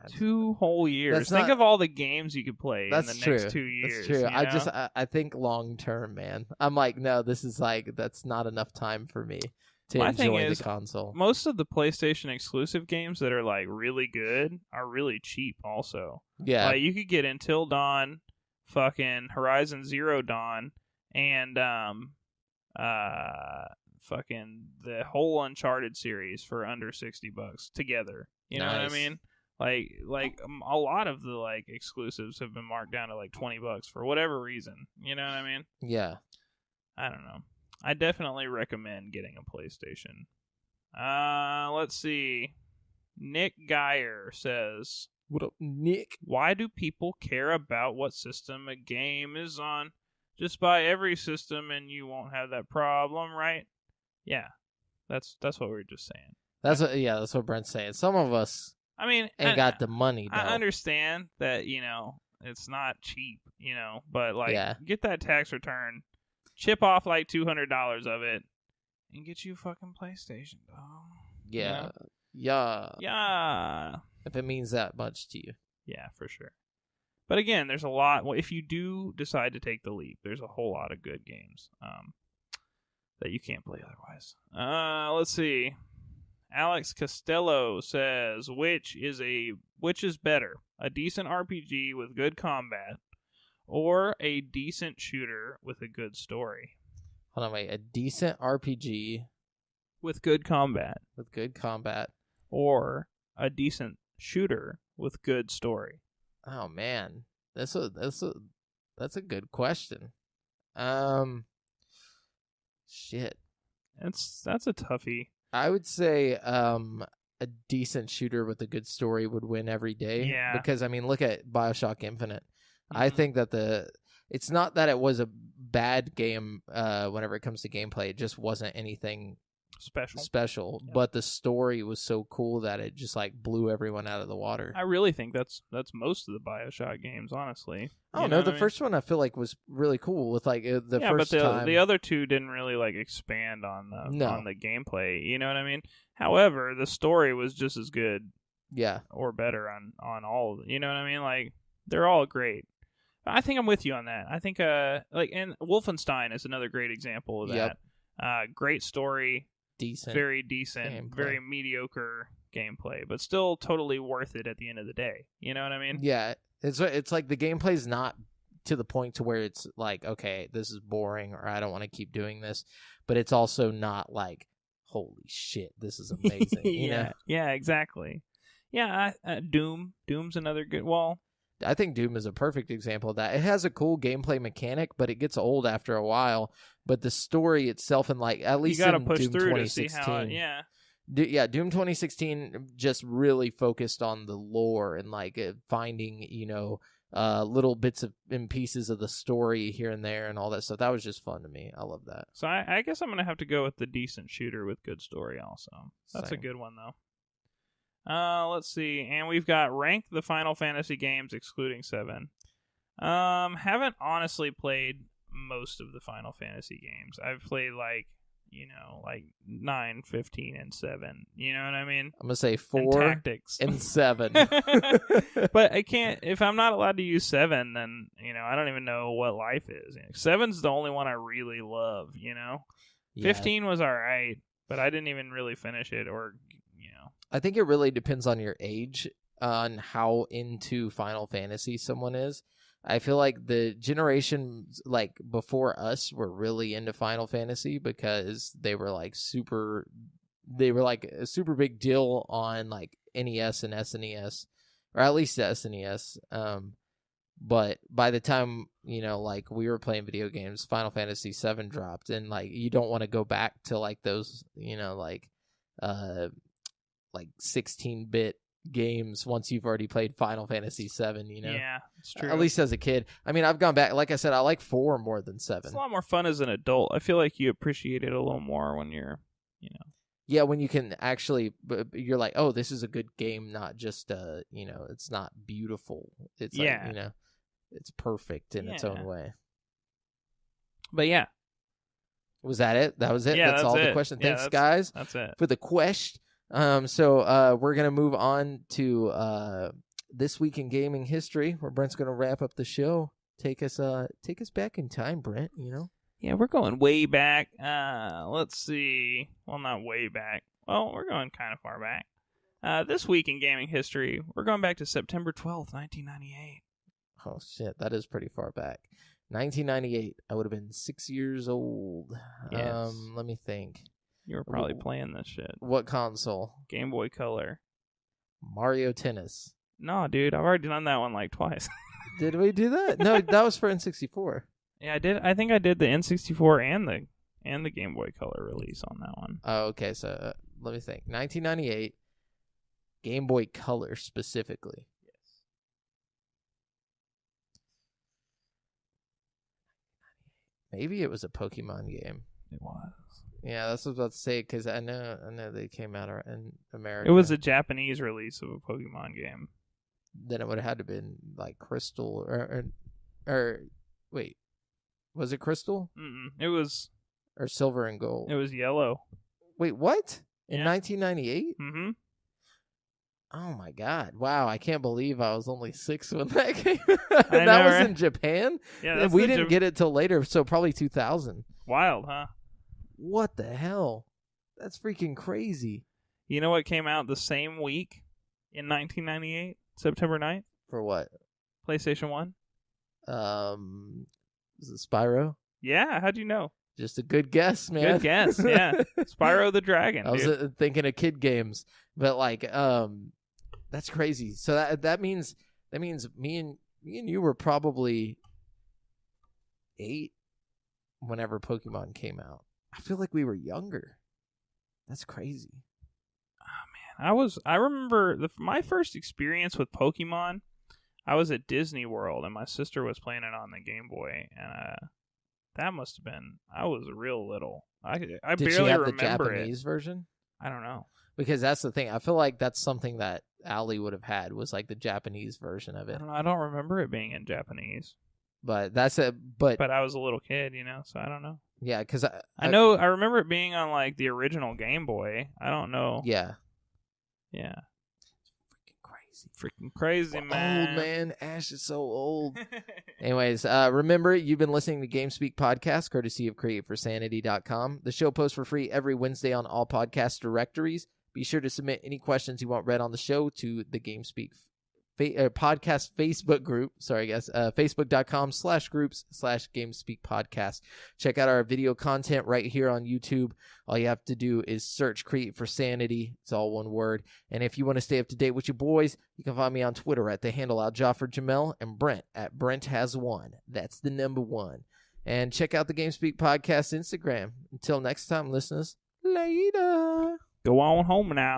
it's 2 whole years. Think of all the games you could play in the next 2 years. That's true. I think long term, man. I'm no, this is that's not enough time for me to enjoy the console. Most of the PlayStation exclusive games that are really good are really cheap also. Yeah. You could get Until Dawn, fucking Horizon Zero Dawn, and fucking the whole Uncharted series for under $60 together. You know what I mean? A lot of the exclusives have been marked down to $20 for whatever reason. You know what I mean? Yeah. I don't know. I definitely recommend getting a PlayStation. Let's see. Nick Geyer says, "What up, Nick? Why do people care about what system a game is on? Just buy every system and you won't have that problem, right?" Yeah, that's what we were just saying. That's what Brent's saying. Some of us, ain't got the money. Though. I understand that it's not cheap, but get that tax return, chip off $200 of it, and get you a fucking PlayStation, dog. Yeah, yeah. If it means that much to you, yeah, for sure. But again, there's a lot. Well, if you do decide to take the leap, there's a whole lot of good games. That you can't play otherwise. Let's see. Alex Costello says, which is better, a decent RPG with good combat, or a decent shooter with a good story? Hold on, wait. A decent RPG with good combat, or a decent shooter with good story? Oh man, that's a good question. Shit. That's a toughie. I would say a decent shooter with a good story would win every day. Yeah. Because look at BioShock Infinite. Mm-hmm. I think that it's not that it was a bad game whenever it comes to gameplay. It just wasn't anything special. Yeah. But the story was so cool that it just blew everyone out of the water. I really think that's most of the BioShock games, honestly. Oh no, the first one I feel was really cool with the first time. The other two didn't really expand on the gameplay. You know what I mean? However, the story was just as good, yeah, or better on all of them. You know what I mean? They're all great. I think I'm with you on that. I think and Wolfenstein is another great example of that. Great story, very decent, gameplay. Very mediocre gameplay, but still totally worth it at the end of the day. You know what I mean? Yeah, it's like the gameplay's not to the point to where it's like, okay, this is boring or I don't want to keep doing this, but it's also not like, holy shit, this is amazing. You know? Yeah, exactly. Yeah, Doom's another good. Well, I think Doom is a perfect example of that. It has a cool gameplay mechanic, but it gets old after a while. But the story itself, and like at least you gotta in push Doom through 2016, to see how. Yeah. Doom 2016 just really focused on the lore and like finding, little bits and pieces of the story here and there and all that stuff. That was just fun to me. I love that. So I guess I'm gonna have to go with the decent shooter with good story. Also, that's Same. a good one though. Let's see, and we've got rank the Final Fantasy games excluding 7. Haven't honestly played most of the Final Fantasy games. I've played like 9, 15, and 7. You know what I mean? I'm gonna say 4 and Tactics and 7. But I can't. If I'm not allowed to use 7, then I don't even know what life is. 7's the only one I really love. Yeah. 15 was all right, but I didn't even really finish it, or I think it really depends on your age, on how into Final Fantasy someone is. I feel like the generations like before us were really into Final Fantasy because they were like a super big deal on like NES and SNES, or at least the SNES. But by the time, like we were playing video games, Final Fantasy 7 dropped, and like you don't want to go back to like those, like 16-bit games once you've already played Final Fantasy 7, Yeah, it's true. At least as a kid. I mean, I've gone back. Like I said, I like 4 more than 7. It's a lot more fun as an adult. I feel like you appreciate it a little more when you're, Yeah, when you can actually, you're like, oh, this is a good game, not just, it's not beautiful. It's like, it's perfect in its own way. But yeah. Was that it? That was it? Yeah, that's all the question. Yeah, Thanks, guys. That's it. For the question. So we're gonna move on to this week in gaming history, where Brent's gonna wrap up the show. Take us back in time, Brent. Yeah, we're going way back. Let's see. Well, not way back. Well, we're going kind of far back. This week in gaming history, we're going back to September 12th, 1998. Oh shit, that is pretty far back. 1998. I would have been 6 years old. Yes. Let me think. You were probably playing this shit. What console? Game Boy Color. Mario Tennis. No, dude, I've already done that one like twice. Did we do that? No, that was for N64. Yeah, I did. I think I did the N64 and the Game Boy Color release on that one. Oh, okay. So let me think. 1998, Game Boy Color specifically. Yes. Maybe it was a Pokemon game. It was. Yeah, that's what I was about to say, because I know they came out in America. It was a Japanese release of a Pokemon game. Then it would have had to been like Crystal or wait, was it Crystal? It was or Silver and Gold. It was Yellow. Wait, what? In Yeah. 1998? Mm-hmm. Oh my God! Wow, I can't believe I was only 6 when that came. That know, was right? in Japan. Yeah, we didn't get it till later, so probably 2000. Wild, huh? What the hell? That's freaking crazy. You know what came out the same week in 1998, September 9th? For what? PlayStation 1? Is it Spyro? Yeah, how'd you know? Just a good guess, man. Good guess, yeah. Spyro the Dragon, I was dude. thinking of kid games, but like, that's crazy. So that means me and you were probably 8 whenever Pokemon came out. I feel like we were younger. That's crazy. Oh man, I remember my first experience with Pokemon. I was at Disney World and my sister was playing it on the Game Boy, and that must have been. I was real little. I Did barely she have remember the Japanese version? I don't know. Because that's the thing. I feel like that's something that Allie would have had, was like the Japanese version of it. I don't remember it being in Japanese. But that's it. But I was a little kid, so I don't know. Yeah, because I know I remember it being on like the original Game Boy. I don't know. Yeah. Yeah. It's freaking Freaking crazy, man. Old, man. Ash is so old. Anyways, remember, you've been listening to GameSpeak Podcast, courtesy of CreateForSanity.com. The show posts for free every Wednesday on all podcast directories. Be sure to submit any questions you want read on the show to the GameSpeak podcast Facebook group. Sorry, guys. Facebook.com/groups/GameSpeak Podcast. Check out our video content right here on YouTube. All you have to do is search Create for Sanity. It's all one word. And if you want to stay up to date with your boys, you can find me on Twitter at the handle Aljaafreh Jamal and Brent at Brent has one. That's the number 1. And check out the GameSpeak Podcast Instagram. Until next time, listeners. Later. Go on home now.